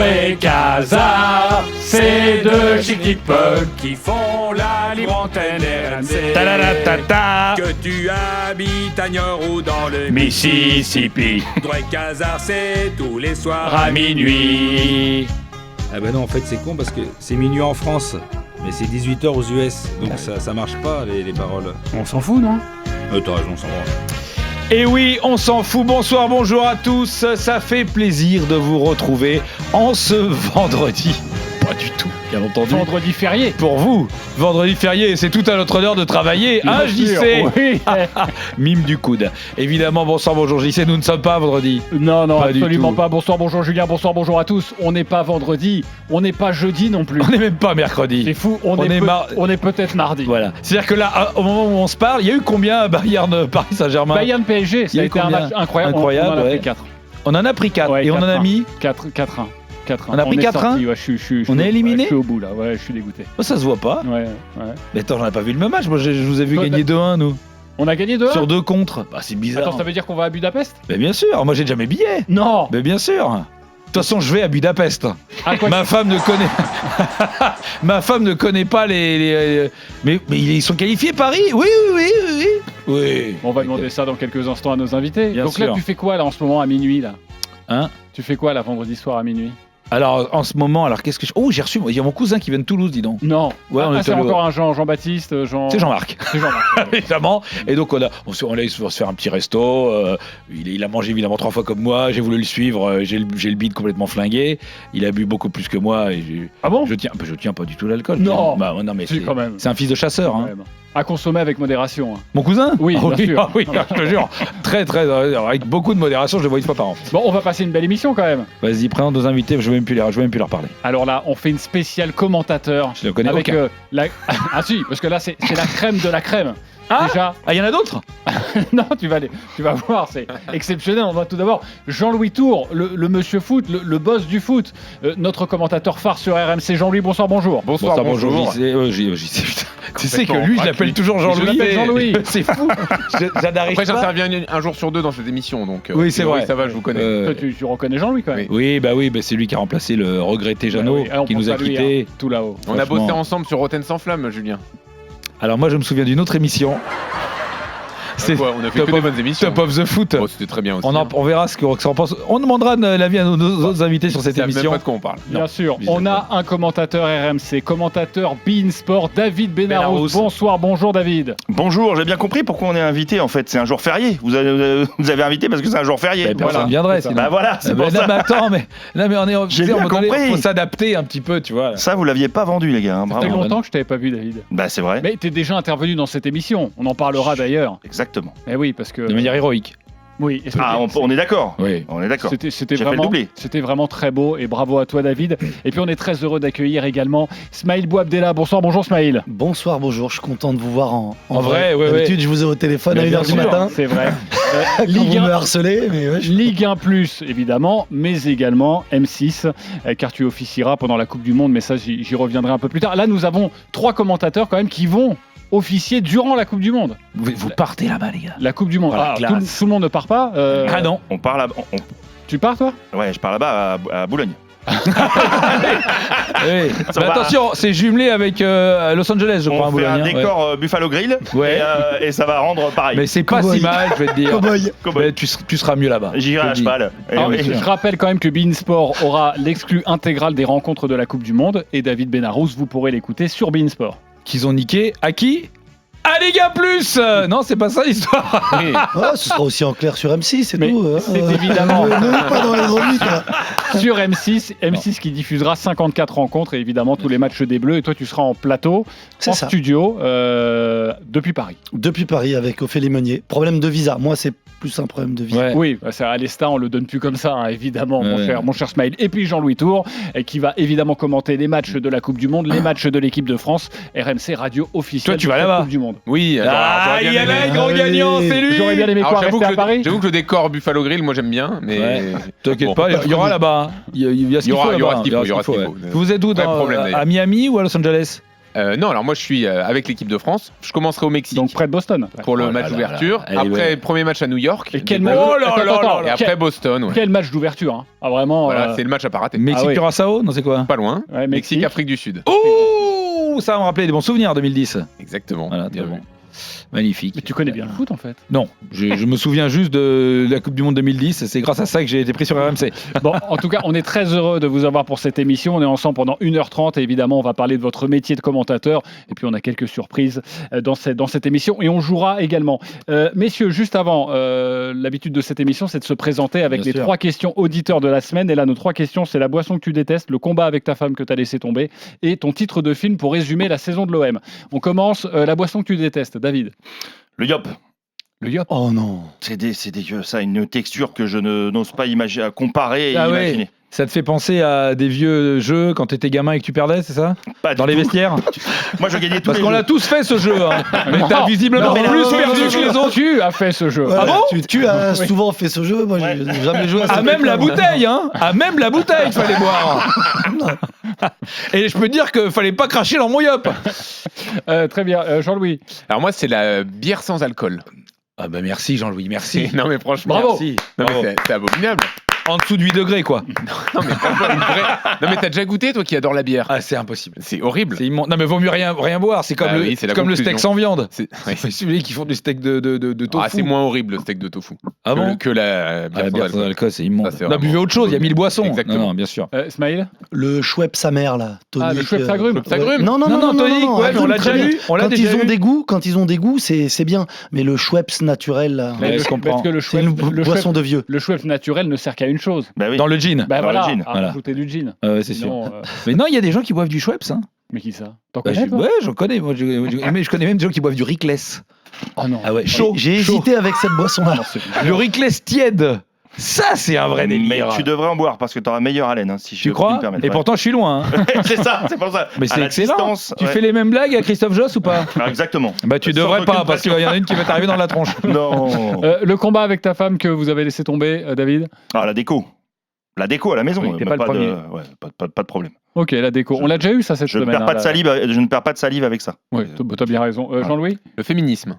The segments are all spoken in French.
et Casa, c'est deux chic types qui font la libre antenne RMC. Ta-da-da-ta-ta. Que tu habites à Niort ou dans le Mississippi, Droit et Casa, c'est tous les soirs à minuit. Ah bah non, en fait c'est con parce que c'est minuit en France, mais c'est 18h aux US, donc ça marche pas les paroles. On s'en fout, non? T'as raison, ça va. Et oui, on s'en fout. Bonsoir, bonjour à tous. Ça fait plaisir de vous retrouver en ce vendredi. Pas du tout, bien entendu. Vendredi férié. Pour vous, vendredi férié, c'est tout à notre honneur de travailler. Hein, JC? Oui. Mime du coude. Évidemment, bonsoir, bonjour JC, nous ne sommes pas vendredi. Non, Pas du absolument tout. pas. Bonsoir, bonjour Julien, bonsoir, bonjour à tous. On n'est pas vendredi, on n'est pas jeudi non plus. On n'est même pas mercredi. C'est fou, on est peut-être mardi. Voilà. C'est-à-dire que là, au moment où on se parle, il y a eu combien Bayern Paris Saint-Germain? Bayern PSG, ça Il y a a eu été un combien? match incroyable. Incroyable, on en a ouais. pris 4. On en a pris 4 Ouais, et on en a 4-1. mis. 4-1. On a pris 4-1. Ouais, je suis On est éliminé. Je suis au bout là, ouais, je suis dégoûté. Oh, ça se voit pas. Ouais. Mais attends, j'en ai pas vu le même match. Moi, je vous ai vu Toi, gagner 2-1, nous. On a gagné 2-1 Sur 2 contre. Bah, c'est bizarre. Attends, ça veut dire qu'on va à Budapest? Mais bien sûr, moi j'ai déjà mes billets. Non. Mais bien sûr. De toute façon, je vais à Budapest. Ah, quoi, Ma femme ne connaît pas les... Mais ils sont qualifiés, Paris? Oui. On va demander ça dans quelques instants à nos invités. Bien Donc sûr. là, tu fais quoi là en ce moment à minuit là? Hein? Tu fais quoi là vendredi soir à minuit? Alors, en ce moment, qu'est-ce que je... Oh, j'ai reçu... Il y a mon cousin qui vient de Toulouse, dis donc. Non. Ouais, on est c'est allé encore un Jean-Baptiste, C'est Jean-Marc. C'est Jean-Marc. Évidemment. Et donc, on allait se faire un petit resto. Il a mangé évidemment 3 fois comme moi. J'ai voulu le suivre. J'ai le bide complètement flingué. Il a bu beaucoup plus que moi. Et Ah bon? je tiens pas du tout l'alcool. Non. Bah, non, mais Si, quand même. c'est un fils de chasseur. Hein. Ouais, bon. À consommer avec modération. Hein. Mon cousin? Oui, Ah bien sûr. ah oui, je te jure. Très, avec beaucoup de modération, je le vois une fois par an. Bon, on va passer une belle émission quand même. Vas-y, présente nos invités, je vais même plus leur parler. Alors là, on fait une spéciale commentateur. Je ne connais avec aucun. Ah si, parce que là, c'est la crème de la crème. Ah Déjà, Ah, il y en a d'autres? non, tu vas voir, c'est exceptionnel. On va tout d'abord Jean-Louis Tour, le monsieur foot, le boss du foot, notre commentateur phare sur RMC. Jean-Louis, bonsoir, bonjour. Bonjour, JC, putain. Tu sais que lui, je l'appelle toujours Je Jean-Louis. l'appelle Jean-Louis. C'est fou. J'adore Après, pas. j'interviens un jour sur 2 dans cette émission, donc Oui, c'est vrai. ça va, je vous connais. Toi, tu reconnais Jean-Louis quand même. Oui. Oui, c'est lui qui a remplacé le regretté Jeannot, Bah oui. Ah, on qui pense nous a à lui, quittés. hein, tout là-haut. On a bossé franchement. ensemble sur Rotten sans flamme, Julien. Alors moi, je me souviens d'une autre émission. C'est Quoi, on a fait que des bonnes émissions. Top of the Foot. Oh, c'était très bien aussi. On verra ce que ça en pense. On demandera l'avis à nos autres invités sur cette Ils savent même émission. pas de quoi on parle. Bien sûr, je sais on a un commentateur RMC, commentateur beIN Sport, David Benarous. Benarous. Bonsoir, bonjour David. Bonjour, j'ai bien compris pourquoi on est invité en fait, c'est un jour férié. Vous avez invité parce que c'est un jour férié. Mais personne Voilà. viendrait. c'est Sinon. Bah voilà, c'est Bah, pour non, ça. mais attends, mais on est. J'ai tu sais, bien à un moment donné, compris. faut s'adapter un petit peu, tu vois. Ça, vous l'aviez pas vendu les gars, hein, Ça fait bravo. longtemps que je t'avais pas vu David. Bah c'est vrai. Mais t'es déjà intervenu dans cette émission, on en parlera d'ailleurs. Exactement. Mais oui, parce que... De manière héroïque. Oui, Ah, on est d'accord. Oui. On est d'accord. C'était J'ai fait le vraiment, doublé. c'était vraiment très beau et bravo à toi David. Et puis on est très heureux d'accueillir également Smaïl Bouabdella. Bonsoir, bonjour Smaïl. Bonsoir, bonjour, je suis content de vous voir en vrai, ouais, D'habitude, ouais. je vous ai au téléphone Mais à 1h bien du sûr. matin. C'est vrai. Quand Ligue vous 1, me harcelez, mais ouais, Ligue 1 Plus, évidemment, mais également M6, car tu officieras pendant la Coupe du Monde, mais ça, j'y reviendrai un peu plus tard. Là, nous avons 3 commentateurs quand même qui vont officier durant la Coupe du Monde. Vous partez là-bas, les gars. La Coupe du Monde. Voilà, Ah, classe. tout le monde ne part pas. Ah non. On part là. Tu pars, toi? Ouais, je pars là-bas à Boulogne. Oui. Ça Mais va. attention, c'est jumelé avec Los Angeles, je crois, On à fait un Boulogne. hein. décor Buffalo Grill Ouais. et ça va rendre pareil. Mais c'est pas Cowboy. si mal, je vais te dire. Cowboy. Cowboy. Mais tu seras mieux là-bas. J'irai Je à te dis. cheval. Et Alors, oui. je rappelle quand même que beIN Sport aura l'exclu intégral des rencontres de la Coupe du Monde et David Benarous, vous pourrez l'écouter sur beIN Sport. Qu'ils ont niqué à qui? À les gars plus. Non, c'est pas ça l'histoire. Ah, ce sera aussi en clair sur M6, c'est Mais tout. hein. c'est évidemment. Ne pas dans les grands mythes, là. Sur M6 qui diffusera 54 rencontres et évidemment tous les matchs des Bleus. Et toi, tu seras en plateau, C'est en ça. studio, depuis Paris. Depuis Paris avec Ophélie Meunier. Problème de visa. Moi, c'est plus un problème de visa. Ouais. Oui, bah, ça, à l'Esta, on le donne plus comme ça, hein, évidemment, Ouais. mon cher Smaïl. Et puis Jean-Louis Tour, qui va évidemment commenter les matchs de la Coupe du Monde, les matchs de l'équipe de France, RMC radio officielle Toi, tu de vas la là-bas. Coupe du Monde. Oui, alors, Ah, j'aurais il bien y a aimé. un grand Ah, gagnant, oui. c'est lui. J'aurais bien aimé Alors, quoi, rester à Paris. j'avoue que le décor Buffalo Grill, moi j'aime bien, mais. Ouais. T'inquiète Bon. pas, il y aura là-bas. Hein. Il y a ce Il y qu'il aura- faut il y aura là-bas. ce qu'il faut, il y aura ce qu'il ouais. faut. Vous êtes où Pas de problème, à d'ailleurs. Miami ou à Los Angeles? Non, alors moi je suis avec l'équipe de France. Je commencerai au Mexique Donc près de Boston. pour le Oh là match là d'ouverture. là. Elle est Après, belle. premier match à New York. Et quel Début. match Oh là là là là. Et après Boston. Ouais. Quel match d'ouverture. Hein. Ah, vraiment. Voilà, c'est le match à pas rater. Mexique Ah oui. Curaçao, non c'est quoi? Pas loin. ouais, Mexique, Afrique du Sud. Ouh, ça va me rappeler des bons souvenirs 2010. Exactement. Voilà, Bien très vu. bon. Magnifique. Mais tu connais bien le foot en fait. Non, je me souviens juste de la Coupe du Monde 2010. C'est grâce à ça que j'ai été pris sur RMC. Bon, en tout cas, on est très heureux de vous avoir pour cette émission. On est ensemble pendant 1h30 et évidemment, on va parler de votre métier de commentateur. Et puis, on a quelques surprises dans cette émission et on jouera également. Messieurs, juste avant, l'habitude de cette émission, c'est de se présenter avec Bien les sûr. 3 questions auditeurs de la semaine. Et là, nos 3 questions, c'est la boisson que tu détestes, le combat avec ta femme que tu as laissé tomber et ton titre de film pour résumer la saison de l'OM. On commence, la boisson que tu détestes, David. Le yop. Le yop. Oh non. C'est dégueu, ça, une texture que je n'ose pas imaginer, comparer et Ah ouais. imaginer. Ça te fait penser à des vieux jeux quand t'étais gamin et que tu perdais, c'est ça? Pas Dans du les tout. vestiaires? Moi, je gagnais tous Parce les qu'on jeux. l'a tous fait ce jeu. Hein. Mais t'as Non, visiblement non, mais plus non, perdu non, que les autres. Tu as fait ce jeu. Voilà, bon tu as souvent fait ce jeu, moi j'ai jamais joué à ça. Ah, même la bouteille, hein! Ah, même la bouteille, il fallait boire! Et je peux te dire qu'il fallait pas cracher dans mon yop! Très bien. Jean-Louis. Alors moi, c'est la bière sans alcool. Ah, bah merci Jean-Louis, merci. Non mais franchement. Bravo. Merci. Non, mais Bravo. c'est abominable. En dessous de 8 degrés, quoi. Non mais franchement, une vraie- Non mais t'as déjà goûté toi qui adore la bière. Ah, c'est impossible. C'est horrible. C'est immonde. Non, mais vaut mieux rien boire. C'est comme, Ah le, oui, c'est la comme le conclusion. steak sans viande. C'est ouais. C'est celui qui font du steak de tofu. Ah, c'est moins horrible le steak de tofu. Ah bon? Que la Ah, la bière sans bière sans alcool. alcool, c'est immonde. Ça, c'est Non, vraiment- buvez autre chose, il y a 1000 boissons. Exactement. Non, non, bien sûr. Smaïl. Le Schweppes sa mère là. Ah, le tonique, Schweppes agrumes. Schweppes agrumes. Non, non, Non, non, non, tonique, ouais, agrumes, on l'a très déjà bien. eu. On l'a Quand déjà ils ont eu. des goûts, c'est bien. Mais le Schweppes naturel là, Ouais, je Parce comprends. que le c'est une boisson de vieux. Le Schweppes naturel ne sert qu'à une chose. Bah oui. Dans le gin. Bah Dans voilà, le gin. à Voilà. rajouter du gin. Ouais, c'est sûr. Sinon, Mais non, il y a des gens qui boivent du Schweppes. Hein. mais qui ça? T'en Bah, connais toi ouais, j'en connais. Moi, mais je connais même des gens qui boivent du Rickless. Oh non. Ah ouais, chaud. J'ai chaud. hésité avec cette boisson là. Le Rickless tiède. Ça, c'est un vrai Mais délire. tu devrais en boire parce que tu auras meilleure haleine, hein, si je Tu puis crois? me permettre. Et Ouais. pourtant, je suis loin. Hein. C'est ça, c'est pour ça. Mais À c'est la excellent. distance, Tu ouais. fais les mêmes blagues à Christophe Joss ou pas? Alors, exactement. Bah, tu Sans devrais pas, aucune parce qu'il y en a une qui va t'arriver dans la tronche. Non. Le combat avec ta femme que vous avez laissé tomber, David. Ah, la déco. La déco à la maison. Oui, t'es mais pas le premier. Ouais, pas de problème. Ok, la déco. On l'a déjà eu ça cette Je ne semaine. perds pas de salive. Je ne perds pas de salive avec ça. Oui, t'as bien raison. Jean-Louis. Le féminisme.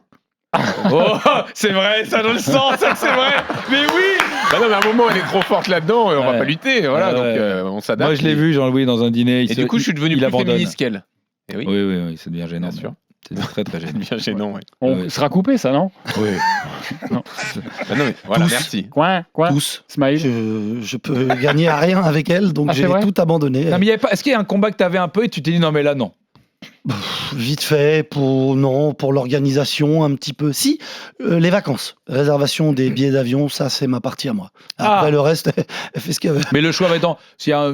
Oh, c'est vrai, ça je le sens, ça c'est vrai. Mais oui. Bah non mais à un moment elle est trop forte là-dedans, on va Ouais. pas lutter, voilà, Ouais, donc ouais. on s'adapte. Moi, je l'ai vu, Jean-Louis, dans un dîner. Et du coup je suis devenu il plus abandonne. féministe qu'elle. Et oui, Oui, oui, oui, c'est bien gênant. bien sûr. C'est très, très gênant. Bien gênant, ouais. On Ouais. sera coupé ça, non? Oui. Non. Bah non mais voilà, Tous. merci. Quoi? Tous. Smile. Je peux gagner à rien avec elle, donc Ah, c'est j'ai vrai tout abandonné. Non, mais il y avait pas... Est-ce qu'il y a un combat que tu avais un peu et tu t'es dit non, mais là, non? Vite fait, pour l'organisation un petit peu. Si, les vacances, réservation des billets d'avion, ça c'est ma partie à moi. Après Ah. le reste, elle fait ce qu'elle veut. Mais le choix va étant, s'il y a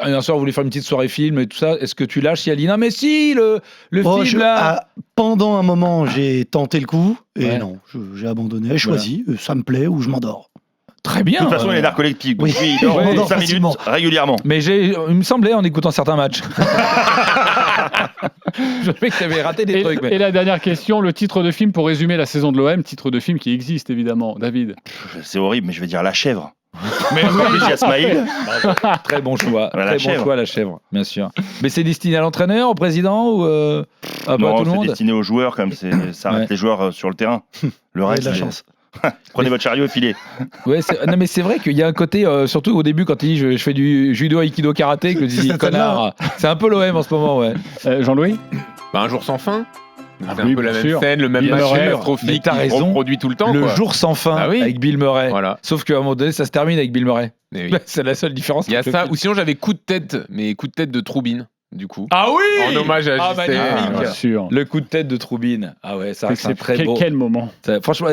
un soir, vous voulez faire une petite soirée film et tout ça, est-ce que tu lâches si elle dit non, mais si, le Oh, film là. pendant un moment, j'ai tenté le coup et Ouais. non, j'ai abandonné. J'ai choisi, ça me plaît ou je m'endors. Très bien. De toute façon, il est narcoleptique. Donc Oui. lui, il dort Ouais, 5 facilement. minutes régulièrement. Mais il me semblait en écoutant certains matchs. Je sais que tu avais raté des trucs. Mais... Et la dernière question, le titre de film pour résumer la saison de l'OM, titre de film qui existe évidemment. David. C'est horrible, mais je vais dire la chèvre. Mais Réfléchis à Smaïl. Très bon choix. Voilà, Très la bon chèvre. choix, la chèvre, bien sûr. Mais c'est destiné à l'entraîneur, au président ou à pas Non, tout le c'est monde? destiné aux joueurs, comme ça arrête Ouais. les joueurs sur le terrain. Le Vous avez reste, de la c'est- chance. Prenez votre chariot et filez. Ouais, non, mais c'est vrai qu'il y a un côté, surtout au début, quand il dit je fais du judo, aikido, karaté, que je dis C'est connard. C'est un peu l'OM en ce moment, ouais. Jean-Louis. Bah un jour sans fin. Ah C'est oui, un peu la bien même sûr. scène, le même Bill match Murray. Mais catastrophique t'as qui se raison. reproduit tout le temps. Le quoi. jour sans fin Ah oui. avec Bill Murray. Voilà. Sauf qu'à un moment donné, ça se termine avec Bill Murray. Et oui. C'est la seule différence. Il y a avec le ça, film. ou sinon j'avais coup de tête, mais coup de tête de Troubine, du coup. Ah oui. En hommage à Ah, JC. magnifique. Bien sûr. Le coup de tête de Troubine. Ah ouais, ça c'est un très beau. Quel moment. Franchement,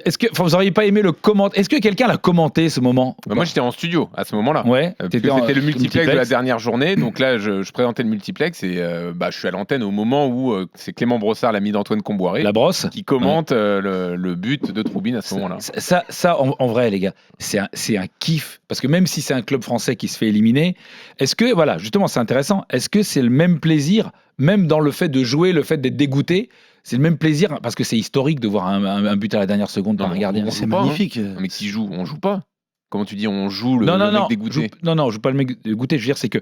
est-ce que vous auriez pas aimé le commenter? Est-ce que quelqu'un l'a commenté ce moment? Bah, moi j'étais en studio à ce moment-là. Ouais. Parce que c'était le multiplex de la multiplex. dernière journée, donc là je présentais le multiplex et je suis à l'antenne au moment où c'est Clément Brossard, l'ami d'Antoine Comboiré, La brosse. qui commente le but de Troubine à ce moment-là. Ça en vrai, les gars, c'est un kiff. Parce que même si c'est un club français qui se fait éliminer, est-ce que, voilà, justement, c'est intéressant, est-ce que c'est le même plaisir, même dans le fait de jouer, le fait d'être dégoûté, c'est le même plaisir, parce que c'est historique de voir un but à la dernière seconde par Non, un gardien. on C'est joue pas, hein. magnifique. Non, mais qui joue, on joue pas. comment tu dis, on joue le Non, mec dégoûté. je joue pas le mec dégoûté. Je veux dire, c'est que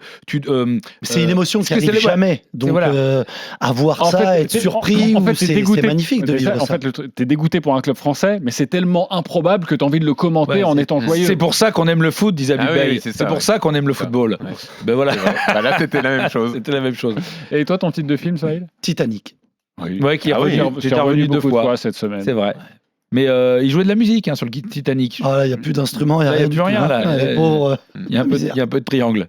C'est une émotion qui parce que arrive c'est jamais. Donc, voilà. avoir En ça, fait, être surpris, en fait, t'es c'est dégoûté. magnifique de Mais ça, vivre en ça. fait, t'es dégoûté pour un club français, mais c'est tellement improbable que t'as envie de le commenter Ouais, en étant joyeux. c'est pour ça qu'on aime le foot, disait Ah oui, Abibaï. oui, c'est c'est ça, pour ouais. ça qu'on aime le C'est ça. football. Ouais. Ben voilà, Bah là, c'était la même chose. c'était la même chose. Et toi, ton titre de film, Saïd? Titanic. Ouais, qui est Ah oui, revenu, C'est j'étais revenu deux beaucoup de fois. fois cette semaine. C'est vrai. Mais il jouait de la musique sur le Titanic. Ah là, il n'y a plus d'instruments, il n'y a Là, rien. y a plus rien, là. Les pauvres. Il y a un peu de triangle.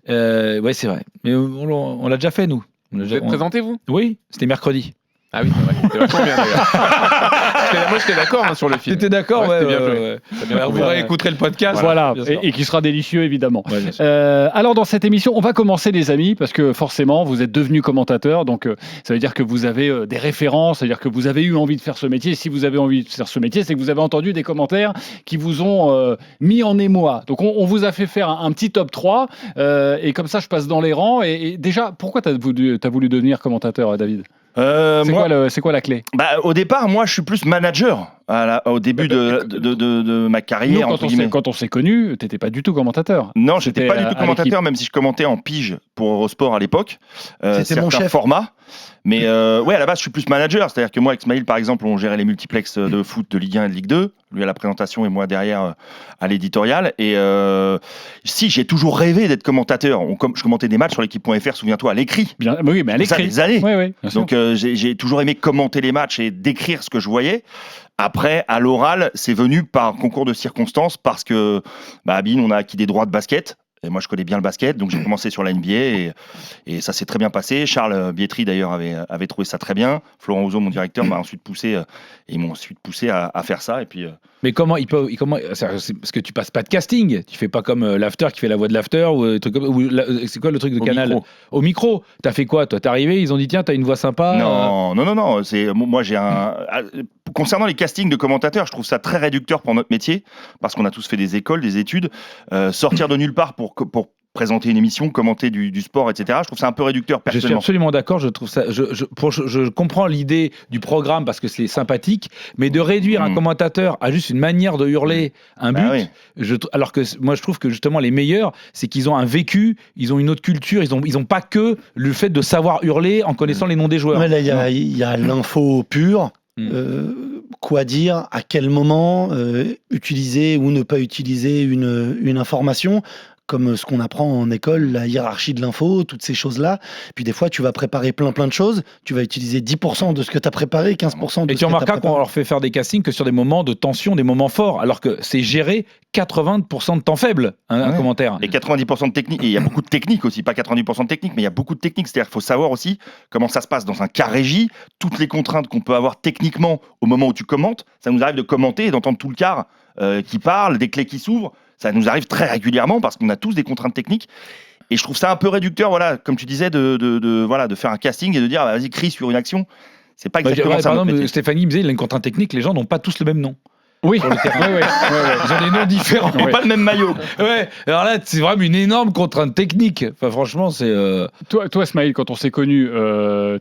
Ouais, c'est vrai. Mais on l'a déjà fait, nous. Vous êtes présenté, vous? Oui, c'était mercredi. Ah oui, c'est vrai. C'était vachement bien, d'ailleurs. Moi, j'étais d'accord sur le film. T'étais d'accord? Ouais, Ouais, c'était bien ouais, joué. ouais. T'as bien Vous joué. réécouterez le podcast. Voilà, bien sûr. et qui sera délicieux évidemment. Ouais, bien sûr. Alors dans cette émission, on va commencer les amis, parce que forcément vous êtes devenus commentateurs, donc ça veut dire que vous avez des références, c'est-à-dire que vous avez eu envie de faire ce métier. Si vous avez envie de faire ce métier, c'est que vous avez entendu des commentaires qui vous ont mis en émoi. Donc on vous a fait faire un petit top 3, et comme ça je passe dans les rangs. Et déjà, pourquoi t'as voulu devenir commentateur, David? C'est quoi la clé? Au départ, moi, je suis plus manager au début de ma carrière, Nous, entre guillemets. quand on s'est connus, t'étais pas du tout commentateur. Non, j'étais C'était pas du tout à commentateur, même si je commentais en pige pour Eurosport à l'époque. C'était mon certains chef. formats. Mais ouais, à la base, je suis plus manager. C'est-à-dire que moi, avec Smaïl, par exemple, on gérait les multiplex de foot de Ligue 1 et de Ligue 2. Lui à la présentation et moi derrière à l'éditorial. Et si, j'ai toujours rêvé d'être commentateur. Je commentais des matchs sur l'équipe.fr, souviens-toi, à l'écrit. Bien, oui, mais à Ça, l'écrit. des années. Oui, bien sûr. Donc j'ai toujours aimé commenter les matchs et décrire ce que je voyais. Après, à l'oral, c'est venu par concours de circonstances parce que à Bein, on a acquis des droits de basket. Et moi, je connais bien le basket, donc j'ai commencé sur la NBA et ça s'est très bien passé. Charles Bietri, d'ailleurs, avait trouvé ça très bien. Florent Ouzo, mon directeur, m'a ensuite poussé et ils m'ont ensuite poussé à faire ça. Et puis, Mais comment parce que tu passes pas de casting, tu fais pas comme l'after qui fait la voix de l'after ou des trucs c'est quoi le truc de Au Canal micro. Au micro. T'as fait quoi toi? T'es arrivé, ils ont dit tiens t'as une voix sympa. Non. Moi, j'ai concernant les castings de commentateurs, je trouve ça très réducteur pour notre métier parce qu'on a tous fait des écoles, des études. Sortir de nulle part pour présenter une émission, commenter du sport, etc. Je trouve ça un peu réducteur Je suis personnellement. absolument d'accord. Je trouve ça. Je comprends l'idée du programme parce que c'est sympathique, mais de réduire un commentateur à juste une manière de hurler un but. Oui. Alors que moi, je trouve que justement les meilleurs, c'est qu'ils ont un vécu, ils ont une autre culture, ils ont pas que le fait de savoir hurler en connaissant les noms des joueurs. Ouais, là, il y a l'info pure. Quoi dire, à quel moment utiliser ou ne pas utiliser une information, comme ce qu'on apprend en école, la hiérarchie de l'info, toutes ces choses-là. Puis des fois, tu vas préparer plein de choses, tu vas utiliser 10% de ce que tu as préparé, 15% de ce que tu as préparé. Et tu remarqueras qu'on leur fait faire des castings que sur des moments de tension, des moments forts, alors que c'est géré 80% de temps faible, un commentaire. Et 90% de technique, et il y a beaucoup de technique aussi, pas 90% de technique, mais il y a beaucoup de technique. C'est-à-dire qu'il faut savoir aussi comment ça se passe dans un cas régie, toutes les contraintes qu'on peut avoir techniquement au moment où tu commentes. Ça nous arrive de commenter et d'entendre tout le quart qui parle, des clés qui s'ouvrent. Ça nous arrive très régulièrement parce qu'on a tous des contraintes techniques. Et je trouve ça un peu réducteur, voilà, comme tu disais, de faire un casting et de dire vas-y, crie sur une action. C'est pas exactement ça. Par notre exemple, métier. Stéphanie me disait il a une contrainte technique, les gens n'ont pas tous le même nom. Oui, Sur le terrain. Ils ont des noms différents. Et pas le même maillot. Ouais, alors là, c'est vraiment une énorme contrainte technique. Enfin, franchement, c'est. Toi, Smaïl, quand on s'est connus,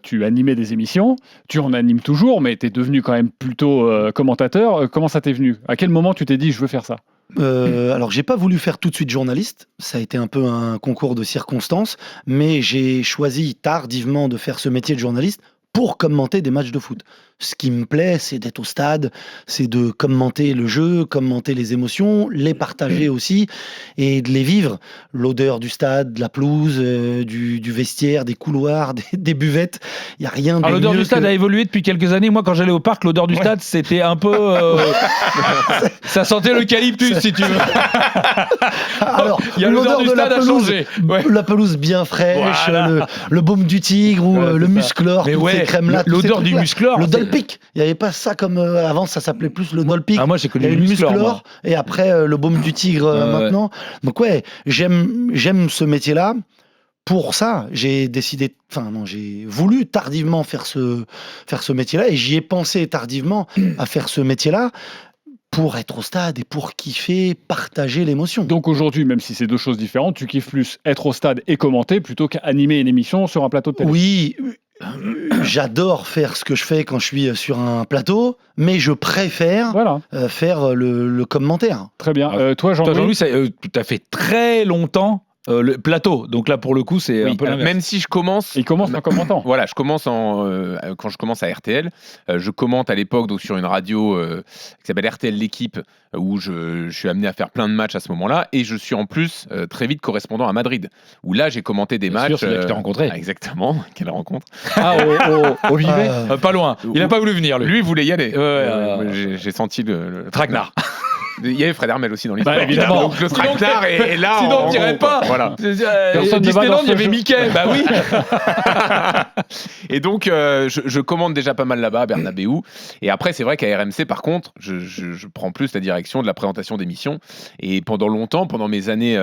tu animais des émissions, tu en animes toujours, mais tu es devenu quand même plutôt commentateur. Comment ça t'est venu? À quel moment tu t'es dit je veux faire ça? Alors, j'ai pas voulu faire tout de suite journaliste. Ça a été un peu un concours de circonstances, mais j'ai choisi tardivement de faire ce métier de journaliste pour commenter des matchs de foot. Ce qui me plaît, c'est d'être au stade, c'est de commenter le jeu, commenter les émotions, les partager aussi et de les vivre. L'odeur du stade, de la pelouse, du vestiaire, des couloirs, des buvettes. Il n'y a rien de Alors, l'odeur mieux du stade que... a évolué depuis quelques années. Moi, quand j'allais au parc, l'odeur du stade, c'était un peu. Ça sentait l'eucalyptus, si tu veux. Alors, Il y a l'odeur du de la stade a pelouse, changé. Ouais. la pelouse bien fraîche, Voilà. le baume du tigre ou Voilà, le c'est ça. musclor, Mais toutes ouais, ces crèmes-là. tous ces l'odeur du trucs-là. musclor. Le c'est- Dolpic. Il n'y avait pas ça comme avant, ça s'appelait plus le Dolpic. Ah, moi, j'ai Il y connu a eu le le musclor. moi. musclor et après le baume du tigre Ouais. maintenant. Donc ouais, j'aime ce métier-là. Pour ça, j'ai voulu tardivement faire ce métier-là et j'y ai pensé tardivement à faire ce métier-là pour être au stade et pour kiffer, partager l'émotion. Donc aujourd'hui, même si c'est deux choses différentes, tu kiffes plus être au stade et commenter plutôt qu'animer une émission sur un plateau de télé. Oui, j'adore faire ce que je fais quand je suis sur un plateau, mais je préfère Voilà, faire le commentaire. très bien. Ah. Toi, Toi, Jean-Louis, Jean-Louis, tu as fait très longtemps le plateau. Donc là, pour le coup, c'est Oui, un peu l'inverse. même si je commence. il commence en commentant. Voilà, je commence quand je commence à RTL, je commente à l'époque donc sur une radio qui s'appelle RTL L'équipe, où je suis amené à faire plein de matchs à ce moment-là, et je suis en plus très vite correspondant à Madrid, où là j'ai commenté des Bien matchs. sûr, c'est là que je t'ai rencontré. Exactement, quelle rencontre. Ah, au Vivet. Pas loin. Il n'a pas voulu venir, lui. Lui voulait y aller. Ouais, J'ai senti le Traquenard. Il y avait Fred Hermel aussi dans l'histoire. Bah, évidemment. Donc le traquenard est là. Sinon, en on dirait gros, pas. quoi. Voilà. Personne ne va Disneyland, dans il y ce avait jeu. Mickey. Bah oui. Et donc, je commande déjà pas mal là-bas à Bernabeu. Et après, c'est vrai qu'à RMC, par contre, je prends plus la direction de la présentation d'émissions. Et pendant longtemps, pendant mes années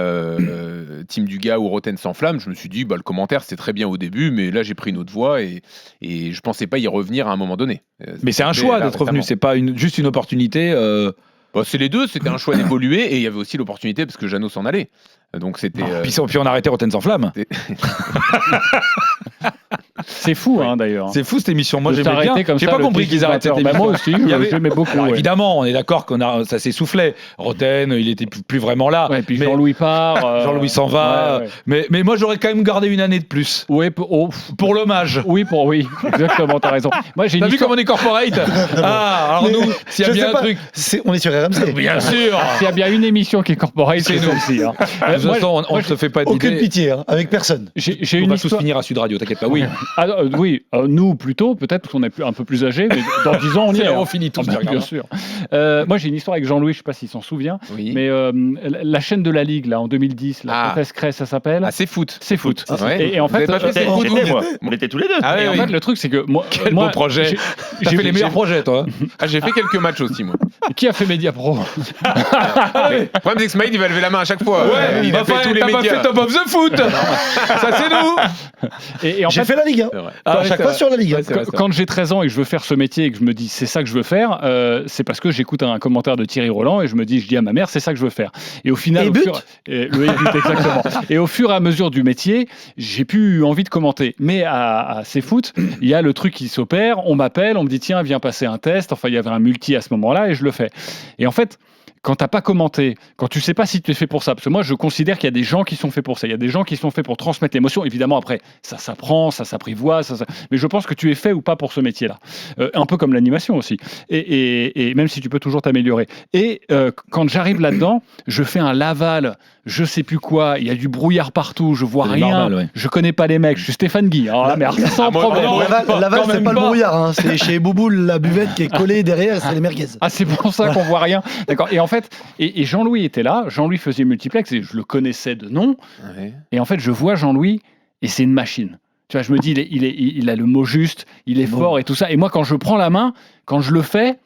Team Dugas ou Rotten sans flamme, je me suis dit, le commentaire, c'était très bien au début, mais là, j'ai pris une autre voie et je pensais pas y revenir à un moment donné. Mais c'est un choix d'être revenu. C'est pas juste une opportunité. C'est les deux. C'était un choix d'évoluer et il y avait aussi l'opportunité parce que Jeannot s'en allait. Donc c'était. Puis on a arrêté Rotten sans flamme. C'est fou, d'ailleurs. C'est fou cette émission. Moi, De j'aimais bien. s'arrêter comme J'ai ça pas le compris qu'ils arrêtent cette 18-20. émission. Moi aussi, Il y avait- j'aimais beaucoup. Alors, ouais. évidemment, on est d'accord ça s'essoufflait. Rotten, il était plus vraiment là. Ouais, puis Mais Jean-Louis part. Jean-Louis s'en va. ouais, ouais. Mais moi, j'aurais quand même gardé une année de plus. Ouais, Pour l'hommage. oui, exactement, t'as raison. Moi, j'ai une T'as vu histoire- comme on est corporate? Ah, alors Mais nous, s'il y a je bien sais un pas, truc. on est sur RMC. Bien sûr. S'il y a bien une émission qui est corporate, c'est nous. celle-ci. De toute façon, on ne se fait pas Aucune d'idée. pitié, avec personne. J'ai On une va tous histoire. finir à Sud Radio, t'inquiète pas. Oui. Ah, oui, nous plutôt, peut-être parce qu'on est un peu plus âgés, mais dans 10 ans, on y C'est est. là où hein. on finit tous. Ah bah, regarde. bien sûr. Moi, j'ai une histoire avec Jean-Louis, je ne sais pas s'il s'en souvient, Oui. mais la chaîne de la Ligue, là, en 2010, la Ah. Comtesse Cresse, ça s'appelle. Ah, c'est foot. C'est foot. Ouais. Et en Vous avez fait, pas fait J'étais, c'est foot, moi. vous On était tous les deux. Ah et oui, en oui. fait, le truc, c'est que moi, Quel beau projet. j'ai- T'as j'ai fait les meilleurs projets, toi. J'ai fait quelques matchs aussi, moi. Qui a fait Media Pro? Le problème, c'est que Smaïd, il va lever la main à chaque fois. Ouais, Il a fait tous les t'as pas médias. fait Top of the Foot. Ça, c'est nous. Et en J'ai fait, fait la Ligue 1. C'est vrai. Ah, à chaque c'est fois vrai. sur la Ligue 1. Ouais, c'est vrai, quand j'ai 13 ans et que je veux faire ce métier et que je me dis c'est ça que je veux faire, c'est parce que j'écoute un commentaire de Thierry Roland et je dis à ma mère c'est ça que je veux faire. Et au final, Et au but le but exactement. Et au fur et à mesure du métier, j'ai plus eu envie de commenter. Mais à C'est Foot, il y a le truc qui s'opère, on m'appelle, on me dit tiens viens passer un test. Enfin il y avait un multi à ce moment-là et je le fais. Et en fait, quand t'as pas commenté, quand tu sais pas si tu es fait pour ça, parce que moi je considère qu'il y a des gens qui sont faits pour ça, il y a des gens qui sont faits pour transmettre l'émotion. Évidemment après, ça s'apprend, ça s'apprivoise, mais je pense que tu es fait ou pas pour ce métier-là. Un peu comme l'animation aussi. Et même si tu peux toujours t'améliorer. Et quand j'arrive là-dedans, je fais un Laval, je sais plus quoi, il y a du brouillard partout, je vois C'est rien, normal, ouais. je connais pas les mecs, je suis Stéphane Guy. Alors là, mais sans moi, problème. non, Laval, quand c'est même pas le pas. brouillard, hein. C'est chez Bouboule, la buvette qui est collée derrière, c'est les merguez. Ah, c'est pour ça qu'on voit rien. D'accord. Et en fait, et Jean-Louis était là. Jean-Louis faisait multiplex et je le connaissais de nom. Ouais. Et en fait, je vois Jean-Louis et c'est une machine. Tu vois, je me dis, il a le mot juste, il est Bon. fort et tout ça. Et moi, quand je prends la main, quand je le fais,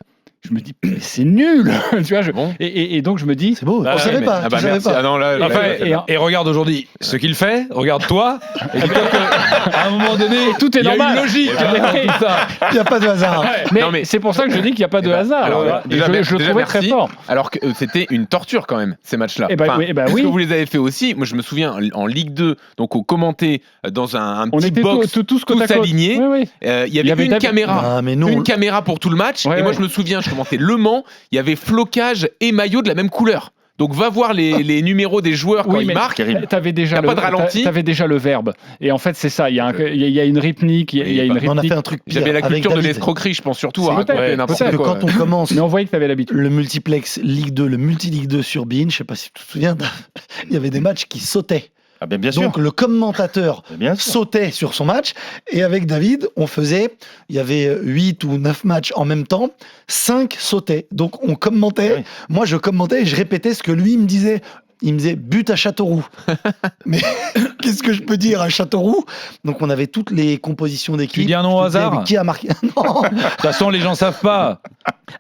je me dis, mais c'est nul. Tu vois, Bon. et donc je me dis, C'est beau, Bah, on savait mais- pas. Ah bah tu savais merci. pas. Ah non, là, Enfin, là, et- Et regarde aujourd'hui ce qu'il fait, regarde toi, et dis-toi qu'à un moment donné, tout est il y a normal. une logique. Ouais. Tout ça. Il n'y a pas de hasard. Mais, Non, mais- c'est pour ça que je dis qu'il n'y a pas de Eh ben, hasard. alors, Voilà. Et déjà, je le déjà, trouvais très merci. fort. Alors que c'était une torture quand même, ces matchs-là. Eh ben, oui, eh ben parce oui. que vous les avez fait aussi. Moi, je me souviens en Ligue 2, donc au commenté dans un On petit était box, tous côte à tous côte. alignés. Oui, oui. Il y avait une David- caméra. Ah, mais non. Une caméra pour tout le match. Ouais, et moi, ouais. je me souviens, je commentais Le Mans, il y avait flocage et maillot de la même couleur. Donc, va voir les numéros des joueurs quand Oui, ils mais marquent. t'avais déjà Y a pas de ralenti. t'avais déjà le verbe. Et en fait, c'est ça. Il y a une rythmique. Il y a une On a rythmique. fait un truc pire. J'avais la avec culture de David. l'escroquerie, je pense surtout. C'est à raconter peut-être, n'importe C'est que quoi. quand on commence Mais on voyait que t'avais l'habitude. le multiplex Ligue 2, le multi-Ligue 2 sur Bein, je sais pas si tu te souviens, il y avait des matchs qui sautaient. Ah ben bien sûr. Donc le commentateur Bien sûr. sautait sur son match et avec David, il y avait 8 ou 9 matchs en même temps, 5 sautaient. Donc on commentait, Oui. moi je commentais et je répétais ce que lui me disait. Il me disait but à Châteauroux. Mais qu'est-ce que je peux dire à Châteauroux? Donc on avait toutes les compositions d'équipe. Tu dis un nom au Je te disais hasard? avec qui a marqué. Non, De toute façon, les gens savent pas.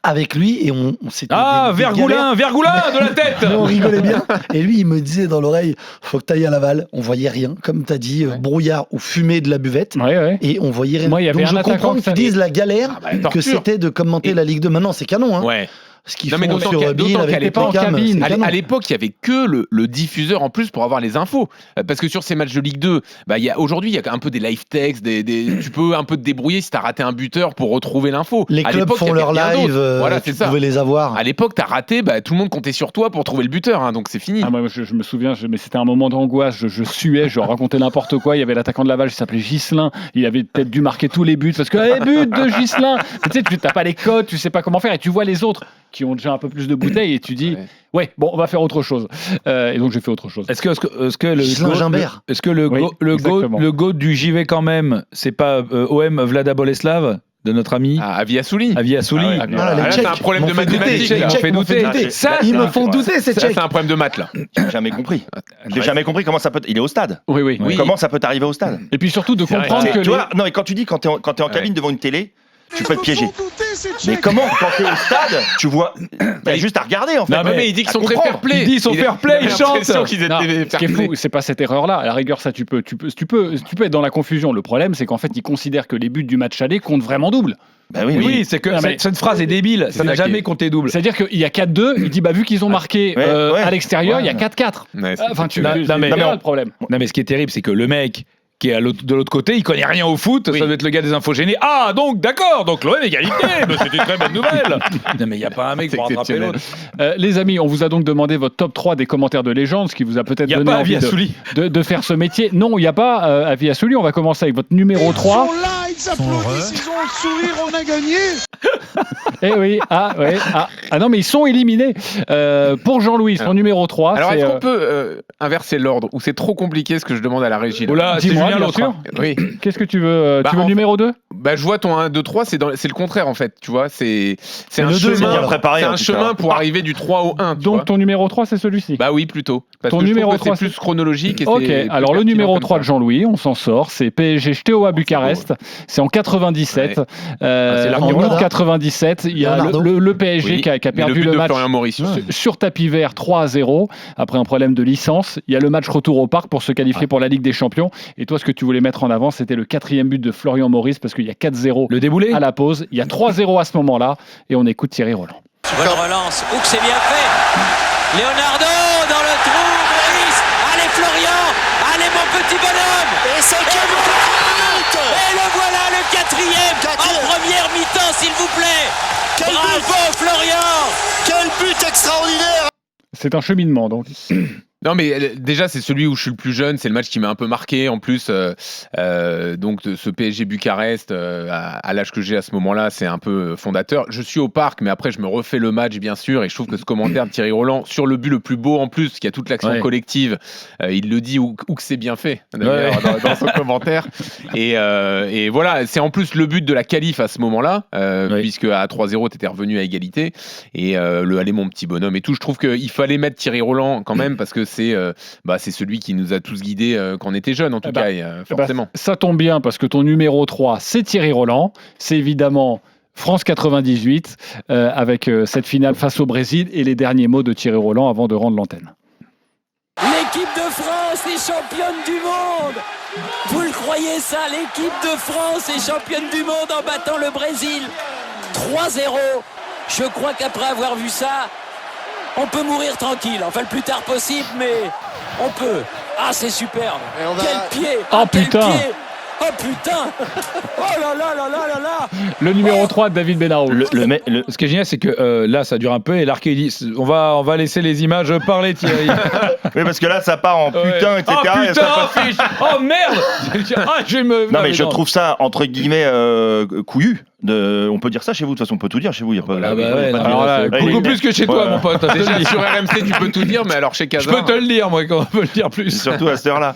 avec lui et on s'était Ah, des galères. Vergoulin de la tête. Mais on rigolait bien. Et lui, il me disait dans l'oreille, faut que tu ailles à Laval. On voyait rien, comme tu as dit, brouillard ou fumée de la buvette. Ouais. Et on voyait rien. Moi, il y avait Donc un je attaquant comprends que que ça- tu dises la galère Ah bah, que torture. c'était de commenter Et- la Ligue 2. Maintenant, c'est canon. Hein. Ouais. Ce qu'ils Non, mais font d'autant sur qu'à- Bill d'autant avec qu'à les l'époque, Beckham, cabine, c'est À canon. l'époque, il n'y avait que le diffuseur en plus pour avoir les infos. Parce que sur ces matchs de Ligue 2, aujourd'hui, il y a un peu des live texts, tu peux un peu te débrouiller si tu as raté un buteur pour retrouver l'info. Les À clubs l'époque, il y font avait leur rien live, d'autre. Voilà, tu c'est ça. pouvais les avoir. À l'époque, tu as raté, tout le monde comptait sur toi pour trouver le buteur, hein, donc c'est fini. Ah, moi, je me souviens, mais c'était un moment d'angoisse. Je suais, je racontais n'importe quoi. Il y avait l'attaquant de Laval, il s'appelait Ghislain. Il avait peut-être dû marquer tous les buts parce que but de Ghislain. Tu sais, tu n'as pas les codes, tu sais pas comment faire et tu vois les autres qui ont déjà un peu plus de bouteilles et tu dis ouais, bon, on va faire autre chose. Et donc j'ai fait autre chose. Est-ce que le Ghislain goat- Gimbert. est-ce que le Oui, exactement. goat du JV quand même, c'est pas OM Vlada Boleslav de notre ami À Viassouli. Avi Assouli. Ah ouais. Voilà, les là, Tchèques c'est un problème m'ont de fait douter. mathématiques, Les là. Tchèques On fait m'ont fait douter. douter. Ça, Ils c'est me un- font douter, ces Ça, Tchèques. c'est un problème de maths, là. J'ai jamais compris. J'ai jamais compris comment ça peut. Il est au stade. Oui, oui. Oui. Comment ça peut t'arriver au stade Et puis surtout de vrai. comprendre C'est- que Tu vois, non, et quand tu dis quand t'es en cabine devant une télé, tu peux te piéger. Mais comment, quand t'es au stade, tu vois. T'as juste à regarder en fait. Non, Mais il dit qu'ils à sont très comprendre. fair play. Il dit ils sont fair play, ils chantent. Non, ce qui est fou, c'est pas cette erreur-là. À la rigueur, ça, tu peux être dans la confusion. Le problème, c'est qu'en fait, ils considèrent que les buts du match aller comptent vraiment double. Bah oui, Oui, c'est que Non, mais- cette phrase est débile. Ça n'a ça qui jamais est- compté double. C'est-à-dire qu'il y a 4-2, il dit vu qu'ils ont marqué ouais. à l'extérieur, Ouais. il y a 4-4. Enfin, tu Non, c'est mais- là non, le problème. Non, mais ce qui est terrible, c'est que le mec qui est de l'autre côté, il connaît rien au foot. Oui. Ça doit être le gars des infogénés. Ah, donc d'accord, donc l'OM égalité. Mais c'est une très bonne nouvelle. Non, mais il n'y a pas un mec C'est pour rattraper exceptionnel. l'autre. Les amis, on vous a donc demandé votre top 3 des commentaires de légende, ce qui vous a peut-être Il n'y a donné pas envie Avi Assouli. de faire ce métier. Non, il n'y a pas Avi Assouli. On va commencer avec votre numéro 3. Ils sont là, ils applaudissent, ils ont le sourire, on a gagné. Eh oui, ah non, mais ils sont éliminés. Pour Jean-Louis, son Alors- numéro 3, Alors, c'est est-ce qu'on peut inverser l'ordre ou c'est trop compliqué ce que je demande à la régie là Oula, c'est Dis-moi, Julien bien l'autre. sûr. Oui. Qu'est-ce que tu veux Bah, Tu veux en le numéro 2 Je vois ton 1, 2, 3, c'est le contraire en fait, tu vois, c'est un le deux, c'est chemin, bien préparé, c'est en un tout chemin cas. pour arriver du 3 au 1, tu Donc vois. ton numéro 3, c'est celui-ci. Bah oui, plutôt. Parce Ton que je numéro trouve que 3, c'est plus chronologique. Et Ok, c'est plus alors le pertinent numéro comme 3 ça. de Jean-Louis, on s'en sort, c'est PSG Steaua Bucarest, c'est en 97. Ouais. c'est En l'argument. août 97, il y a Leonardo. le PSG Oui, qui a mais perdu but le de match Florian Maurice. sur tapis vert 3-0 après un problème de licence. Il y a le match retour au parc pour se qualifier pour la Ligue des Champions. Et toi, ce que tu voulais mettre en avant, c'était le 4e but de Florian Maurice parce qu'il y a 4-0 Le déboulé. à la pause. Il y a 3-0 à ce moment-là et on écoute Thierry Roland. Bonne relance. Ouh, que c'est bien fait. Leonardo dans le trou. Maurice. Allez, Florian. Allez, mon petit bonhomme. Et cinquième but. Et le voilà, le quatrième. En première mi-temps, s'il vous plaît. Bravo, Florian. Quel but extraordinaire. C'est un cheminement donc. Non, mais déjà, c'est celui où je suis le plus jeune. C'est le match qui m'a un peu marqué. En plus, donc, ce PSG Bucarest, à l'âge que j'ai à ce moment-là, c'est un peu fondateur. Je suis au parc, mais après, je me refais le match, bien sûr. Et je trouve que ce commentaire de Thierry Roland, sur le but le plus beau en plus, qui a toute l'action Ouais. collective, il le dit où que c'est bien fait, d'ailleurs, Ouais. dans son commentaire. Et voilà, c'est en plus le but de la qualif à ce moment-là, Ouais. puisque à 3-0, tu étais revenu à égalité. Et le Allez, mon petit bonhomme et tout. Je trouve qu'il fallait mettre Thierry Roland quand même, parce que c'est celui qui nous a tous guidés quand on était jeunes, en tout cas, forcément. Ça tombe bien parce que ton numéro 3, c'est Thierry Roland. C'est évidemment France 98 avec cette finale face au Brésil et les derniers mots de Thierry Roland avant de rendre l'antenne. L'équipe de France est championne du monde. Vous le croyez ça? L'équipe de France est championne du monde en battant le Brésil. 3-0. Je crois qu'après avoir vu ça, on peut mourir tranquille. Enfin, le plus tard possible, mais on peut. Ah, c'est superbe. Quel pied. Oh, quel putain. pied. Oh putain. Oh là là là là là là. Le numéro 3 de David Benarou. Ce qui est génial, c'est que là, ça dure un peu et l'arcade dit on va laisser les images parler, Thierry. Oui, parce que là, ça part en putain, Ouais. etc. Oh et putain, ça passe- oh, fiche. Oh merde. Ah, je vais me. Non, mais je trouve ça, entre guillemets, couillu. On peut dire ça chez vous, de toute façon, on peut tout dire chez vous. Il y a pas, Ah bah ouais, pas de- alors là, Ouais, beaucoup il- plus que chez toi, Ouais. mon pote. je te le Déjà, dis. sur RMC, tu peux tout dire, mais alors chez Je Cazard... peux te le dire, moi, quand on peut le dire plus. Surtout à cette heure-là.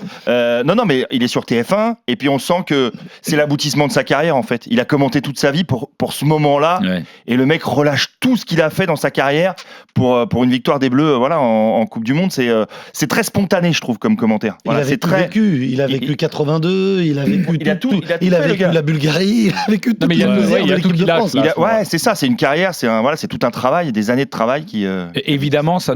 Non, mais il est sur TF1, et puis on sent que c'est l'aboutissement de sa carrière, en fait. Il a commenté toute sa vie pour ce moment-là, Ouais. et le mec relâche tout ce qu'il a fait dans sa carrière pour une victoire des Bleus voilà, en Coupe du Monde. C'est très spontané, je trouve, comme commentaire. Voilà, il a c'est vécu, très... vécu. Il a vécu 82, il a vécu Il a tout il fait, a le vécu gars. la Bulgarie, il a vécu Non, tout mais il y a le tout- désert ouais, il y de a tout l'équipe de qu'il a, France. là. Ouais, c'est ça, c'est une carrière, c'est tout un travail, des années de travail qui... Et évidemment, ça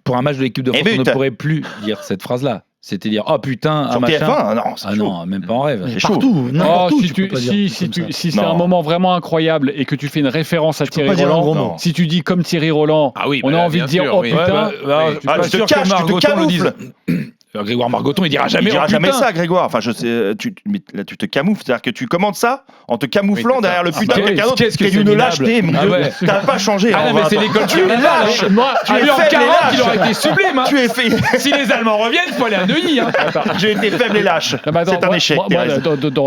pour un match de l'équipe de Et France, on but. ne pourrait plus dire cette phrase-là. C'était dire oh putain, un Sur machin. TF1, non, c'est Ah chaud. non, même pas en rêve. C'est chaud. Partout, n'importe où, si tu peux pas dire un truc comme ça. si c'est Non. un moment vraiment incroyable et que tu fais une référence à peux Thierry pas dire un gros Roland, mot. si tu dis comme Thierry Roland, Ah oui, on bah a là, envie de bien dire sûr, oh oui. putain. je suis pas tu te sûr caches, que tu te Margoton le dise. camoufles. Grégoire Margoton, il dira jamais Il dira oh, jamais putain. ça, Grégoire. Enfin, mais là, tu te camoufles. C'est-à-dire que tu commandes ça en te camouflant Oui, c'est derrière ça. le putain de bah, quelqu'un d'autre. qu'est-ce que T'es c'est d'une minable. lâcheté, mon Ah Dieu. ouais. T'as pas changé. Ah en non, mais c'est 20 ans. l'école Tu es lâche. Moi, Tu Ah, es lui, en faible et 40, il lâche. aurait été sublime. Hein. Tu es fait. Si les Allemands reviennent, il faut aller à Neuilly. Hein. J'ai été faible et lâche. Non, mais attends, C'est un moi- échec, moi, Thérèse.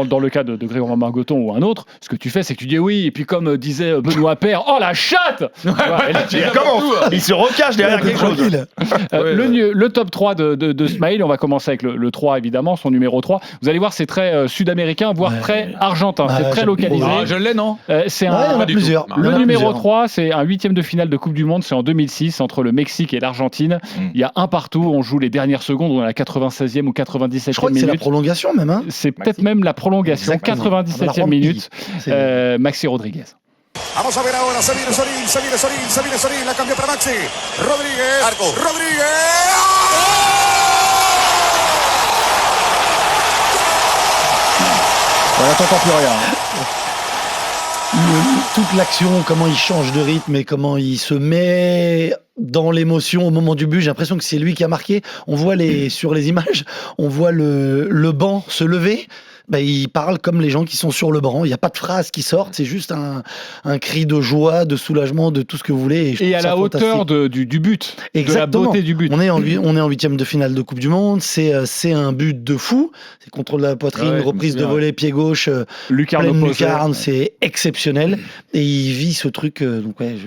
dans le cas de Grégoire Margoton ou un autre, ce que tu fais, c'est que tu dis oui, et puis comme disait Benoît Paire, oh la chatte. Et là, tu- Il commence. Il se recache derrière quelque chose. Tranquille. Le top 3 de Smaïl, on va commencer avec le 3 évidemment, son numéro 3. Vous allez voir, c'est très sud-américain, voire Ouais. très argentin, Ouais, c'est très j'aime localisé. beaucoup. Ah, je l'ai, non C'est Ouais, il y en un, a plusieurs. tout. Il y le en a numéro plusieurs. 3, c'est un 8e de finale de Coupe du Monde, c'est en 2006 entre le Mexique et l'Argentine. Il y a un partout, on joue les dernières secondes, on est à la 96e ou 97e Je crois que c'est la minute. prolongation même. Hein. C'est peut-être même la prolongation, Exactement. 97e On va la minute. C'est- Maxi Rodriguez. Vamos a ver ahora, se viene Sorín, la cambia para Maxi. Rodríguez. Voilà, t'entends plus rien. Toute l'action, comment il change de rythme et comment il se met dans l'émotion au moment du but. J'ai l'impression que c'est lui qui a marqué. On voit sur les images, on voit le banc se lever. Ben, il parle comme les gens qui sont sur le banc. Il n'y a pas de phrase qui sortent. C'est juste un cri de joie, de soulagement, de tout ce que vous voulez. je Et trouve à ça la fantastique. hauteur du but, de la Exactement. beauté du but. On est en 8e de finale de Coupe du Monde. C'est un but de fou. C'est contrôle de la poitrine, Ouais, reprise je de me souviens, volée, pied gauche, Lucarne pleine opposée. lucarne. C'est exceptionnel. Et il vit ce truc. Donc ouais,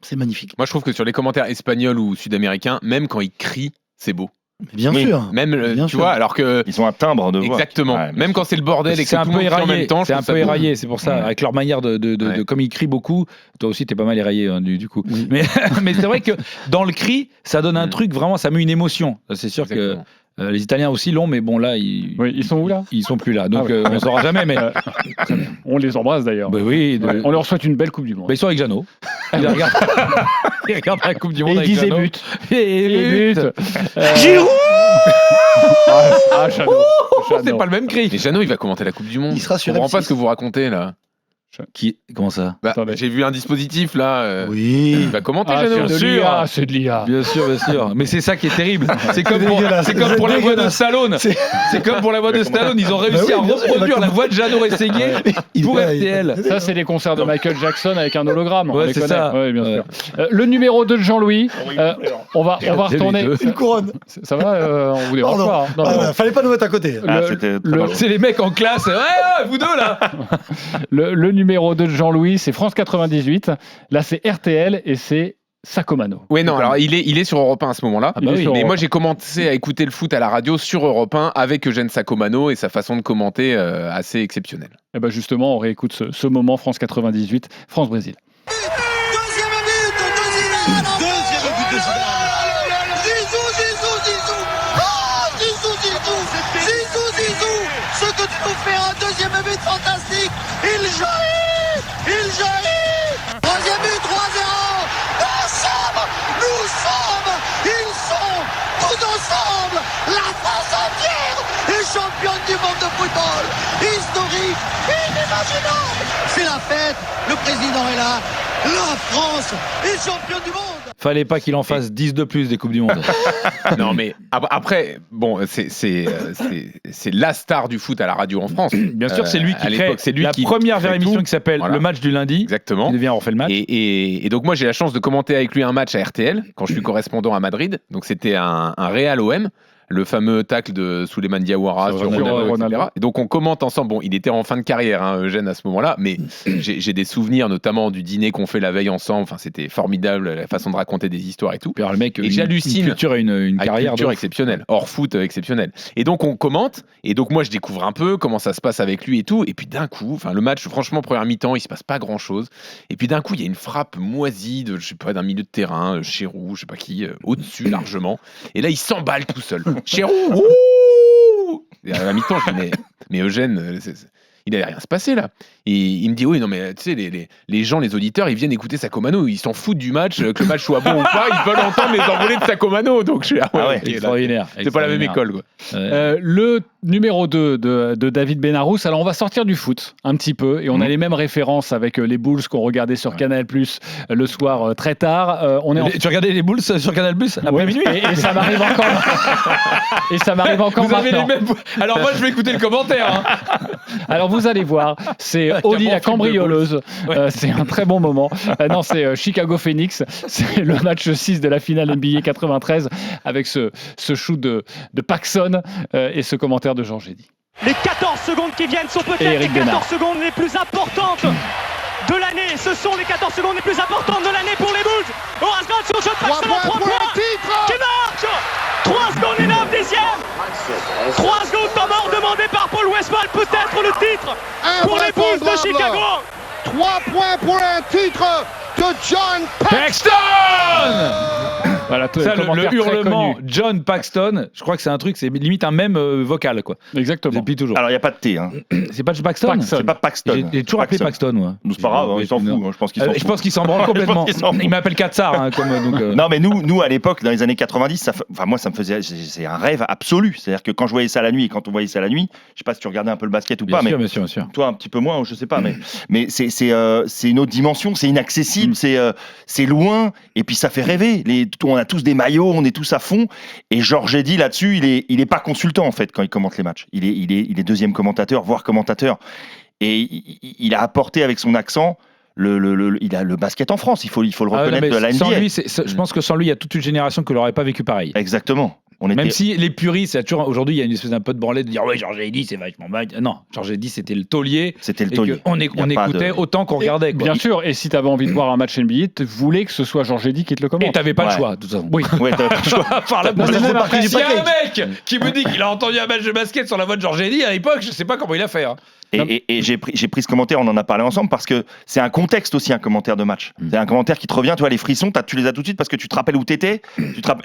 c'est magnifique. Moi, je trouve que sur les commentaires espagnols ou sud-américains, même quand ils crient, c'est beau. Bien Oui. sûr. Même, Bien tu sûr. vois, alors que. Ils ont un timbre de voix. Exactement. Ouais, Même quand c'est le bordel et que C'est un tout le peu monde crie en même éraillé, temps, c'est je un trouve peu ça beau. éraillé, c'est pour ça, Ouais. avec leur manière Ouais. comme ils crient beaucoup, toi aussi t'es pas mal éraillé hein, du coup. Oui. Mais, mais c'est vrai que dans le cri, ça donne un truc vraiment, ça met une émotion. C'est sûr Exactement. que les Italiens aussi l'ont, mais bon là, ils sont où là sont plus là, donc Ah ouais. on saura jamais. Mais On les embrasse d'ailleurs. bah oui, Ouais, on leur souhaite une belle Coupe du Monde. bah, ils sont avec Jeannot. Ils regardent, ils regardent la Coupe du Et Monde ils avec disent Jeannot. but. Et but. Giroud Ah, Jeannot. C'est pas le même cri. Mais Jeannot, il va commenter la Coupe du Monde. Il sera sur Je comprends pas M6. ce que vous racontez là. Comment ça? Bah, Attendez. j'ai vu un dispositif là. Il Oui. va commenter Ah, Jeannot. c'est de l'IA, c'est de l'IA. Bien sûr, bien sûr. Mais c'est ça qui est terrible. C'est comme dégueulasse. c'est comme pour la voix de Dégueulasse. Stallone. C'est- C'est comme pour la voix de Stallone. Ils ont réussi Bah oui, à bien sûr, il reproduire va la voix de Jeannot Rességuier Il pour va- RTL. Ça, c'est les concerts de Michael Jackson avec un hologramme. on Ouais, les c'est connaît. ça. Ouais, bien Ouais. sûr. Le numéro 2 de Jean-Louis, on va retourner. les deux. Une couronne. Ça va, on vous dérange Pardon. pas. hein. Non, Ah, non. bah, fallait pas nous mettre à côté. Ah, Le- c'était très le- mal. C'est les mecs en classe. Ouais, vous deux là. Le numéro 2 de Jean-Louis, c'est France 98. Là, c'est RTL et c'est Sacomano. Oui, non, alors il est sur Europe 1 à ce moment-là. Ah bah oui. sur Mais Europe moi, j'ai commencé à écouter le foot à la radio sur Europe 1 avec Eugène Sacomano et sa façon de commenter assez exceptionnelle. Et ben justement, on réécoute ce moment France 98, France-Brésil. Deuxième but de Zidane. Zizou. Ce que tu nous fais un deuxième but fantastique. Il jaillit. Troisième but, 3-0. Ils sont tous ensemble. La France entière est championne du monde de football. Historique, inimaginable. C'est la fête. Le président est là. La France est championne du monde. Fallait pas qu'il en fasse 10 de plus des Coupes du Monde. Non, mais après, bon, c'est la star du foot à la radio en France. Bien sûr, c'est lui À qui crée l'époque, c'est lui la qui première crée vraie émission tout. qui s'appelle Voilà. Le match du lundi. Exactement. Il devient On refait le match. Et donc moi j'ai la chance de commenter avec lui un match à RTL quand je suis correspondant à Madrid. Donc c'était un Real OM, le fameux tacle de Souleymane Diawara Sur sur Ronaldo, Ronaldo, etc. Ronaldo. Et donc on commente ensemble. Bon, il était en fin de carrière, hein, Eugène à ce moment-là, mais j'ai des souvenirs notamment du dîner qu'on fait la veille ensemble. Enfin c'était formidable la façon de raconter des histoires et tout. Puis alors, le mec, Et j'hallucine. une culture et une Avec carrière culture de- exceptionnelle, hors foot exceptionnelle. Et donc on commente, et donc moi je découvre un peu comment ça se passe avec lui et tout, et puis d'un coup, enfin le match, franchement première mi-temps, il se passe pas grand-chose, et puis d'un coup il y a une frappe moisie de, je sais pas, d'un milieu de terrain, Chérou, je sais pas qui, au-dessus largement, et là il s'emballe tout seul. Chérou, ouh. Et à la mi-temps je dis mais Eugène, il allait rien se passer là. Et il me dit oui, non mais tu sais, les gens, les auditeurs, ils viennent écouter Sakomano, ils s'en foutent du match, que le match soit bon ou pas, ils veulent entendre les envolées de Sakomano. Donc je suis ok, là, Extraordinaire. c'est pas la même école quoi. Le numéro 2 de David Benarous. Alors, on va sortir du foot un petit peu et on a les mêmes références avec les Bulls qu'on regardait sur Canal+, le soir très tard. Tu regardais les Bulls sur Canal+, après minuit et ça m'arrive encore. Et ça m'arrive encore Vous avez les maintenant. mêmes... Alors moi, je vais écouter le commentaire. Hein. Alors, vous allez voir, c'est Oli la cambrioleuse. C'est un très bon moment. Non, c'est Chicago Phoenix. C'est le match 6 de la finale NBA 93 avec ce shoot de Paxson et ce commentaire de Georges Eddy. Les 14 secondes qui viennent sont peut-être les 14 secondes les plus importantes de l'année. Ce sont les 14 secondes les plus importantes de l'année pour les Bulls. Horace Grant sur le shot, Paxson en 3 points qui marche. 3 secondes et 9 dixièmes. 3 secondes temps mort demandé par Paul Westphal, peut-être le titre pour les Bulls de Chicago. 3 points pour un titre de John Paxson. Voilà, Ça, le commentaire très hurlement connu. John Paxton, je crois que c'est un truc, c'est limite un mème vocal, quoi. Exactement. Depuis toujours. Alors, il n'y a pas de T. Hein. C'est pas Paxton, Paxson. C'est pas Paxton. J'ai toujours appelé Paxton, moi. Nous, c'est pas grave, hein, il s'en fout. Hein, je pense qu'il s'en Je fout. pense qu'il s'en branle complètement. Je pense qu'il s'en fout. Il m'appelle Katsar, hein, comme donc. Non, mais nous, à l'époque, dans les années 90, moi, ça me faisait. C'est un rêve absolu. C'est-à-dire que quand je voyais ça la nuit et quand on voyait ça la nuit, je sais pas si tu regardais un peu le basket ou Bien pas, sûr, mais bien sûr. toi un petit peu moins, je sais pas, mais c'est une autre dimension, c'est inaccessible, c'est loin, et puis ça fait rêver. On a tous des maillots, on est tous à fond, et Georges Eddy là-dessus, il est pas consultant en fait quand il commente les matchs. Il est deuxième commentateur, voire commentateur, et il a apporté avec son accent. Il a le basket en France, il faut le reconnaître, de la NBA. Sans lui, je pense que sans lui, il y a toute une génération qui l'aurait pas vécu pareil. Exactement. Même si les puristes, c'est toujours aujourd'hui, il y a une espèce d'un peu de branlette de dire ouais, Georges Eddy, c'est vachement mal. Non, Georges Eddy, c'était le taulier. C'était le taulier. On écoutait autant qu'on regardait. Quoi. Bien sûr, et si tu avais envie de voir un match NBA, tu voulais que ce soit Georges Eddy qui te le commente. Et t'avais pas le choix, de toute façon. Oui. Ouais, t'avais pas le choix. Par la Non, mais c'est parti du S'il y a un package. mec qui me dit qu'il a entendu un match de basket sur la voix de Georges Eddy à l'époque, je sais pas comment il a fait. Hein. Et j'ai pris ce commentaire, on en a parlé ensemble, parce que c'est un contexte aussi, un commentaire de match. C'est un commentaire qui te revient, tu vois, les frissons, tu les as tout de suite parce que tu te rappelles où t'étais.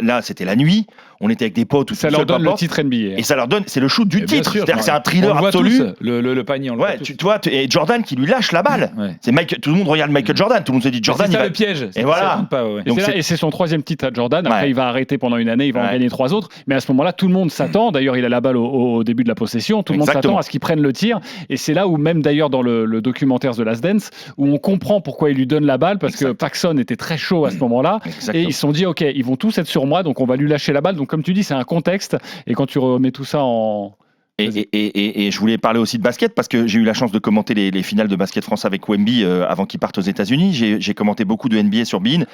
Là, c'était la nuit, on était avec des potes ou Ça tout leur seul, peu donne le importe. titre NBA. Et ça leur donne, c'est le shoot du Bien titre. sûr, C'est-à-dire que c'est un on thriller le voit absolu. tous, le panier, on le voit Ouais, tous. tu vois, et Jordan qui lui lâche la balle. Ouais. C'est tout le monde regarde Michael Jordan, tout le monde se dit Jordan, c'est il ça va. le piège. Et voilà. Donc Et c'est son 3e titre à Jordan. Après, Ouais. il va arrêter pendant une année, il va en Ouais. gagner 3 autres. Mais à ce moment-là, tout le monde s'attend. D'ailleurs, il a la balle au début de la possession. Tout le monde Exactement. s'attend à ce qu'il prenne le tir. Et c'est là où, même d'ailleurs, dans le documentaire The Last Dance, où on comprend pourquoi il lui donne la balle, parce que Paxson était très chaud à ce moment-là. Exactement. Et ils se sont dit, OK, ils vont tous être sur moi, donc on va lui lâcher la balle. Donc, comme tu dis, c'est un contexte. Et quand tu remets tout ça en. Et je voulais parler aussi de basket parce que j'ai eu la chance de commenter les finales de basket France avec Wemby avant qu'il parte aux États-Unis. J'ai commenté beaucoup de NBA sur beIN.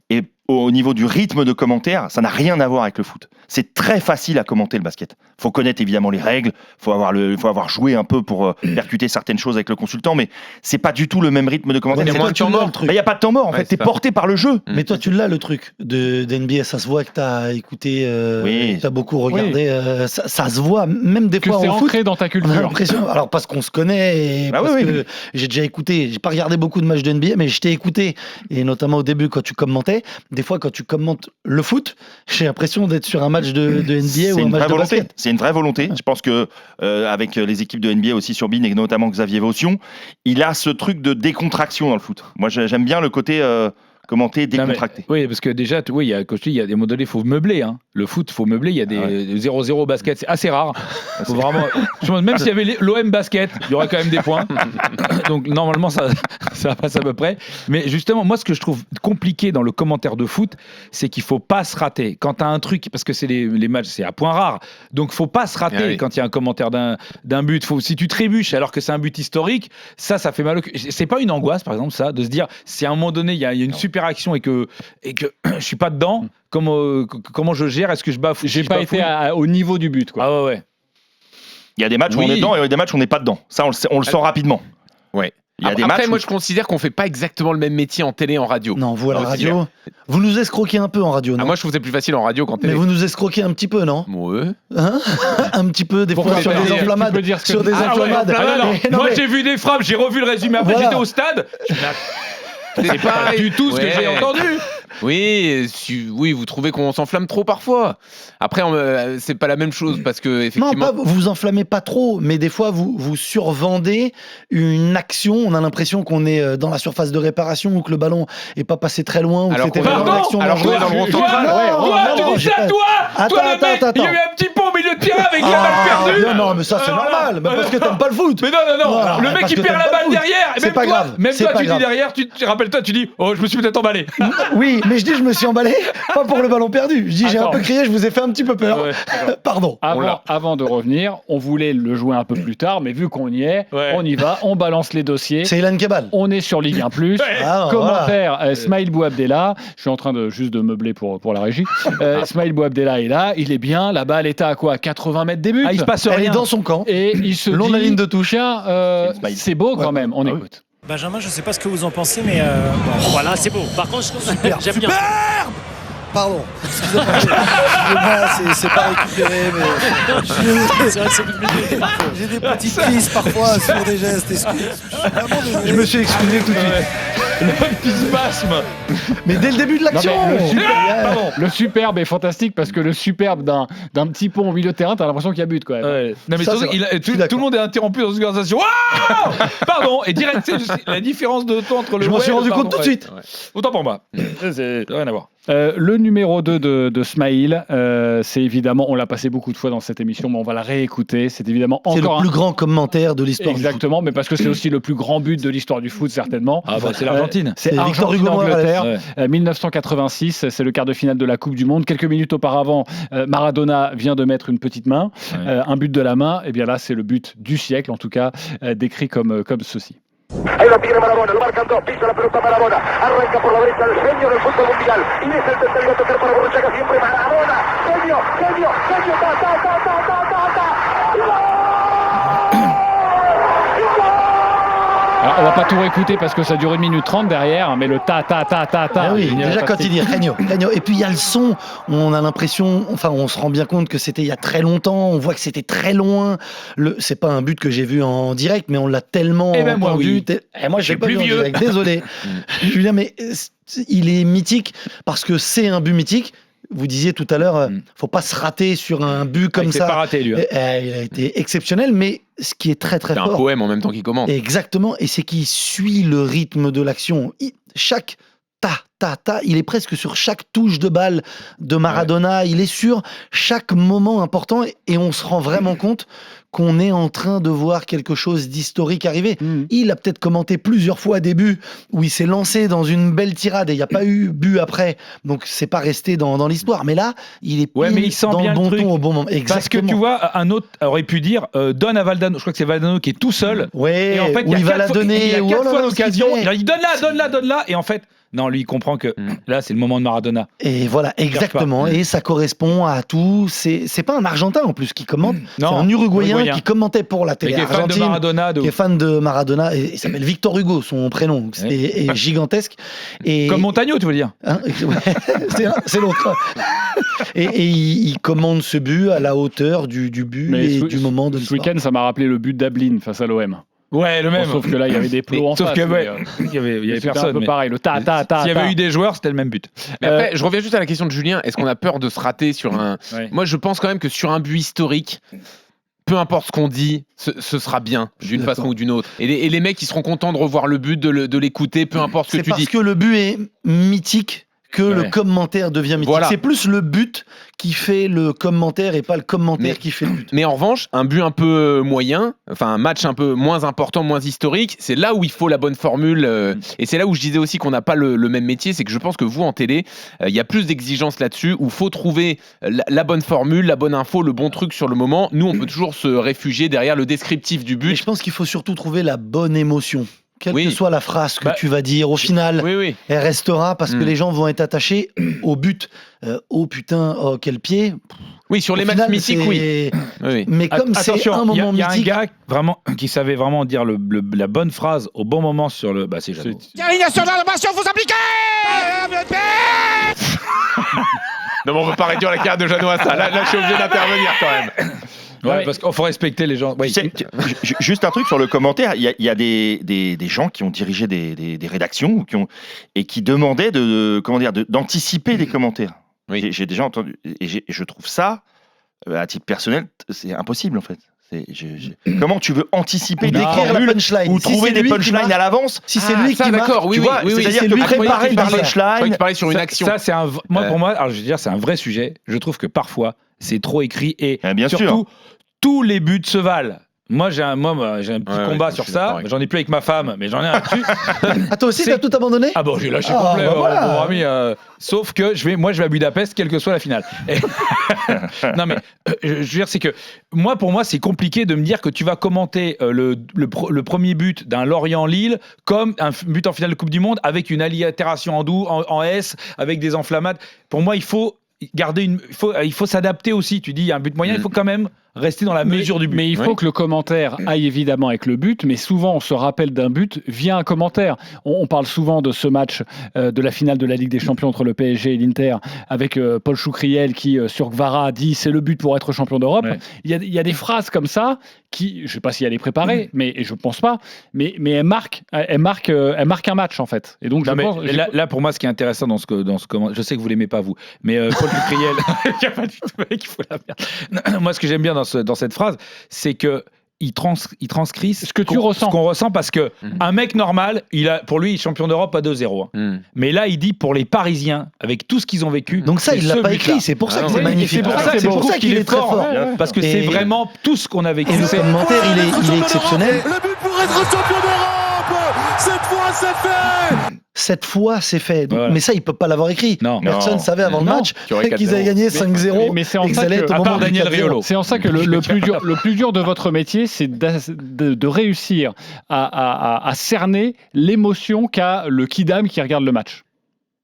Et au niveau du rythme de commentaire, ça n'a rien à voir avec le foot. C'est très facile à commenter le basket. Faut connaître évidemment les règles, faut avoir joué un peu pour percuter certaines choses avec le consultant, mais c'est pas du tout le même rythme de commentaire. Ouais, mais C'est toi, moins de tu temps l'as, mort. le truc. Il y a pas de temps mort en Ouais, fait. T'es c'est ça. porté par le jeu. Mais toi, tu l'as le truc de NBA, ça se voit que t'as écouté, Oui. t'as beaucoup regardé, ça se voit, même des Que fois c'est en foot. ancré dans ta On a culture. l'impression, alors parce qu'on se connaît, et Bah parce oui, que j'ai déjà écouté, j'ai pas regardé beaucoup de matchs de NBA, mais je t'ai écouté, et notamment au début quand tu commentais, des fois quand tu commentes le foot, j'ai l'impression d'être sur un match de NBA ou un match de basket. C'est une vraie volonté. Je pense que avec les équipes de NBA aussi sur beIN et notamment Xavier Vaution, il a ce truc de décontraction dans le foot. Moi, j'aime bien le côté commenter décontracté. Oui, parce que déjà, il y a, quand je dis, il y a des moments donnés, il faut meubler. Hein. Le foot, il faut meubler. Il y a des 0-0 au basket, c'est assez rare. Faut vraiment, même s'il y avait l'OM basket, il y aurait quand même des points. Donc normalement, ça passe à peu près. Mais justement, moi, ce que je trouve compliqué dans le commentaire de foot, c'est qu'il faut pas se rater. Quand tu as un truc, parce que c'est les matchs, c'est à points rares. Donc faut pas se rater Ah oui. quand il y a un commentaire d'un but. Si tu trébuches alors que c'est un but historique, ça fait mal au cul. C'est pas une angoisse, par exemple, ça, de se dire, si à un moment donné, il y a une super action et que je suis pas dedans, comment je gère? Est-ce que je bafoue? J'ai Si pas je été bafoue au niveau du but, quoi. Ah ouais. Il y a des matchs où on est dedans et il y a des matchs où on n'est pas dedans. Ça, on le sent rapidement. Ouais. Il y a des Après, matchs moi, où- je considère qu'on fait pas exactement le même métier en télé, en radio. Non, vous à la Aussi, radio, vous nous escroquez un peu en radio, non? moi, je trouve que c'est plus facile en radio qu'en télé. Mais vous nous escroquez un petit peu, non? Ouais. Hein? Un petit peu, des Pourquoi fois sur pas des dire- enflammades. tu peux dire ce que- Sur des Ah ouais, enflammades. ah non, non. Mais Moi mais- j'ai vu des frappes, j'ai revu le résumé après, Voilà. j'étais au stade. C'est pas du tout ce que Ouais. j'ai entendu. Oui, oui, vous trouvez qu'on s'enflamme trop parfois. Après, c'est pas la même chose parce que effectivement. Non, vous enflammez pas trop, mais des fois vous survendez une action. On a l'impression qu'on est dans la surface de réparation ou que le ballon est pas passé très loin ou que c'était vraiment une action dangereuse. Dans le rond Toi, central. tu dis ça, toi, Attends. il y a eu un petit pont au milieu de terrain avec la balle perdue. Non, mais ça c'est normal, mais parce que t'aimes pas le foot. Mais non. Voilà, Le mec parce qui que perd t'aimes la pas le balle foot. derrière. C'est pas grave. Même C'est toi, pas tu dis grave. derrière, rappelle-toi, tu dis, oh, je me suis peut-être emballé. Oui, mais je dis je me suis emballé, pas pour le ballon perdu. Je dis j'ai un Attends. peu crié, je vous ai fait un petit peu peur. Ouais, Pardon. Avant de revenir, on voulait le jouer un peu plus tard, mais vu qu'on y est, on y va, on balance les dossiers. C'est Ilan Kebal. On est sur Ligue 1+. Ah, Commentaire, Smaïl Bouabdella. Je suis en train juste de meubler pour la régie. Smaïl Bouabdella est là, il est bien. La balle est à quoi, 80 mètres des buts. Il se passe Elle est rien. dans son camp. Et il se Long dit, de la ligne de touche. tiens, c'est beau quand même. On écoute. Benjamin, je sais pas ce que vous en pensez, mais Voilà, c'est beau. Par contre, j'aime bien. Pardon, excusez-moi, c'est pas récupéré, mais C'est vrai que c'est compliqué. j'ai des petites crises parfois sur des gestes. Je suis vraiment désolé. Je me suis excusé tout de suite. Le petit spasme. Mais dès le début de l'action. Non, mais le superbe est fantastique parce que le superbe d'un petit pont au milieu de terrain, t'as l'impression qu'il y a but quand même. Ouais. Non mais Ça, surtout, c'est vrai. tout le monde est interrompu dans cette conversation. Waouh Pardon. Et direct, c'est la différence de temps entre le. Je m'en suis rendu compte tout de suite. Autant pour moi. C'est rien à voir. Le numéro 2 de Smaïl, c'est évidemment, on l'a passé beaucoup de fois dans cette émission, mais on va la réécouter. C'est évidemment C'est encore le plus grand commentaire de l'histoire. Exactement, mais parce que c'est aussi le plus grand but de l'histoire du foot, certainement. Ah bah c'est l'Argentine. C'est Victor Hugo Argentine-Angleterre, 1986, c'est le quart de finale de la Coupe du Monde. Quelques minutes auparavant, Maradona vient de mettre une petite main, un but de la main. Et bien là, c'est le but du siècle, en tout cas, décrit comme ceci. Ahí lo tiene Maradona, lo marcan dos, pisa la pelota Maradona, arranca por la derecha el genio del fútbol mundial, y es el tercero a tocar para Borruchaga, siempre Maradona, genio, Alors, on va pas tout réécouter parce que ça dure 1 minute 30 derrière, mais le ta. Ah oui, déjà quand il dit Regno. Et puis il y a le son, on a l'impression, enfin on se rend bien compte que c'était il y a très longtemps, on voit que c'était très loin. C'est pas un but que j'ai vu en direct, mais on l'a tellement Eh ben moi, entendu. oui. Et moi j'ai pas plus vu en vieux. direct, désolé. Julien, mais il est mythique parce que c'est un but mythique. Vous disiez tout à l'heure, faut pas se rater sur un but comme il ça. s'est pas raté lui. Il a été exceptionnel, mais ce qui est très très C'est un fort. poème en même temps qu'il commente. Exactement, et c'est qu'il suit le rythme de l'action. Chaque ta, il est presque sur chaque touche de balle de Maradona, il est sur chaque moment important et on se rend vraiment compte qu'on est en train de voir quelque chose d'historique arriver. Il a peut-être commenté plusieurs fois des buts où il s'est lancé dans une belle tirade et il n'y a pas eu but après, donc c'est pas resté dans l'histoire. Mais là, il est pile mais il sent dans bien le bon le truc. ton au bon moment. Exactement. Parce que tu vois, un autre aurait pu dire donne à Valdano. Je crois que c'est Valdano qui est tout seul. Ouais, Et en fait, où il va la donner. Il y a ou 4 oh là fois là, ce qu'il l'occasion. fait. Il a dit donne-la. Et en fait, non, lui, il comprend que là, c'est le moment de Maradona. Et voilà, exactement. Et ça correspond à tout. C'est pas un Argentin en plus qui commente. C'est un Uruguayen qui commentait pour la télé qui est fan de argentine. Maradona. Qui est fan de Maradona. Et il s'appelle Victor Hugo, son prénom. C'est gigantesque. Et, Comme Montagno, tu veux dire hein, c'est l'autre. Et il commande ce but à la hauteur du but Mais et du moment de ce l'histoire. week-end, ça m'a rappelé le but d'Ablin face à l'OM. Ouais, le même. Bon, sauf que là, il y avait des plots en Sauf face. que, mais, il y avait c'était personne. un peu mais pareil, le ta. S'il y avait eu des joueurs, c'était le même but. Mais après, je reviens juste à la question de Julien. Est-ce qu'on a peur de se rater sur un. Ouais. Moi, je pense quand même que sur un but historique, peu importe ce qu'on dit, ce sera bien d'une façon ou d'une autre. Et les mecs, ils seront contents de revoir le but, de l'écouter, peu importe ce que C'est tu parce dis. que le but est mythique que le commentaire devient mythique. Voilà. C'est plus le but qui fait le commentaire et pas le commentaire qui fait le but. Mais en revanche, un but un peu moyen, enfin un match un peu moins important, moins historique, c'est là où il faut la bonne formule. Et c'est là où je disais aussi qu'on n'a pas le même métier, c'est que je pense que vous, en télé, il y a plus d'exigences là-dessus, où il faut trouver la bonne formule, la bonne info, le bon truc sur le moment. Nous, on peut toujours se réfugier derrière le descriptif du Mais but. je pense qu'il faut surtout trouver la bonne émotion. Quelle que soit la phrase que tu vas dire, au final, elle restera parce que les gens vont être attachés au but. Oh putain, oh quel pied. Oui, sur les matchs mythiques, oui. Mais comme c'est un moment il y a un mythique... gars vraiment, qui savait vraiment dire la bonne phrase au bon moment sur le... Bah, c'est Jeannot. Nationalisation, vous appliquez Non, mais on ne peut pas réduire la carrière de Jeannot à ça. Là, je suis obligé d'intervenir quand même. Ouais, parce qu'il faut respecter les gens. Oui. Juste un truc sur le commentaire, il y a des gens qui ont dirigé des rédactions et qui demandaient d'anticiper les commentaires. Oui. J'ai déjà entendu, et je trouve ça, à titre personnel, c'est impossible en fait. Comment tu veux anticiper, d'écrire la punchline ou trouver des punchlines à l'avance? Si c'est lui qui marque, d'accord, oui, tu vois, oui, c'est-à-dire c'est que lui qui préparer marque par une punchline. Tu parlais sur une action. Ça, c'est pour moi, alors je veux dire, c'est un vrai sujet. Je trouve que parfois, c'est trop écrit et Bien surtout, sûr. tous les buts se valent. Moi, j'ai un petit combat je sur suis ça. d'accord avec J'en ai plus avec ma femme, mais j'en ai un dessus. Ah, toi aussi, t'as tout abandonné? Ah bon, j'ai lâché Ah, complet, bah voilà. mon ami. Sauf que je vais à Budapest, quelle que soit la finale. Non mais, je veux dire, c'est que pour moi, c'est compliqué de me dire que tu vas commenter le premier but d'un Lorient-Lille comme un but en finale de Coupe du Monde avec une allitération en S, avec des enflammades. Pour moi, il faut il faut s'adapter aussi. Tu dis, il y a un but moyen, il faut quand même rester dans la mesure du but. Mais il faut que le commentaire aille évidemment avec le but, mais souvent on se rappelle d'un but via un commentaire. On parle souvent de ce match de la finale de la Ligue des Champions entre le PSG et l'Inter, avec Paul Choucriel qui, sur Gvara, dit c'est le but pour être champion d'Europe. Ouais. Il y a des phrases comme ça qui, je ne sais pas si elle est préparée, mais je ne pense pas, mais elle marque un match en fait. Et donc, là, pour moi, ce qui est intéressant dans ce comment, je sais que vous l'aimez pas vous, mais Paul Choucriel, il n'y a pas du tout mec, il faut la merde. Moi, ce que j'aime bien dans cette phrase, c'est que il transcrit ce que tu ressens. Ce qu'on ressent, parce que un mec normal, pour lui, il est champion d'Europe à 2-0. Mais là, il dit pour les Parisiens, avec tout ce qu'ils ont vécu. Donc ça, il l'a pas écrit. C'est pour ça que c'est magnifique. C'est pour ça qu'il est très fort. Parce que c'est vraiment tout ce qu'on a vécu. Et le commentaire, il est exceptionnel. Le but pour être champion d'Europe. Cette fois, c'est fait. Cette fois, c'est fait. Donc, Voilà. mais ça, il peut pas l'avoir écrit. Non. Personne ne savait avant le match qu'ils avaient gagné 5-0. Mais c'est en et que ça ça allait que- être au à moment part du Daniel 4-0. Riolo. C'est en ça que le plus dur de votre métier, c'est de réussir à cerner l'émotion qu'a le kidam qui regarde le match.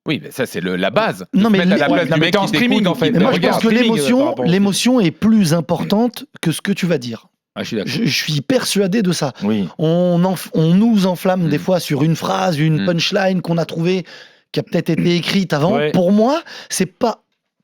Oui, mais ça, c'est la base. Non, mais Mettre à la place du mec t'es en qui streaming, t'écoute, en fait. Mais moi, je Regarde, pense que streaming, par rapport au- l'émotion est plus importante que ce que tu vas dire. Ah, je suis d'accord. Je suis persuadé de ça. Oui. On nous enflamme des fois sur une phrase, une punchline qu'on a trouvée, qui a peut-être été écrite avant. Ouais. Pour moi, c'est pas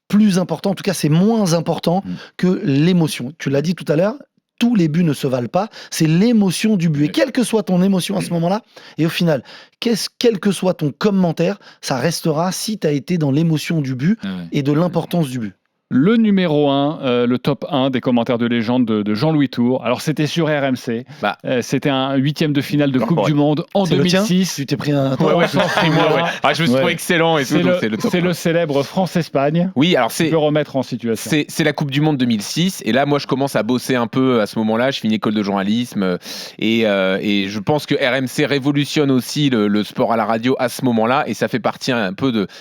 plus important, en tout cas c'est moins important que l'émotion. Tu l'as dit tout à l'heure, tous les buts ne se valent pas, c'est l'émotion du but. Et quelle que soit ton émotion à ce moment-là, et au final, quel que soit ton commentaire, ça restera si tu as été dans l'émotion du but et de l'importance du but. Le numéro 1, le top 1 des commentaires de légende de Jean-Louis Tour. Alors, c'était sur RMC. C'était un 8e de finale de Coupe du Monde en C'est le tien 2006. Tu t'es pris un... Ouais, je me suis trouvé excellent et tout. donc c'est le top. C'est le célèbre France-Espagne. Oui, alors Tu peux remettre en situation. C'est la Coupe du Monde 2006 et là moi je commence à bosser un peu à ce moment-là, je fais une école de journalisme et je pense que RMC révolutionne aussi le sport à la radio à ce moment-là et ça fait partie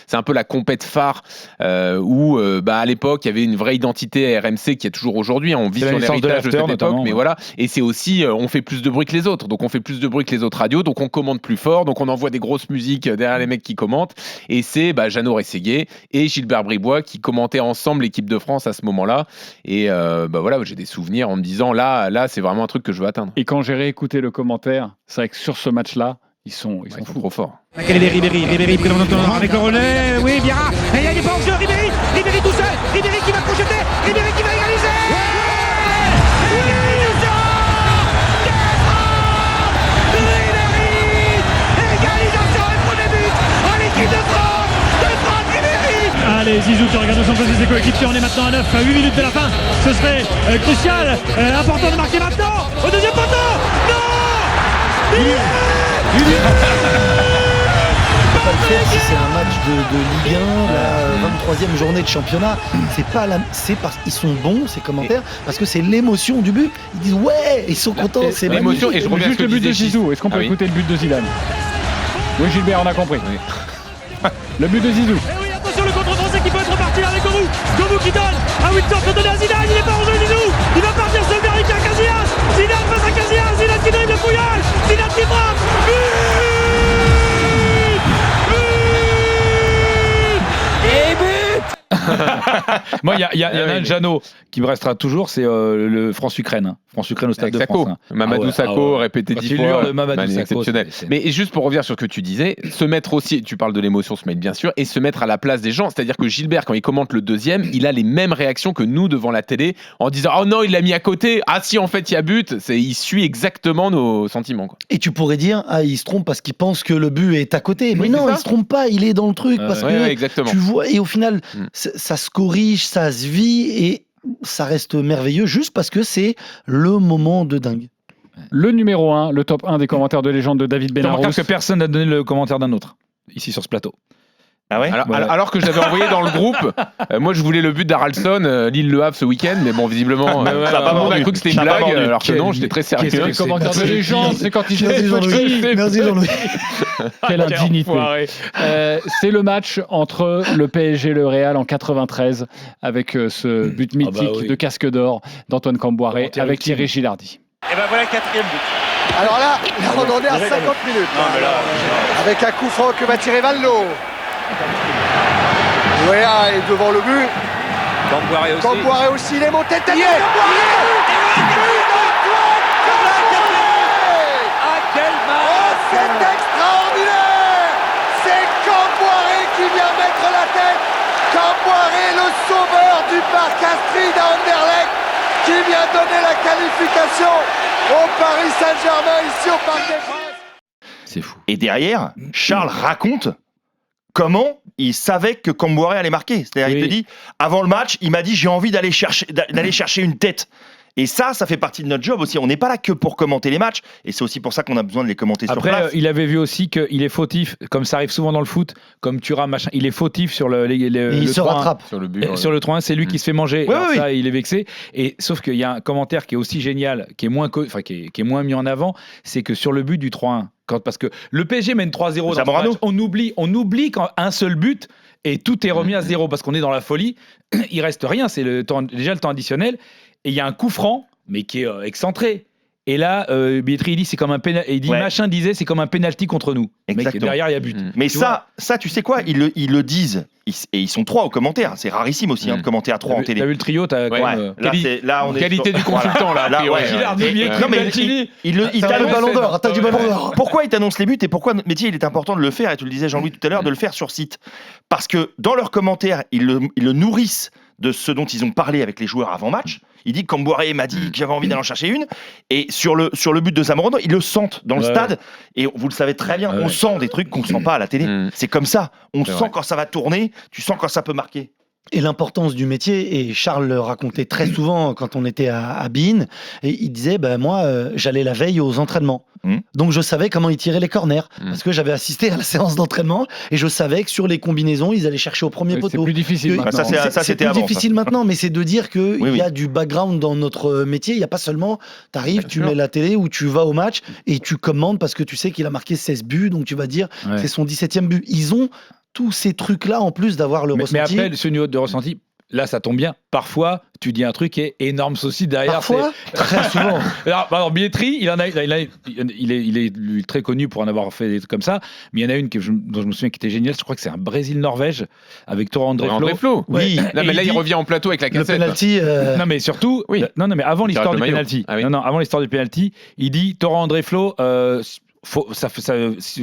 c'est un peu la compète phare où à l'époque il y avait une vraie identité à RMC qui est toujours aujourd'hui, on vit C'est la sur naissance de l'héritage de l'after, cette époque, notamment, mais voilà, et c'est aussi on fait plus de bruit que les autres, donc on fait plus de bruit que les autres radios, donc on commande plus fort, donc on envoie des grosses musiques derrière les mecs qui commentent et c'est Jeannot Rességuier et Gilbert Bribois qui commentaient ensemble l'équipe de France à ce moment-là et voilà, j'ai des souvenirs en me disant là c'est vraiment un truc que je veux atteindre. Et quand j'ai réécouté le commentaire, c'est vrai que sur ce match-là, ils sont fous. Trop forts. Ribéry pris dans le temps avec le relais. Oui, Biarra. Et il y a des hors-jeu. Ribéry tout seul. Ribéry qui va projeter. Ribéry qui va égaliser. Égalisation et premier but en l'équipe de France. Ribéry. Allez, Zizou qui regarde son poste ses coéquipiers. On est maintenant à 9, à 8 minutes de la fin. Ce serait crucial, important de marquer maintenant. Au deuxième poteau. Non. Pas le faire si c'est un match de Ligue 1, la 23e journée de championnat. C'est parce qu'ils sont bons, ces commentaires, parce que c'est l'émotion du but. Ils disent ouais, ils sont contents, c'est l'émotion. magnifique. Et je reviens Juste le but de Zizou. Est-ce qu'on peut écouter le but de Zidane? Oui, Gilbert, on a compris. Le but de Zizou. Et oui, attention, le contre français qui peut être reparti avec Govou. Govou qui donne à Wilson pour donner à Zidane. Il est pas en jeu, Zizou. Il va partir seul vers Iker Casillas. Zidane face à Casillas. Zidane qui dribble le Fouillal. Zidane qui frappe. Moi, il y en a un, Jeannot, qui me restera toujours, c'est le France-Ukraine. hein. France-Ukraine au Stade Avec de Sako. France. hein. Mamadou Ah ouais, Sakho, ah ouais. répété Quand 10 il fois. hurle Mamadou Manu, Sakho, exceptionnel. c'est- Mais juste pour revenir sur ce que tu disais, se mettre aussi, tu parles de l'émotion, se mettre bien sûr, et se mettre à la place des gens. C'est-à-dire que Gilbert, quand il commente le deuxième, il a les mêmes réactions que nous devant la télé, en disant oh non, il l'a mis à côté. Ah si, en fait, il y a but. Il suit exactement nos sentiments. Quoi. Et tu pourrais dire, ah, il se trompe parce qu'il pense que le but est à côté. Mais Oui, non, c'est ça. il se trompe pas, il est dans le truc. Parce Ouais, que exactement. tu vois, et au final, Mm. ça se corrige, ça se vit, et ça reste merveilleux juste parce que c'est le moment de dingue. Le numéro 1, le top 1 des commentaires de légende de David T'as remarqué Benarous. que personne n'a donné le commentaire d'un autre, ici sur ce plateau. Ah ouais Alors, Ouais. alors que je l'avais envoyé dans le groupe, moi je voulais le but d'Haraldsson, Lille-Le Havre ce week-end, mais bon, visiblement, Mais ouais, tout le monde a mordu. cru que c'était une Ça a pas blague, mordu. alors que Quel- non, j'étais très sérieux. qu'est-ce que Les commentaires de Merci. légende, c'est quand il se Merci fait Jean-Louis. petit. Merci Jean-Louis. Quelle indignité. C'est le match entre le PSG et le Real en 93 avec ce but mythique bah oui. de casque d'or d'Antoine Camboiré Commentaire avec ultime. Thierry Gilardi. Et ben voilà le 4e but. Alors là, on en est à 50 minutes. Avec un coup franc que va tirer Vallo. Loéa est devant le but. Camboiré aussi, il est monté tête. C'est extraordinaire. C'est Camboiré qui vient mettre la tête. Camboiré, le sauveur du parc Astrid à Anderlecht, qui vient donner la qualification au Paris Saint-Germain ici au Parc des Princes. C'est fou. Et derrière, Charles raconte comment il savait que Camboiré allait marquer. C'est-à-dire, il Oui. te dit, avant le match, il m'a dit, j'ai envie d'aller chercher une tête. Et ça fait partie de notre job aussi. On n'est pas là que pour commenter les matchs. Et c'est aussi pour ça qu'on a besoin de les commenter sur Après, place. il avait vu aussi qu'il est fautif, comme ça arrive souvent dans le foot, comme Thuram, machin. Il est fautif sur le Et il se 3-1. rattrape. Sur le but. Sur le 3-1, c'est lui qui se fait manger. Ouais, Alors ouais, ça, il est vexé. Et sauf qu'il y a un commentaire qui est aussi génial, qui est moins, qui est moins mis en avant, c'est que sur le but du 3-1, parce que le PSG mène 3-0 dans ce Zamorano. match, on oublie quand un seul but et tout est remis à 0 parce qu'on est dans la folie. Il reste rien, c'est déjà le temps additionnel. Et il y a un coup franc, mais qui est excentré. Et là, Bietri, il dit c'est comme un pénalty. Il dit Ouais. machin disait c'est comme un penalty contre nous. Mec, Exactement. derrière il y a but. Mm. Mais Tu ça, tu sais quoi, ils le disent. Et ils sont 3 aux commentaires. C'est rarissime aussi de commenter à 3 en T'as télé. vu le trio, t'as quand Ouais. même. Là, on est Qualité sur- du consultant, là. a Là, priori. ouais. Gilardi, Et- Bietri, non, mais Platini. il T'as le t'annonce- ballon d'or, t'as du ballon d'or. Pourquoi ils t'annoncent les buts et pourquoi notre métier il est important de le faire, et tu le disais Jean-Louis tout à l'heure, de le faire sur site. Parce que dans leurs commentaires, ils le nourrissent de ce dont ils ont parlé avec les joueurs avant match. Il dit que Camboiré m'a dit que j'avais envie d'aller en chercher une. Et sur le but de Zamorano, ils le sentent dans le Ouais. stade. Et vous le savez très bien, Ouais. on sent des trucs qu'on ne sent pas à la télé. Mm. C'est comme ça. On C'est sent vrai. quand ça va tourner, tu sens quand ça peut marquer. Et l'importance du métier, et Charles le racontait très souvent quand on était à Bein, et il disait, ben moi, j'allais la veille aux entraînements. Donc je savais comment ils tiraient les corners, parce que j'avais assisté à la séance d'entraînement, et je savais que sur les combinaisons, ils allaient chercher au premier C'est poteau. plus difficile Que- maintenant. ça, c'est- C'est c'était plus avant, difficile maintenant, mais c'est de dire qu'il Oui, oui. y a du background dans notre métier. Il n'y a pas seulement, tu arrives, Bien tu sûr. mets la télé ou tu vas au match et tu commandes parce que tu sais qu'il a marqué 16 buts, donc tu vas dire Ouais. c'est son 17e but. Ils ont tous ces trucs-là en plus d'avoir le Mais ressenti. après, ce niveau de ressenti, là, ça tombe bien. Parfois, tu dis un truc qui est énorme aussi derrière. Parfois, très souvent. Alors, Bietri, il est lui, très connu pour en avoir fait des trucs comme ça. Mais il y en a une dont je me souviens qui était géniale. Je crois que c'est un Brésil-Norvège avec Torrent André André Flo. Flo. Oui. Non, Et mais là, il dit- revient en plateau avec la Le cassette. penalty. Non, mais surtout, Oui. non, mais avant Il l'histoire arrête du le maillot. penalty. Ah oui. Non, avant l'histoire du penalty, il dit Torrent André Flo.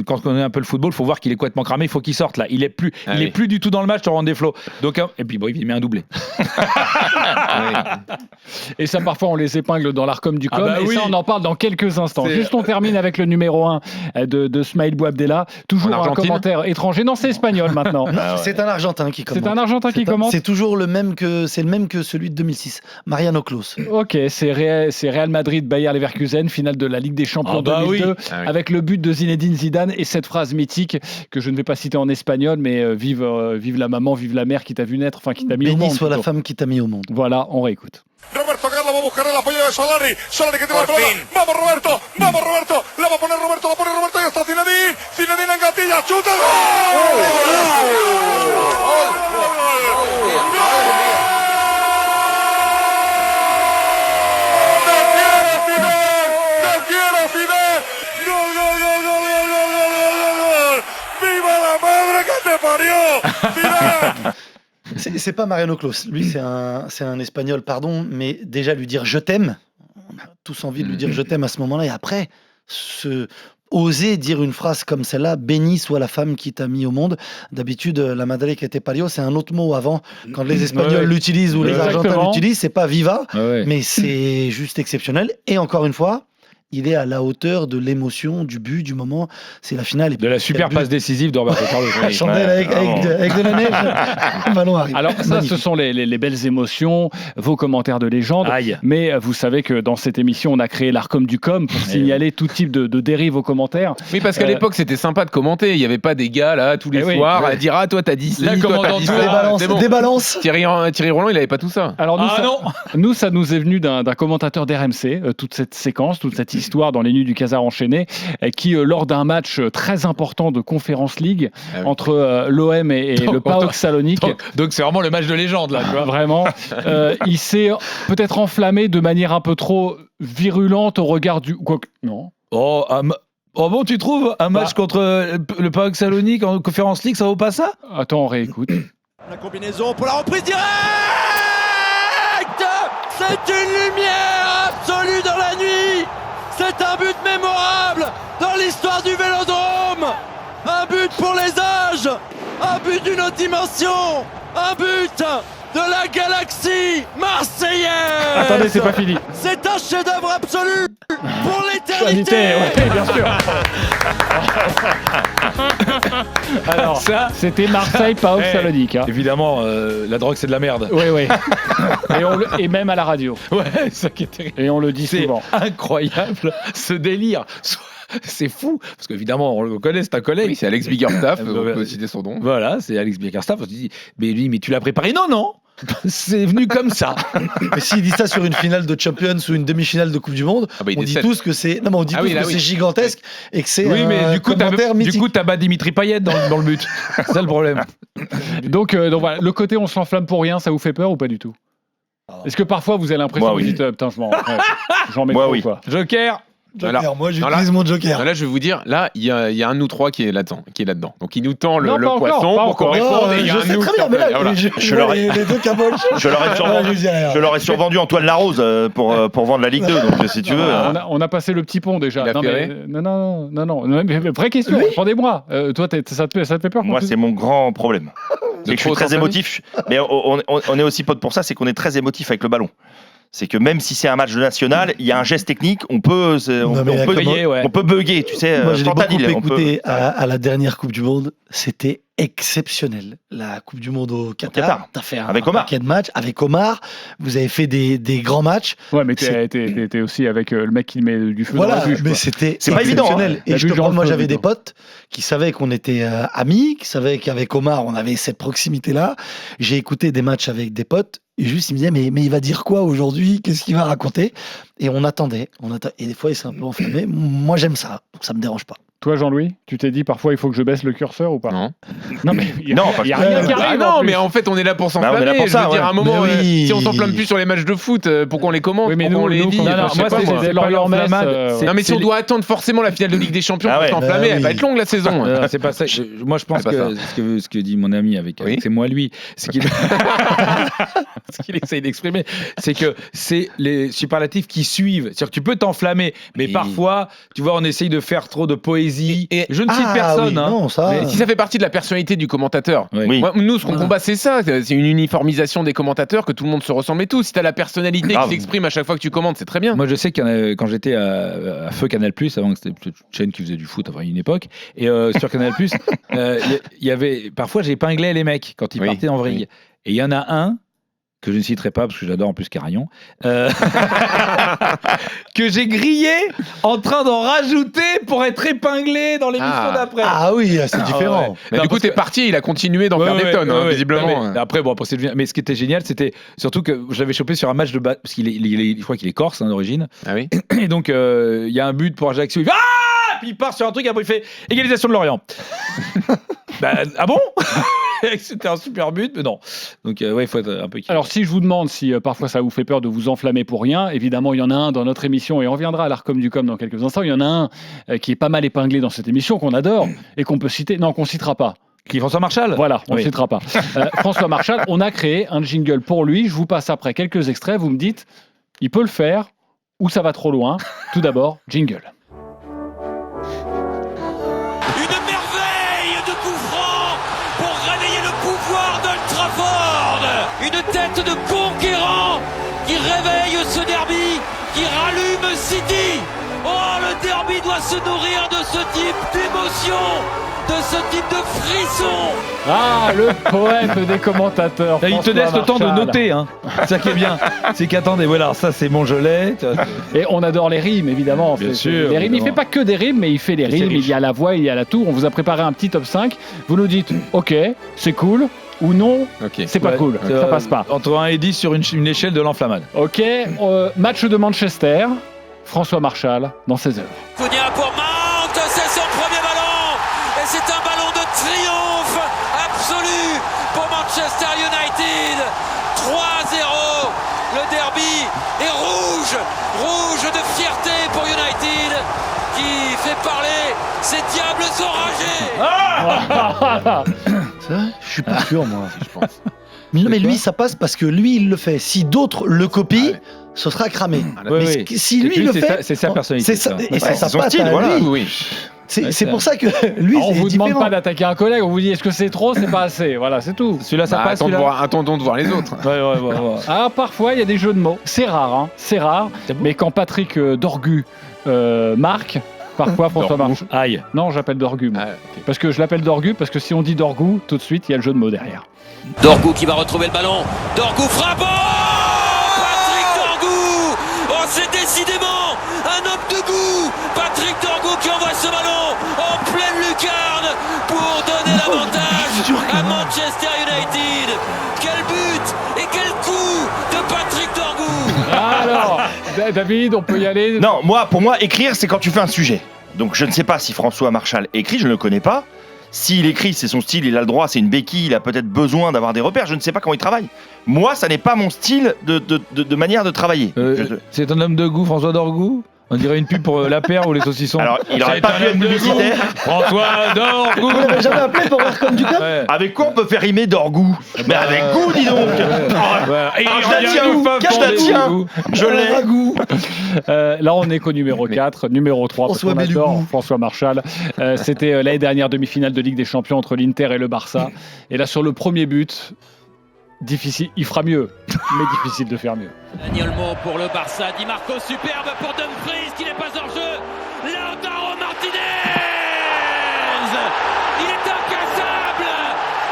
Quand on connaît un peu le football, il faut voir qu'il est complètement cramé, il faut qu'il sorte là. Il est plus, Ah il oui. est plus du tout dans le match, Torrent André Flo. Donc, et puis bon, il met un doublé. Et ça, parfois, on les épingle dans l'Arcom du Com. Ah bah et oui. ça, on en parle dans quelques instants. C'est- Juste, on termine avec le numéro 1 de Smaïl Bouabdella. Toujours En un Argentine. commentaire étranger. Non, c'est espagnol maintenant. C'est un Argentin qui commente. C'est un Argentin qui C'est commente. C'est toujours le même que celui de 2006. Mariano Clos. Ok, c'est Real Madrid, Bayer Leverkusen, finale de la Ligue des Champions Ah bah 2002, oui. Ah oui. avec le but de Zinedine Zidane et cette phrase mythique que je ne vais pas citer en espagnol, mais vive la maman, vive la mère qui t'a vu naître, enfin qui t'a mis au Béni monde. soit la plutôt. femme qui t'a mis au monde. Voilà, on réécoute. Roberto Carlos va a buscar el apoyo de Solari. Solari que tiene la pelota. Vamos Roberto, vamos Roberto. La va a poner Roberto, la pone Roberto y está Zinedine. Zinedine en gatilla, chuta. ¡Te quiero, Fidel! ¡Gol, gol, gol, gol, gol, gol, gol, gol, gol! ¡Viva la madre que te parió! ¡Fidel! C'est pas Mariano Clos. Lui, c'est un Espagnol, pardon, mais déjà lui dire je t'aime, on a tous envie de lui dire je t'aime à ce moment-là. Et après, oser dire une phrase comme celle-là, béni soit la femme qui t'a mis au monde. D'habitude, la madre que te parió, c'est un autre mot avant. Quand les Espagnols l'utilisent ou les Argentins l'utilisent, c'est pas viva, mais c'est juste exceptionnel. Et encore une fois, il est à la hauteur de l'émotion, du but, du moment. C'est la finale. De la super passe décisive de Roberto Carlos. Chandelle avec de la neige, le ballon arrive. Alors ça, ce sont les belles émotions, vos commentaires de légende. Aïe. Mais vous savez que dans cette émission, on a créé l'Arcom du Com pour signaler tout type de dérive aux commentaires. Oui, parce qu'à l'époque, c'était sympa de commenter. Il n'y avait pas des gars là tous les soirs à dire toi t'as dit ci, toi t'as dit ça. Des balances. Thierry Roland, il n'avait pas tout ça. Alors nous, ça nous est venu d'un commentateur d'RMC, toute cette séquence, toute cette histoire dans les nuits du Casar enchaîné, qui lors d'un match très important de Conference League entre l'OM et le PAOK Salonique. Donc c'est vraiment le match de légende là, tu vois. Vraiment, il s'est peut-être enflammé de manière un peu trop virulente au regard du non. Oh bon, tu trouves un match contre le PAOK Salonique en Conference League, ça vaut pas ça? Attends, on réécoute. La combinaison pour la reprise directe. C'est une lumière absolue dans la nuit. C'est un but mémorable dans l'histoire du Vélodrome. Un but pour les âges, un but d'une autre dimension, un but de la galaxie marseillaise. Attendez, c'est pas fini. C'est un chef-d'œuvre absolu pour l'éternité. Ouais, bien sûr. Alors, ça, c'était Marseille, PAOK Salonique. Hein. Évidemment, la drogue c'est de la merde. Oui. Et même à la radio. Ouais, c'est ça qui est terrible. Et on le dit souvent. C'est incroyable ce délire. C'est fou, parce qu'évidemment, on le connaît, c'est un collègue. Oui, c'est Alex Biggerstaff, on peut citer son nom. Voilà, c'est Alex Biggerstaff. On se dit, mais tu l'as préparé? Non, c'est venu comme ça. Mais s'il dit ça sur une finale de Champions ou une demi-finale de Coupe du Monde, on dit tous que c'est c'est gigantesque et que c'est un commentaire mythique. Du coup, t'as pas Dimitri Payet dans le but. C'est ça le problème. Donc voilà, le côté on s'enflamme pour rien, ça vous fait peur ou pas du tout? Est-ce que parfois vous avez l'impression que vous dites putain, j'en mets trop quoi? Joker. Alors, moi j'utilise mon joker. Là je vais vous dire, là il y a un de nous trois qui est là-dedans. Donc il nous tend le poisson pour qu'on réponde. Et il y a un très nous bien, mais là, les deux caboches. Je l'aurais survendu Antoine Larose pour vendre la Ligue 2. Donc si tu veux. On a passé le petit pont déjà. Non. Mais vraie question, répondez-moi. Toi, ça te fait peur? Moi, c'est mon grand problème. C'est que je suis très émotif. Mais on est aussi potes pour ça, c'est qu'on est très émotif avec le ballon. C'est que même si c'est un match national, il y a un geste technique, on peut bugger, tu sais. Moi, je l'ai beaucoup écouté à la dernière Coupe du Monde. C'était exceptionnel. La Coupe du Monde au Qatar. T'as fait un paquet de matchs avec Omar. Vous avez fait des grands matchs. Ouais, mais t'es aussi avec le mec qui met du feu dans la bûche. Mais c'était pas évident. Et moi, j'avais des potes qui savaient qu'on était amis, qui savaient qu'avec Omar, on avait cette proximité-là. J'ai écouté des matchs avec des potes. Et juste, il me disait, mais il va dire quoi aujourd'hui? Qu'est-ce qu'il va raconter? Et on attendait. Et des fois, il s'est un peu enflammé. Moi, j'aime ça. Donc, ça me dérange pas. Toi, Jean-Louis, tu t'es dit parfois il faut que je baisse le curseur ou pas? Non. Non, mais il y a rien qui arrive. Non, mais en fait, on est là pour s'enflammer. Je veux dire, à un moment, si on s'enflamme plus sur les matchs de foot, pourquoi on les commente? Pourquoi on les vit? Moi, c'est Lorient Metz. Non, mais si on doit attendre forcément la finale de Ligue des Champions pour s'enflammer, elle va être longue la saison. C'est pas ça. Moi, je pense que ce que dit mon ami c'est moi lui, c'est qu'il ce qu'il essaye d'exprimer, c'est que c'est les superlatifs qui suivent. C'est-à-dire que tu peux t'enflammer, mais parfois, tu vois, on essaye de faire trop de poésie. Je ne cite personne. Mais si ça fait partie de la personnalité du commentateur. Moi, nous, ce qu'on combat, c'est ça. C'est une uniformisation des commentateurs, que tout le monde se ressemble et tout. Si t'as la personnalité qui s'exprime à chaque fois que tu commentes, c'est très bien. Moi, je sais que quand j'étais à Feu Canal+, avant que c'était une chaîne qui faisait du foot avant une époque, et sur Canal+, il y avait parfois j'épinglais les mecs quand ils partaient en vrille. Et il y en a un que je ne citerai pas parce que j'adore en plus Carayon, que j'ai grillé en train d'en rajouter pour être épinglé dans l'émission d'après. Ah oui, c'est différent. Ouais. Mais du coup, t'es parti, il a continué d'en faire des tonnes, visiblement. Non, mais, après, mais ce qui était génial, c'était surtout que je l'avais chopé sur un match de parce qu'il je crois qu'il est corse d'origine. Ah oui. Et donc, il y a un but pour Ajaccio. Il fait puis il part sur un truc, après il fait égalisation de Lorient. Ah bon? C'était un super but, mais non. Donc, il faut être un peu... Alors, si je vous demande si parfois ça vous fait peur de vous enflammer pour rien, évidemment, il y en a un dans notre émission, et on reviendra à l'Arcom du Com dans quelques instants, il y en a un qui est pas mal épinglé dans cette émission, qu'on adore, et qu'on peut citer... Non, qu'on citera pas. Qui, François Marchal? Voilà, on ne Oui. citera pas. François Marchal, on a créé un jingle pour lui. Je vous passe après quelques extraits. Vous me dites, il peut le faire ou ça va trop loin. Tout d'abord, jingle. Une merveille de coup franc pour réveiller le pouvoir d'Old Trafford. Une tête de conquérant qui réveille ce derby, qui rallume City. Oh, le derby doit se nourrir de ce type d'émotion, de ce type de frisson. Ah, le poète des commentateurs. Là, il te François laisse le temps de Marchal. noter, hein. C'est ça qui est bien. C'est qu'attendez, voilà, ça c'est mon gelé. Et on adore les rimes, évidemment. Bien C'est- sûr, Les rimes, il évidemment. fait pas que des rimes, mais il fait les C'est rimes. riche. Il y a la voix, il y a la tour. On vous a préparé un petit top 5. Vous nous dites, ok, c'est cool, ou non, Ok. c'est pas Ouais, cool, ça passe pas. Entre 1 et 10 sur une échelle de l'enflammade. Ok, match de Manchester. François Marchal dans ses œuvres. Cunha pour Mount, c'est son premier ballon. Et c'est un ballon de triomphe absolu pour Manchester United. 3-0. Le derby est rouge. Rouge de fierté pour United qui fait parler ces diables enragés. C'est vrai? Je suis pas sûr, moi. Je pense. Non, mais C'est lui, quoi ça passe parce que lui, il le fait. Si d'autres le copient, ce sera cramé. Oui, Mais oui. si lui Et puis, le c'est fait, sa- c'est sa personnalité, c'est ça, ça. et Ouais, ça c'est son passe style, à voilà. lui. Oui. C'est Ouais, c'est c'est pour ça que lui, Alors, on c'est vous demande différent. pas d'attaquer un collègue, on vous dit est-ce que c'est trop, c'est pas assez. Voilà, c'est tout. Celui-là, ça Bah, passe. Celui-là attendons de voir les autres. Ouais. Ah, parfois, il y a des jeux de mots. C'est rare, hein. C'est rare. Mais quand Patrick Dorgu marque, parfois François Marchal. Aïe. Non, j'appelle Dorgu. moi. Ah, ok. Parce que je l'appelle Dorgu, parce que si on dit Dorgu, tout de suite, il y a le jeu de mots derrière. Dorgu qui va retrouver le ballon. Dorgu frappe. Oh, Patrick Dorgu. Oh, c'est décidément un homme de goût. Patrick Dorgu qui envoie ce ballon en pleine lucarne pour donner l'avantage à Manchester United. Quel but et quel coup de Patrick Dorgu. Alors, David, on peut y aller. Non, pour moi, écrire, c'est quand tu fais un sujet. Donc je ne sais pas si François Marchal écrit, je ne le connais pas. S'il écrit, c'est son style, il a le droit, c'est une béquille, il a peut-être besoin d'avoir des repères, je ne sais pas comment il travaille. Moi, ça n'est pas mon style de manière de travailler. C'est un homme de goût, François Dorgout. On dirait une pub pour la paire ou les saucissons. Alors, il aurait C'est pas un pu être homme de publicitaire. goût, François Dorgout. Vous l'avez jamais appelé pour voir comme du club? Ouais. Avec quoi on peut faire rimer d'orgou? Mais avec goût, dis donc. Et Ah, il je la revient tiens, nous faire je la fonder tiens. Dorgout. Je l'ai. Ragout. Là, on est qu'au numéro 4, numéro 3, parce François qu'on adore Belugou. François Marchal. C'était l'année dernière demi-finale de Ligue des Champions entre l'Inter et le Barça. Et là, sur le premier but, difficile, il fera mieux, mais difficile de faire mieux. Daniel Olmo pour le Barça. Di Marco superbe pour Dumfries qui n'est pas hors jeu. Lautaro Martinez. Il est incassable.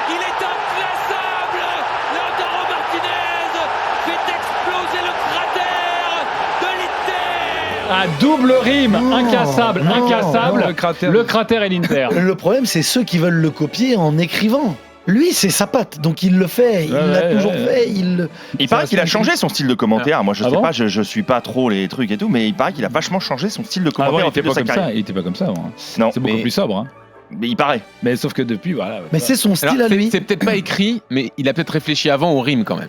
Il est inclassable. Lautaro Martinez fait exploser le cratère de l'Inter. Ah, double rime, Non, incassable, non, incassable. non, le cratère. Le cratère et l'Inter. Le problème, c'est ceux qui veulent le copier en écrivant. Lui, c'est sa patte, donc il le fait. Il l'a toujours fait. Il paraît qu'il a changé son style de commentaire. Moi, je Ah sais bon pas, je suis pas trop les trucs et tout, mais il paraît qu'il a vachement changé son style de Avant, commentaire il au était fil de pas sa comme ça. carrière. Il était pas comme ça. Avant. Non, C'est beaucoup mais- plus sobre. Hein. mais il paraît. Mais sauf que depuis, voilà. Mais c'est son style Alors, à lui. c'est peut-être pas écrit, mais il a peut-être réfléchi avant au rime quand même.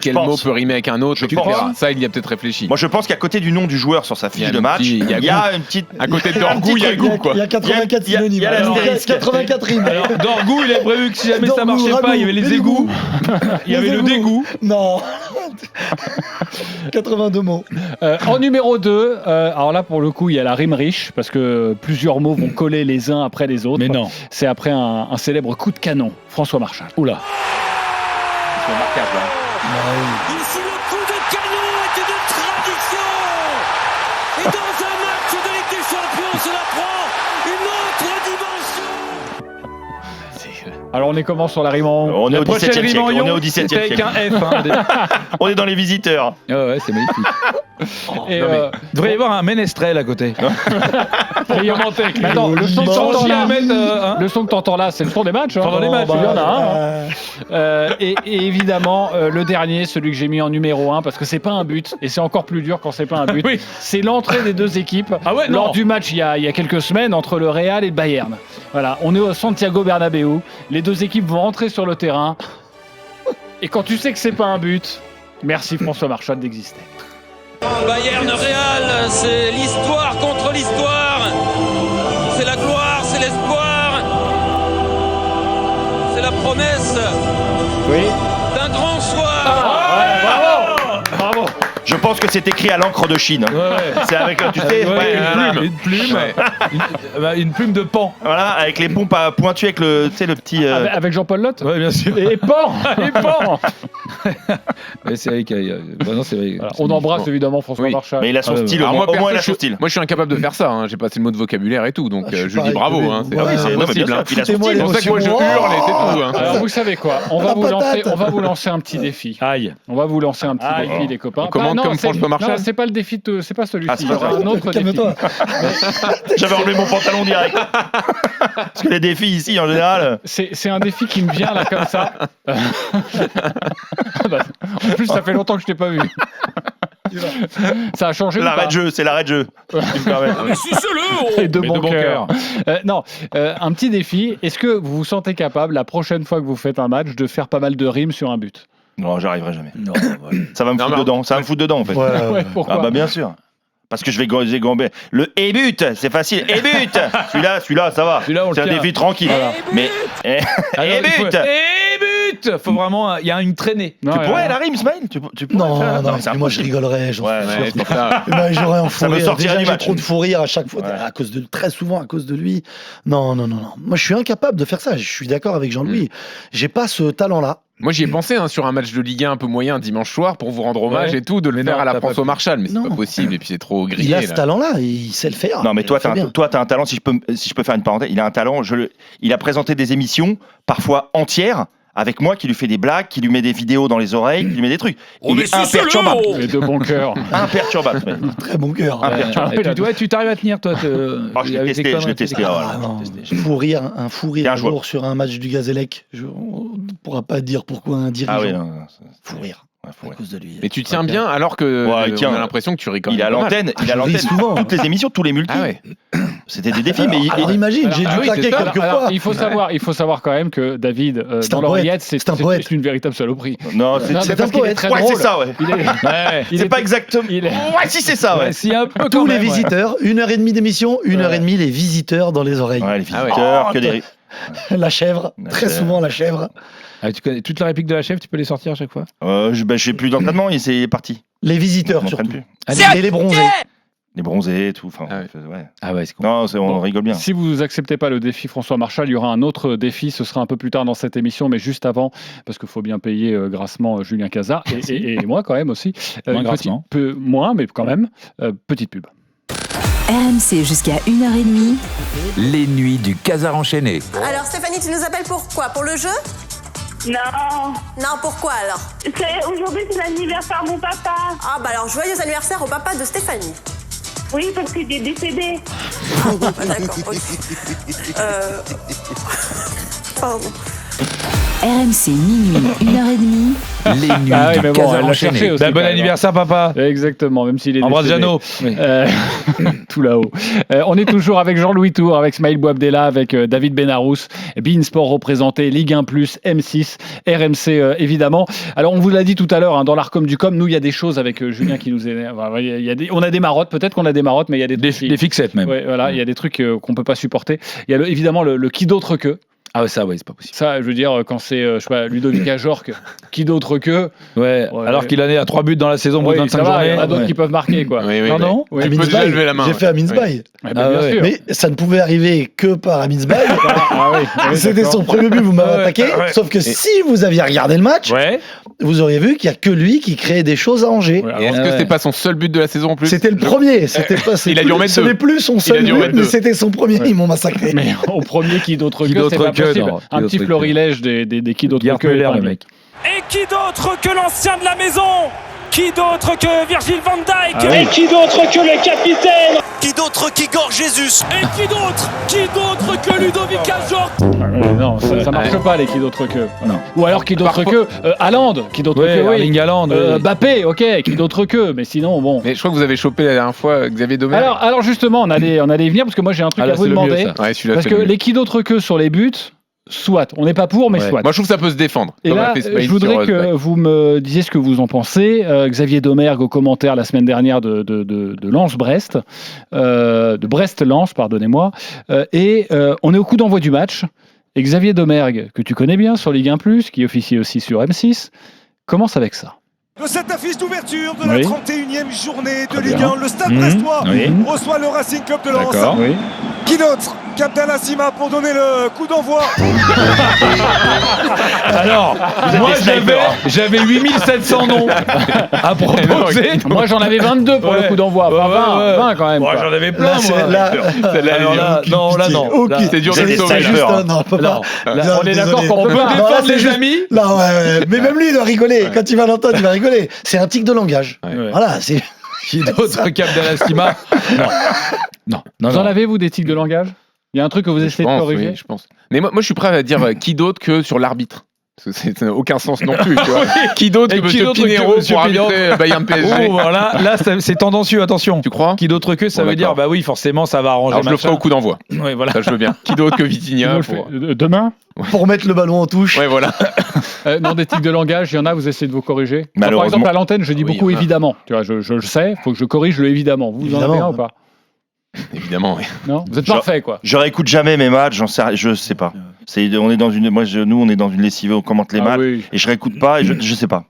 Quel pense. mot peut rimer avec un autre, Je etc. pense. Ça, il y a peut-être réfléchi. Moi, je pense qu'à côté du nom du joueur sur sa Il y a fiche de un match, petit- il y a une petite. À côté de un Dorgout, il y a petit goût, truc, quoi. Il y a 84 Il y a- synonymes. il y a Alors, l'astérisque. 84 rimes. Alors, Dorgout, il a prévu que si jamais ça Dorgout, marchait pas, Ragout, il y avait les les égouts. Il y avait Les le égouts. dégoût. Non. 82 mots. En numéro 2, alors là pour le coup il y a la rime riche parce que plusieurs mots vont coller les uns après les autres. Mais non. C'est après un célèbre coup de canon, François Marchal. Oula. C'est remarquable, hein. Ici, le coup de canon est une tradition. Et dans un match de Ligue des Champions, cela prend une autre dimension. Alors on est comment sur la rime en haut? On est La au prochaine 17e rime siècle. en On est ion, au 17e c'était avec siècle. un F. Hein. On est dans les visiteurs. Ouais, c'est magnifique. Et Non, mais il devrait y avoir un ménestrel à côté. mais attends, le son que t'entends là, Hein. le son que t'entends là, c'est le son des matchs. Hein. Pendant les matchs, il y en a un. Euh, Et évidemment, le dernier, celui que j'ai mis en numéro 1, parce que c'est pas un but, et c'est encore plus dur quand c'est pas un but, Oui. c'est l'entrée des deux équipes Ah ouais, lors non. du match il y a quelques semaines entre le Real et le Bayern. Voilà, on est au Santiago Bernabéu, les deux équipes vont entrer sur le terrain, et quand tu sais que c'est pas un but, merci François Marchal d'exister. Bayern Real, c'est l'histoire contre l'histoire. C'est la gloire, c'est l'espoir. c'est la promesse d'un grand soir. Bravo. Je pense que c'est écrit à l'encre de Chine. C'est avec, tu sais, une plume de pan. Voilà, avec les pompes pointues avec le, tu sais, le petit. Avec Jean-Paul Lotte. Oui, bien sûr. Et pan. Mais c'est vrai c'est vrai. Voilà, on embrasse évidemment François Marchal. Mais il a son style. Alors, Au moins, il a son style. Moi, je suis incapable de faire ça. J'ai passé le mot de vocabulaire et tout, donc je lui dis bravo. C'est impossible. Il a son C'est style. pour ça que moi je hurle et c'est tout. Alors vous savez quoi, on va vous lancer un petit défi. Aïe. On va vous lancer un petit défi, les copains. On commande comme François Marchal. Non, c'est pas le défi, c'est pas celui-ci. c'est Il y aura un autre défi. Calme-toi. J'avais enlevé mon pantalon direct. Parce que les défis ici, en général. C'est un défi qui me vient là comme ça. En plus, ça fait longtemps que je t'ai pas vu. Ça a changé. L'arrêt de jeu, c'est l'arrêt de jeu. Et de bon cœur. Non, un petit défi. Est-ce que vous vous sentez capable, la prochaine fois que vous faites un match, de faire pas mal de rimes sur un but? Non, j'arriverai jamais. Non, Ça va me foutre dedans. Ça va me foutre dedans, en fait. Ouais, pourquoi? Ah bah bien sûr. Parce que je vais gamber. Le et-but, c'est facile. Et-but. Celui-là, ça va. Celui-là, on le c'est un tient. défi tranquille. Voilà. Mais et-but. but. Faut vraiment, il y a une traînée. Tu pourrais la rime, Smaïl? Tu pourrais Non, faire non, ça. moi je rigolerais. J'en suis sûr. c'est ça. J'aurais un fou Ça me rire. sortirait Déjà, du j'ai match. trop de fou rire à chaque fois, très souvent à cause de lui. Non. Moi je suis incapable de faire ça. Je suis d'accord avec Jean-Louis. J'ai pas ce talent-là. Moi, j'y ai pensé sur un match de Ligue 1 un peu moyen dimanche soir pour vous rendre hommage et tout, de le faire à la François Marchal, mais c'est pas possible et puis c'est trop grillé. Il a ce talent-là, il sait le faire. Non, mais toi, t'as un talent. Si je peux faire une parenthèse, il a un talent. Il a présenté des émissions parfois entières. Avec moi, qui lui fait des blagues, qui lui met des vidéos dans les oreilles, qui lui met des trucs. Il est imperturbable. Et de bon cœur. Imperturbable. Très bon cœur. Imperturbable. Tu t'arrives à tenir, toi. Je l'ai testé. Un fou rire un jour sur un match du Gazélec. On ne pourra pas dire pourquoi un dirigeant. Ah oui, non. Fou rire. À cause de lui. Mais tu tiens bien alors que on a l'impression que tu rigoles. Il est à l'antenne, souvent. Toutes les émissions, tous les multis. Ah ouais. C'était des défis, alors imagine, j'ai dû claquer quelques fois. Il faut savoir quand même que David, dans l'oreillette, c'est une véritable saloperie. Non, c'est un poète. Ouais, c'est ça, ouais. C'est pas exactement. Ouais, si, c'est ça, ouais. Tous les visiteurs, 1h30 d'émission, 1h30 les visiteurs dans les oreilles. Ouais, les visiteurs, que des. La chèvre, très souvent la chèvre. Ah, tu connais toute la réplique de la chèvre, tu peux les sortir à chaque fois? Je sais plus d'entraînement, c'est parti. Les visiteurs, surtout. Et les bronzés. Les bronzés et tout. Enfin, Ah ouais, c'est cool. Non, on rigole bien. Si vous acceptez pas le défi François Marchal, il y aura un autre défi. Ce sera un peu plus tard dans cette émission, mais juste avant, parce qu'il faut bien payer grassement Julien Cazard et moi quand même aussi. Moins grassement. Moins, mais quand même. Petite pub. RMC jusqu'à 1h30. Les nuits du Cazard enchaîné. Alors Stéphanie, tu nous appelles pour quoi? Pour le jeu? Non. Non, pourquoi alors? Aujourd'hui, c'est l'anniversaire de mon papa. Ah bah alors, joyeux anniversaire au papa de Stéphanie. Oui, parce qu'il est décédé. D'accord, ok. Pardon. RMC minuit, 1h30. Les nuits du Cazard enchaîné. Bon anniversaire, papa. Exactement, même s'il est Embrasse décédé. Jeannot. Tout là-haut. On est toujours avec Jean-Louis Tour, avec Smaïl Bouabdella, avec David Benarous, Beansport représenté, Ligue 1+, M6, RMC évidemment. Alors on vous l'a dit tout à l'heure, dans l'Arcom du Com, nous il y a des choses avec Julien qui nous énerve. On a des marottes, peut-être qu'on a des marottes, mais il y a des fixettes même. Ouais, voilà, il y a des trucs qu'on peut pas supporter. Il y a évidemment le qui d'autre que. Ah ouais, ça, ouais, c'est pas possible. Ça, je veux dire, quand c'est, je sais pas, Ludovic Ajorc, qui d'autre que. Ouais, alors qu'il en est à 3 buts dans la saison, bout de 25 journées. Il y en a d'autres qui peuvent marquer, quoi. Pardon? Tu peux déjà lever la main. J'ai fait Amin Sbaï. Bien sûr. Mais ça ne pouvait arriver que par Amin Sbaï. C'était son premier but, vous m'avez attaqué. Sauf que si vous aviez regardé le match, vous auriez vu qu'il n'y a que lui qui crée des choses à Angers. Et est-ce que c'était pas son seul but de la saison en plus? C'était le premier. Il a dû en mettre deux. Ce n'est plus son seul but, mais c'était son premier. Ils m'ont massacré. Mais au premier, qui d'autre que, c'est pas possible. Un petit florilège des qui d'autre que le mec. Et qui d'autre que l'ancien de la maison? Qui d'autre que Virgil van Dijk? Et qui d'autre que le capitaine? Qui d'autre qu'Igor Jesus? Et qui d'autre que Ludovic Ajorc? Non, ça marche pas les qui d'autre que. Non. Ou alors qui d'autre que Haaland, qui d'autre que Erling Haaland. Mbappé, ok, qui d'autre que, mais sinon bon. Mais je crois que vous avez chopé la dernière fois Xavier Domer. Alors justement, on allait y venir parce que moi j'ai un truc à vous demander. Parce que les qui d'autre que sur les buts. Soit, on n'est pas pour, mais soit. Moi, je trouve que ça peut se défendre. Et là, je voudrais que vous me disiez ce que vous en pensez. Xavier Domergue au commentaire la semaine dernière de Lens-Brest, de Brest-Lens, pardonnez-moi. Et on est au coup d'envoi du match. et Xavier Domergue, que tu connais bien sur Ligue 1+, qui officie aussi sur M6, commence avec ça. De cette affiche d'ouverture de Oui. la 31e journée de Très Ligue bien. 1, le Stade Brestois Oui. reçoit le Racing Club de Lens. D'accord. Oui. Qui d'autre qu'Abdallah Sima pour donner le coup d'envoi. Alors, moi j'avais 8700 8700 noms à proposer. Moi j'en avais 22 pour le coup d'envoi, enfin 20 quand même. Moi quoi. j'en avais plein, moi. Alors là, non, là non. Là, C'est dur de le c'est sauver. juste là. non, on peut pas. Là, on est d'accord qu'on On peut peut pas. défendre les amis. Là, ouais. Mais même lui, il doit rigoler. Quand il va l'entendre, il va rigoler. C'est un tic de langage. Ouais. Voilà, c'est. Qui d'autre qu'Abdallah Sima? Non. Vous en avez, vous, des tics de langage? Il y a un truc que vous essayez de corriger? Oui, je pense. Mais moi, je suis prêt à dire qui d'autre que sur l'arbitre. Parce que ça n'a aucun sens non plus. Tu vois. Qui d'autre que M. Pinheiro pour arbitrer Bayern PSG? Oh, voilà, là c'est tendancieux, attention. Tu crois? Qui d'autre que ça Bon, veut dire, d'accord. bah oui, forcément, ça va arranger. Alors je le ferai au coup d'envoi. Ouais, voilà. Ça, je veux bien. Qui d'autre que Vitinha pour... Demain? Pour mettre le ballon en touche. Ouais, voilà. Non, des tics de langage, il y en a, vous essayez de vous corriger? Par Malheureusement. exemple, à l'antenne, je dis Oui, beaucoup voilà. évidemment. Tu vois, je le sais, il faut que je corrige le évidemment. Vous en avez Évidemment, un ou pas? Évidemment, oui. Non? Vous êtes Je- parfait, quoi. Je réécoute jamais mes matchs, je sais pas. On est dans une, nous on est dans une lessivée, on commente les Ah matchs oui. et je réécoute pas et je sais pas.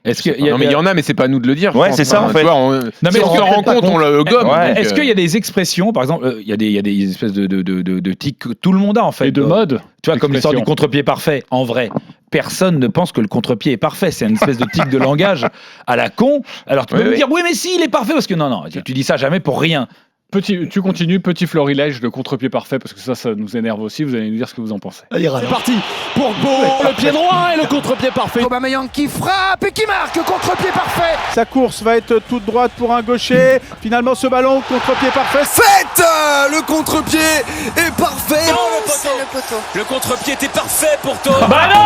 Est-ce qu'il Non, mais il y en a, mais c'est pas à nous de le dire. je Ouais, pense. c'est ça, en Tu fait. vois, mais si on on se rend rend compte, on le gomme. Ouais. donc, Est-ce qu'il y a des expressions, par exemple, il y a des espèces de tics que tout le monde a en fait. Et de mode? Tu vois, comme l'histoire du d'expression. contre-pied parfait. En vrai, personne ne pense que le contre-pied est parfait. C'est une espèce de tic de langage à la con. Alors tu peux Oui, me oui. dire, oui, mais si, il est parfait. Parce que non, tu dis ça jamais pour rien. Tu continues, petit florilège, le contre-pied parfait, parce que ça nous énerve aussi. Vous allez nous dire ce que vous en pensez. Allez, C'est parti pour le pied droit et le contre-pied parfait. Aubameyang qui frappe et qui marque, contre-pied parfait. Sa course va être toute droite pour un gaucher. Finalement, ce ballon, contre-pied parfait. Faites le contre-pied est parfait. C'est le poteau. Le contre-pied était parfait pour toi. Bah non!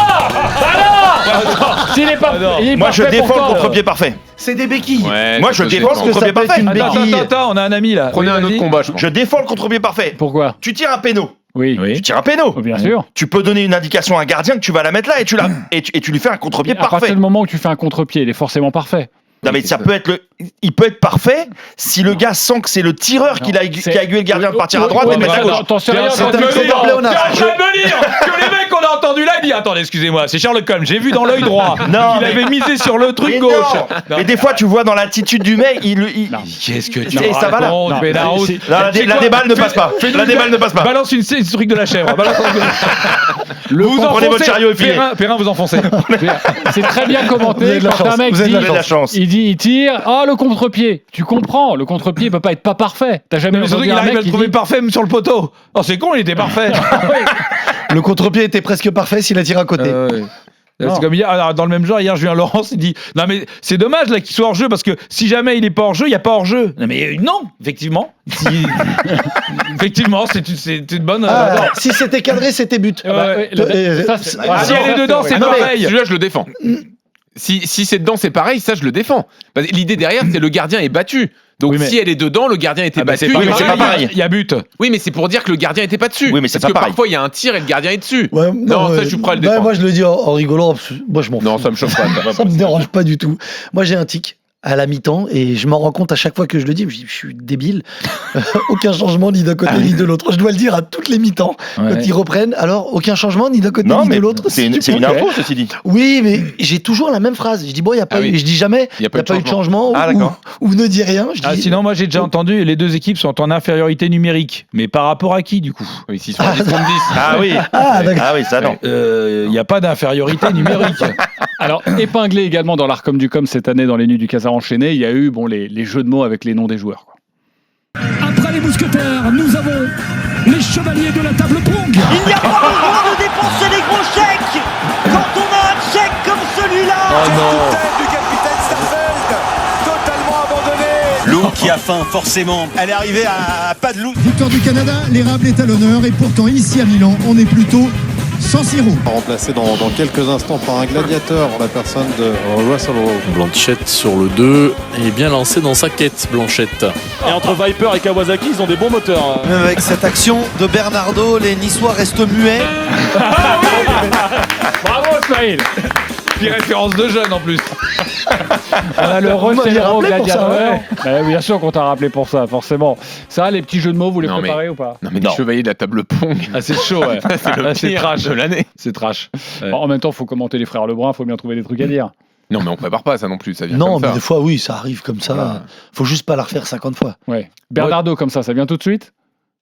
S'il est pas, il est Moi je parfait défends pour le toi, contre-pied parfait. C'est des béquilles. Ouais, Moi je c'est défends le possible. contre-pied peut être parfait. une Attends, béquille. on a un ami là. Prenez Oui, un autre vas-y. combat, je pense. Je défends le contre-pied parfait. Pourquoi? Tu tires un péno. Oui. Tu tires un péno. Bien sûr. Tu peux donner une indication à un gardien que tu vas la mettre là et tu lui fais un contre-pied À partir parfait. du moment où tu fais un contre-pied, il est forcément parfait. Non mais ça peut être il peut être parfait si le gars sent que c'est le tireur qui a aiguillé le gardien de partir à droite Ouais, et mais mettre à ça, gauche. t'en sais rien, C'est t'en un sais peu rien. dire. Léonard. T'es en train de me dire que les mecs qu'on a entendu là dit attendez excusez-moi c'est Sherlock Holmes j'ai vu dans l'œil droit Non, qu'il mais- avait misé sur le truc Mais gauche. non. Mais des fois tu vois dans l'attitude du mec Qu'est-ce que tu Et ça va là. racontes, Non, Bénard c'est- Non, la déballe ne passe pas. La déballe ne passe pas. Balance une truc de la chèvre. Vous prenez votre chariot et filez. Perrin, vous enfoncez. C'est très bien Vous commenté avez de la quand chance, un mec vous avez dit, de la chance. il tire, le contre-pied. Tu comprends, le contre-pied peut pas être pas parfait. T'as jamais Mais surtout entendu qu'il un arrive mec à le qui trouver dit, parfait même sur le poteau. Oh c'est con il était parfait. Le contre-pied était presque parfait s'il a tiré à côté. C'est comme hier, alors, dans le même genre, hier Julien Laurence il dit non mais c'est dommage là qu'il soit hors jeu parce que si jamais il est pas hors jeu, il y a pas hors jeu. Non mais non, effectivement. Effectivement, c'est une bonne Si c'était cadré, c'était but. ça, c'est- si elle est dedans, c'est Ah non, mais pareil. celui-là, je le défends. Si c'est dedans, c'est pareil, ça, je le défends. Parce que l'idée derrière, c'est le gardien est battu. Donc, Oui, mais- si elle est dedans, le gardien était battu. pas- oui, mais c'est pas pareil. Il y a but. Oui, mais c'est pour dire que le gardien était pas dessus. Oui, mais c'est Parce pas que pareil. parfois, il y a un tir et le gardien est dessus. Ouais, Non, ça, je suis prêt à le bah, défendre. moi, je le dis en rigolant. Moi, je m'en fous. Non, ça me choque pas. Ça me dérange pas du tout. Moi, j'ai un tic à la mi-temps et je m'en rends compte à chaque fois que je le dis. Je suis débile. Aucun changement ni d'un côté ni de l'autre. Je dois le dire à toutes les mi-temps Ouais. quand ils reprennent. Alors, aucun changement ni d'un côté Non ni mais de l'autre. c'est une Ok. info ceci dit. Oui, mais j'ai toujours la même phrase. Je dis bon, il y a pas. Ah oui. Je dis jamais. Il y a pas eu de eu de changement. Ah, ou, d'accord. ou ne dis rien. Je dis, Sinon moi j'ai déjà entendu les deux équipes sont en infériorité numérique. Mais par rapport à qui du coup? Oui, s'ils sont à 10 contre 10. Ah oui. Ah, d'accord. Ah oui, ça non. Il n'y a pas d'infériorité numérique. Alors, épinglé également dans l'Arcom du Com cette année dans les Nuits du Casar enchaîné, il y a eu les jeux de mots avec les noms des joueurs, quoi. Après les mousquetaires, nous avons les chevaliers de la table Pong. Il n'y a pas besoin de dépenser des gros chèques quand on a un chèque comme celui-là. Du capitaine Starfeld, totalement abandonné. Lou qui a faim, forcément. Elle est arrivée à pas de loup. Victoire du Canada, l'érable est à l'honneur et pourtant ici à Milan, on est plutôt sans sirop. Remplacé dans quelques instants par un gladiateur en la personne de Russell Rowe. Blanchette sur le 2 est bien lancé dans sa quête, Blanchette. Et entre Viper et Kawasaki, ils ont des bons moteurs. Même avec cette action de Bernardo, les Niçois restent muets. Bravo, Ismaël! Puis référence de jeune en plus. On a le Vous m'aviez Rosero rappelé pour ça, gladiateur. Bien sûr qu'on t'a rappelé pour ça, forcément. Ça, les petits jeux de mots, vous les Non, mais- préparez ou pas? Non, mais les chevaliers de la table Pong. Ah, c'est chaud, ouais. C'est le Ah, c'est pire trash. de l'année. C'est trash. Ouais. En même temps, il faut commenter les frères Lebrun, il faut bien trouver des trucs à dire. Non, mais on prépare pas ça non plus, ça vient Non, comme mais ça. des fois, oui, ça arrive comme ça. Voilà. Faut juste pas la refaire 50 fois. Ouais. Bernardo, comme ça vient tout de suite?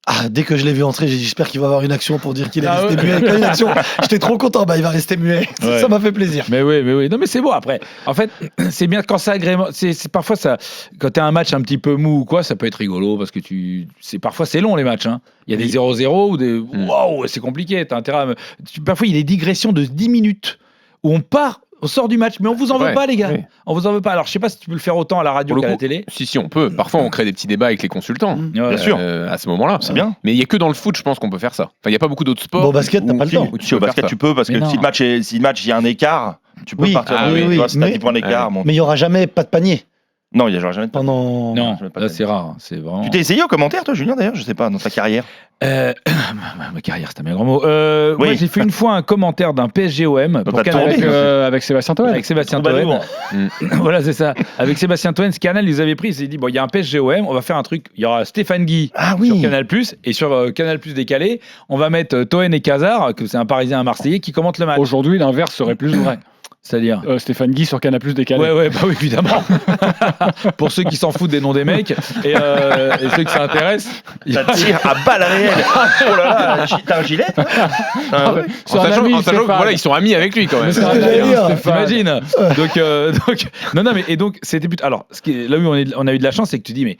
Ah, dès que je l'ai vu entrer, j'espère qu'il va avoir une action pour dire qu'il est Ah resté ouais. muet. Quand il y a une action, j'étais trop content. Bah, il va rester muet. Ouais. Ça m'a fait plaisir. Mais oui. Non, mais c'est bon après. En fait, c'est bien quand ça agrémente. C'est parfois ça. Quand t'as un match un petit peu mou ou quoi, ça peut être rigolo parce que parfois c'est long les matchs. Hein. Il y a des 0-0 ou des. Waouh, c'est compliqué. T'as intérêt à. Parfois il y a des digressions de 10 minutes où on sort du match, mais on vous en veut Ouais, pas, les gars. ouais. On vous en veut pas. Alors, je sais pas si tu peux le faire autant à la radio Pour le qu'à la coup, télé. Si, on peut. Parfois, on crée des petits débats avec les consultants. Ouais, Bien sûr. À ce moment-là. C'est bien. Mais il n'y a que dans le foot, je pense qu'on peut faire ça. Enfin, il n'y a pas beaucoup d'autres sports. Bon, au basket, t'as où- pas le où- temps. où tu Si au peux faire basket, ça. tu peux, parce Mais que non. si le match, il y a un écart, tu peux Oui. partir. Ah de- oui, tu oui, vois, si t'as mais- 10 points d'écart. bon. Mais il y aura jamais pas de panier Non, il y a genre jamais de pendant. Non, je vais pas là te c'est rare. C'est vraiment. Tu t'es essayé au commentaire, toi, Julien, d'ailleurs? Je sais pas, dans ta carrière. Ma carrière, c'est un bien grand mot. Oui. Moi, j'ai fait une fois un commentaire d'un PSG-OM pour t'as Canal tourné. Avec Sébastien Toen. avec Sébastien Probablement. Toen. Voilà, c'est ça. Avec Sébastien Toen, ce Canal, ils avaient pris, ils s'est dit, bon, il y a un PSG-OM, on va faire un truc. Il y aura Stéphane Guy Ah sur oui. Canal+, et sur Canal+ décalé, on va mettre Toen et Cazard, que c'est un Parisien, un Marseillais, qui commentent le match. Aujourd'hui, l'inverse serait plus vrai. C'est-à-dire Stéphane Guy sur Canal+ décalé. Ouais, bah oui, évidemment. Pour ceux qui s'en foutent des noms des mecs et ceux que ça intéresse. Ça tire à balles réelles. Oh là là, t'as un gilet, toi? Ah ouais. C'est En un sachant, ami, en sachant que Stéphane. voilà, ils sont amis avec lui quand même. Mais c'est un ce que ami, j'allais dire. Stéphane. T'imagines donc et donc c'était plutôt alors là où on a eu de la chance, c'est que tu dis mais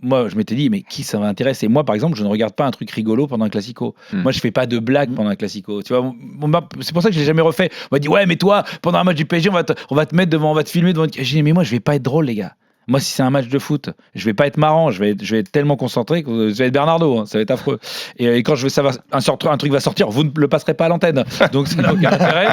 moi je m'étais dit mais qui ça va intéresser. Moi par exemple je ne regarde pas un truc rigolo pendant un classico. Moi je fais pas de blagues pendant un classico, tu vois. C'est pour ça que je l'ai jamais refait. On m'a dit ouais mais toi pendant un match du PSG on va te mettre devant, on va te filmer devant. J'ai dit mais moi je vais pas être drôle les gars. Moi, si c'est un match de foot, je vais pas être marrant, je vais être tellement concentré que je vais être Bernardo, hein, ça va être affreux. Et quand je vais savoir un truc va sortir, vous ne le passerez pas à l'antenne, donc ça n'a aucun intérêt.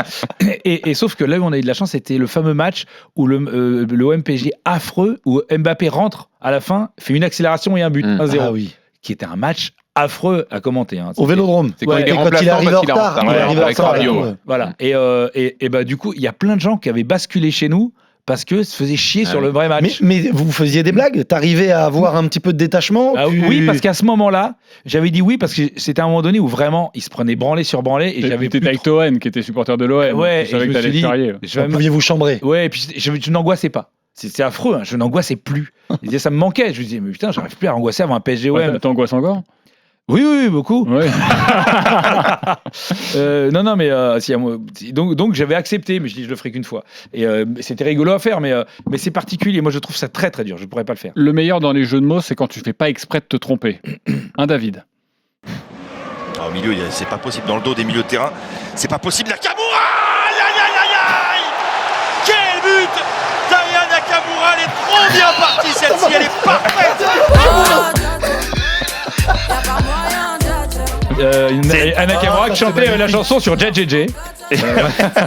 Et sauf que là où on a eu de la chance, c'était le fameux match où le OM-PSG affreux, où Mbappé rentre à la fin, fait une accélération et un but, 1-0, Ah oui. qui était un match affreux à commenter. Hein. Au Vélodrome. C'est quand il est et quand il remplaçant arrive parce en qu'il est en retard. retard. il Ouais, arrive en avec retard, Rabiot. ouais. Voilà. Et bah du coup, il y a plein de gens qui avaient basculé chez nous parce que se faisaient chier sur oui. le vrai match. Mais vous faisiez des blagues? T'arrivais à avoir un petit peu de détachement? Ah oui, parce qu'à ce moment-là, j'avais dit oui parce que c'était un moment donné où vraiment il se prenait branlé sur branlé et j'avais T'étais plus avec Toen, qui était supporter de l'OM. Ouais, Tu savais et que je me t'allais suis te dit, charrier. je vais Pouviez-vous chambrer? ouais, et puis je n'angoissais pas. C'est affreux, hein, je n'angoissais plus. Ça me manquait. Je me disais mais putain, j'arrive plus à angoisser avant un PSG OM. T'angoisses encore? Oui, beaucoup. Ouais. Non, mais donc j'avais accepté, mais je dis je le ferai qu'une fois. Et c'était rigolo à faire, mais c'est particulier. Moi, je trouve ça très très dur. Je pourrais pas le faire. Le meilleur dans les jeux de mots, c'est quand tu fais pas exprès de te tromper. David. Au milieu, c'est pas possible. Dans le dos des milieux de terrain, c'est pas possible. Nakamura! Aïe, aïe, aïe, aïe, aïe! Quel but! Daya Nakamura, elle est trop bien partie celle-ci, elle est parfaite! Anna Nakamura qui chantait la chanson sur JJJ.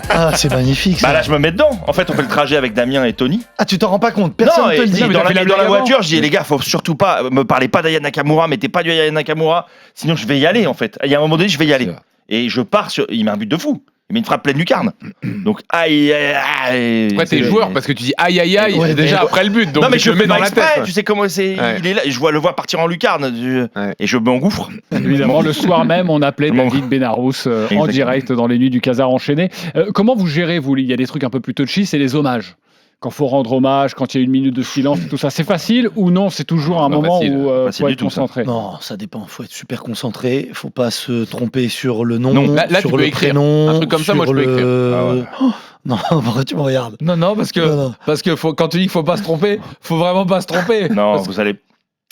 Ah, c'est magnifique. Ça. Bah là, je me mets dedans. En fait, on fait le trajet avec Damien et Tony. Ah, tu t'en rends pas compte? Personne Non, ne te et le dit. dans la blague voiture, avant. je dis les gars, faut surtout pas me parler pas d'Aya Nakamura, mettez pas du Aya Nakamura, sinon je vais y aller en fait. Il y a un moment donné, je vais y aller. Et je pars sur. Il met un but de fou. Il met une frappe pleine lucarne. Donc aïe aïe aïe. Après, t'es joueur parce que tu dis aïe aïe aïe Ouais, déjà mais- après le but. Donc non mais tu je te le le mets mets dans la exprès, tête. tu sais comment c'est. Ouais. Il est là, je le vois partir en lucarne et je m'engouffre. Évidemment, le soir même, on appelait David Benarous en Exactement. direct dans les nuits du Casar enchaîné. Comment vous gérez, vous? Il y a des trucs un peu plus touchy, c'est les hommages. Quand faut rendre hommage, quand il y a une minute de silence, tout ça, c'est facile ou non? C'est toujours un pas moment facile, où facile faut du être tout, ça. concentré. Non, ça dépend. Faut être super concentré. Faut pas se tromper sur le nom, Non, là, tu sur peux le écrire. prénom. Un truc comme ça, moi, je sur peux écrire. le- Ah ouais. Oh, non, pourquoi tu me regardes? Non, parce Non. que quand tu dis qu'il faut pas se tromper, faut vraiment pas se tromper. Non, Parce que- vous allez.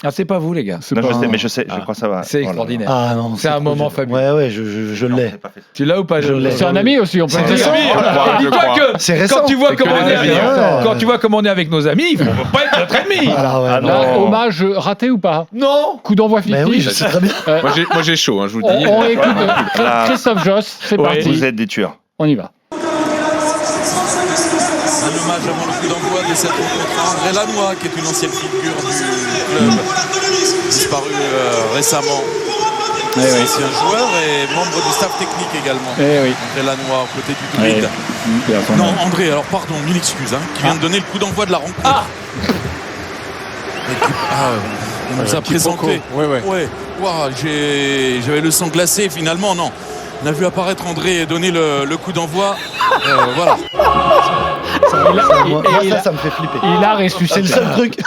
Ah, c'est pas vous les gars. Non, pas je sais, un- mais je sais, je Ah. crois que ça va. C'est Voilà. extraordinaire. Ah non, C'est un trop moment dur. fabuleux. Ouais, je Non, l'ai. c'est pas fait. Tu l'as ou pas? Je l'ai. C'est un ami aussi, on peut le C'est dire. récent. Dis-toi que C'est récent. quand tu vois C'est que comment on les est amis, hein. quand tu vois comment on est avec nos amis, il faut pas être notre ennemi. Ah ouais, Ah non. Là, non. hommage raté ou pas? Non. Coup d'envoi Mais fictif. oui, je sais très bien. Moi j'ai chaud, hein, je vous le On, dis. on écoute Là. Christophe Joss, c'est Ouais. parti. Vous êtes des tueurs. On y va. Un hommage avant le coup d'envoi de cette rencontre à André Lannoy, qui est une ancienne figure du club, disparu récemment. ancien joueur et membre du staff technique également. André Lanois, côté du Druide. Non, André, alors pardon, mille excuses, qui vient de donner le coup d'envoi de la rencontre. On nous a présenté. Ouais. Wow, j'avais le sang glacé finalement, non. On a vu apparaître André et donner le coup d'envoi. Voilà. Ça me fait flipper. Il a ressuscité. C'est le seul truc.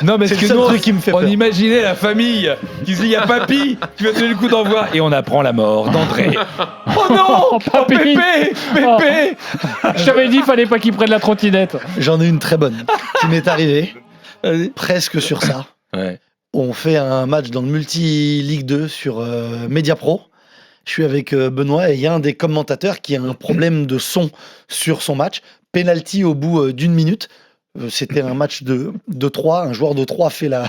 Non, mais c'est le seul truc qui me fait peur. On imaginait la famille qui se dit il y a papy qui va donner le coup d'envoi et on apprend la mort d'André. Oh non, Pépé. Je t'avais dit, il fallait pas qu'il prenne la trottinette. J'en ai une très bonne qui m'est arrivée presque sur ça. Ouais. On fait un match dans le Multi-Ligue 2 sur Mediapro. Je suis avec Benoît et il y a un des commentateurs qui a un problème de son sur son match. Penalty au bout d'une minute. C'était un match de 3. Un joueur de 3 fait la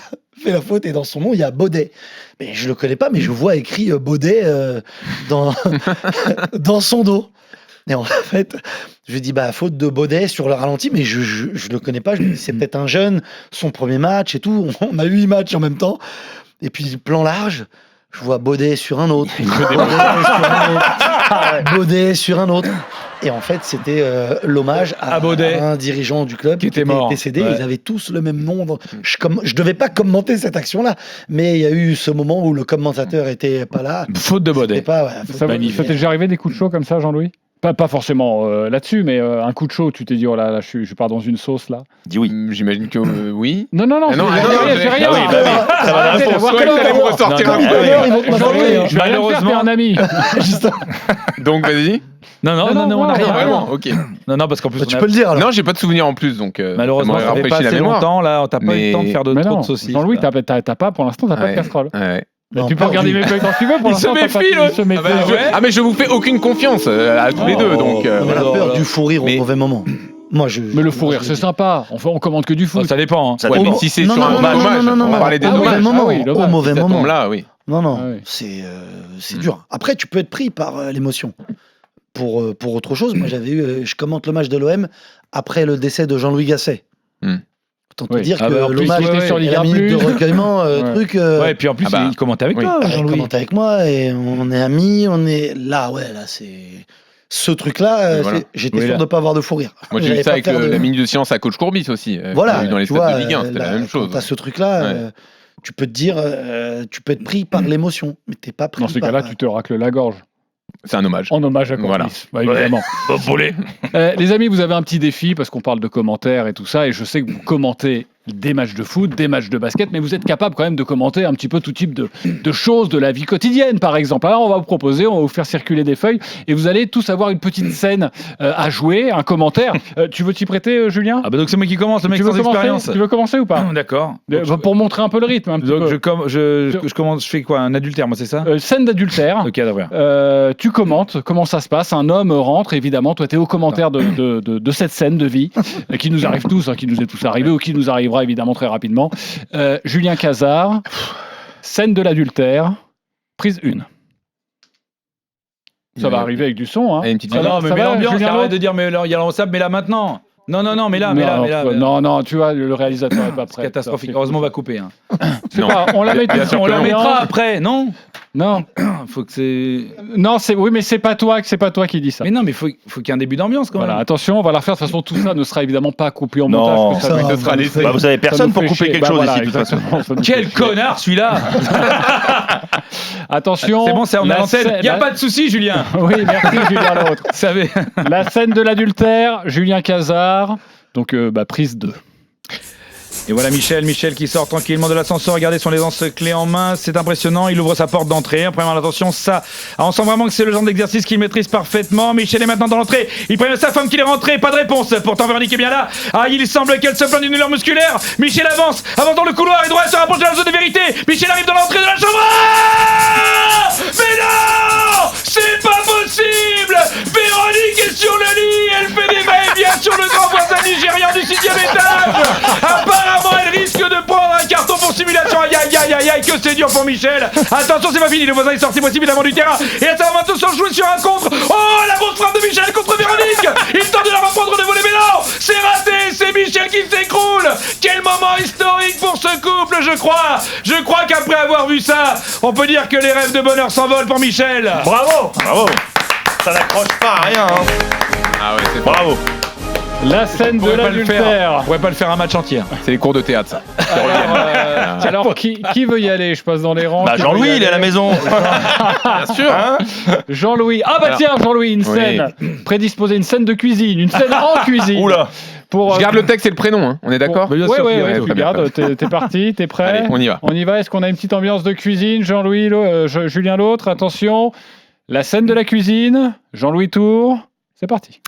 faute et dans son nom, il y a Baudet. Mais je le connais pas, mais je vois écrit Baudet dans son dos. Et en fait, je lui dis faute de Baudet sur le ralenti, mais je le connais pas. Je lui dis c'est peut-être un jeune, son premier match et tout. On a 8 matchs en même temps. Et puis plan large, je vois Baudet sur un autre. Baudet sur un autre. Et en fait, c'était l'hommage à un dirigeant du club qui était décédé. Ouais. Ils avaient tous le même nom. Je devais pas commenter cette action-là, mais il y a eu ce moment où le commentateur était pas là. Faute de Baudet. Ça t'est déjà arrivé des coups de chaud comme ça, Jean-Louis ? Pas forcément là-dessus, mais un coup de chaud, tu t'es dit, oh là, je pars dans une sauce là. Dis oui. J'imagine que oui. Non, j'ai rien. Ça va ressortir un peu. Je vais aller le faire, un ami. Donc, vas-y. Non, on n'a rien. Vraiment, ok. Non, parce qu'en plus, tu peux le dire. Alors. Non, j'ai pas de souvenir en plus, donc. Malheureusement, ça fait pas assez longtemps là. T'as pas eu le temps de faire trop de saucisses. Jean-Louis, t'as pas, pour l'instant, t'as pas de casserole. Non, tu peux regarder mes feuilles quand tu veux. Pour il se méfie, mais je vous fais aucune confiance à tous les deux, donc. On a peur du fou rire au mauvais moment. Mais le fou rire, c'est sympa. Enfin, on commande que du foot. Ça dépend. Mais si c'est sur un hommage, on va parler des dommages. Au mauvais moment. Là, oui. Non, c'est dur. Après, tu peux être pris par l'émotion. Pour autre chose, moi je commente le match de l'OM après le décès de Jean-Louis Gasset. Autant te dire que l'hommage sur la minute de recueillement, truc. Ouais, et puis en plus, il commentait avec toi, Jean-Louis. Il commentait avec moi et on est amis, on est là, c'est. Ce truc-là, j'étais sûr de ne pas avoir de fou rire. Moi, j'ai vu ça avec la minute de silence à Coach Courbis aussi. Voilà, dans les stades de Ligue 1, c'était la même chose. Quand tu as ce truc-là, tu peux te dire, tu peux être pris par l'émotion, mais tu n'es pas pris par. Dans ces cas-là, tu te racles la gorge. C'est un hommage. En hommage à Courbis, évidemment. Les amis, vous avez un petit défi parce qu'on parle de commentaires et tout ça, et je sais que vous commentez des matchs de foot, des matchs de basket, mais vous êtes capable quand même de commenter un petit peu tout type de choses de la vie quotidienne, par exemple. Alors, on va vous proposer, on va vous faire circuler des feuilles, et vous allez tous avoir une petite scène à jouer, un commentaire. Tu veux t'y prêter, Julien ? Donc c'est moi qui commence, le mec sans expérience. Tu veux commencer ou pas ? D'accord. Pour montrer un peu le rythme. Je commence, je fais quoi ? Un adultère, moi, c'est ça ? Scène d'adultère. Ok, d'accord. Tu commentes, comment ça se passe ? Un homme rentre, évidemment, toi, tu es au commentaire de cette scène de vie, qui nous arrive tous, qui nous est tous arrivé, ou qui nous arrivera évidemment très rapidement. Julien Cazard, scène de l'adultère, prise 1. Ça va arriver avec du son. Une petite non, mais l'ambiance, arrête de dire mais il y a l'ensemble, mais là maintenant. Non, mais là. Non, tu vois, le réalisateur n'est pas prêt. C'est catastrophique. Heureusement, on va couper. On la mettra après, non. Faut que c'est. Non, oui, mais c'est pas toi qui dis ça. Mais non, mais faut qu'il y ait un début d'ambiance quand même. Voilà, attention, on va la refaire. De toute façon, tout ça ne sera évidemment pas coupé en montage. Ça sera laissé. Vous avez personne pour couper quelque chose ici, de toute façon. Quel connard celui-là. Attention. C'est bon, c'est en l'antenne. Il n'y a pas de souci, Julien. Oui, merci, Julien l'autre. La scène de l'adultère, Julien Cazard. Donc, prise 2. Et voilà Michel qui sort tranquillement de l'ascenseur. Regardez son aisance clé en main, c'est impressionnant. Il ouvre sa porte d'entrée. Première attention, ça. On sent vraiment que c'est le genre d'exercice qu'il maîtrise parfaitement. Michel est maintenant dans l'entrée. Il prévient sa femme qu'il est rentré. Pas de réponse. Pourtant Véronique est bien là. Il semble qu'elle se plaint d'une douleur musculaire. Michel avance dans le couloir et droit se rapproche de la zone de vérité. Michel arrive dans l'entrée de la chambre. Mais non, c'est pas possible. Véronique est sur le lit. Elle fait des va-et-vient sur le grand voisin nigérian du 6e étage. Apparemment, elle risque de prendre un carton pour simulation. Aïe, que c'est dur pour Michel. Attention, c'est pas fini. Le voisin est sorti précipitamment du terrain. Et là, ça va maintenant se jouer sur un contre. Oh, la grosse frappe de Michel contre Véronique. Il tente de la reprendre de voler, mais non, c'est raté. C'est Michel qui s'écroule. Quel moment historique pour ce couple. simple, je crois. Je crois qu'après avoir vu ça, on peut dire que les rêves de bonheur s'envolent pour Michel. Bravo. Ça n'accroche pas à rien. Ah ouais, c'est bravo. La scène de l'adultère. On pourrait pas le faire un match entier. C'est les cours de théâtre, ça. Alors, qui veut y aller? Je passe dans les rangs. Jean-Louis, il est à la maison. Bien sûr. Jean-Louis. Ah bah tiens, Jean-Louis, une scène. Prédisposé, une scène de cuisine. Une scène en cuisine. Oula. Je garde le texte et le prénom, hein. On est d'accord? Oui, tu gardes. T'es parti, t'es prêt? Allez, on y va. On y va. Est-ce qu'on a une petite ambiance de cuisine? Jean-Louis, Julien l'autre. Attention. La scène de la cuisine. Jean-Louis Tour. C'est parti.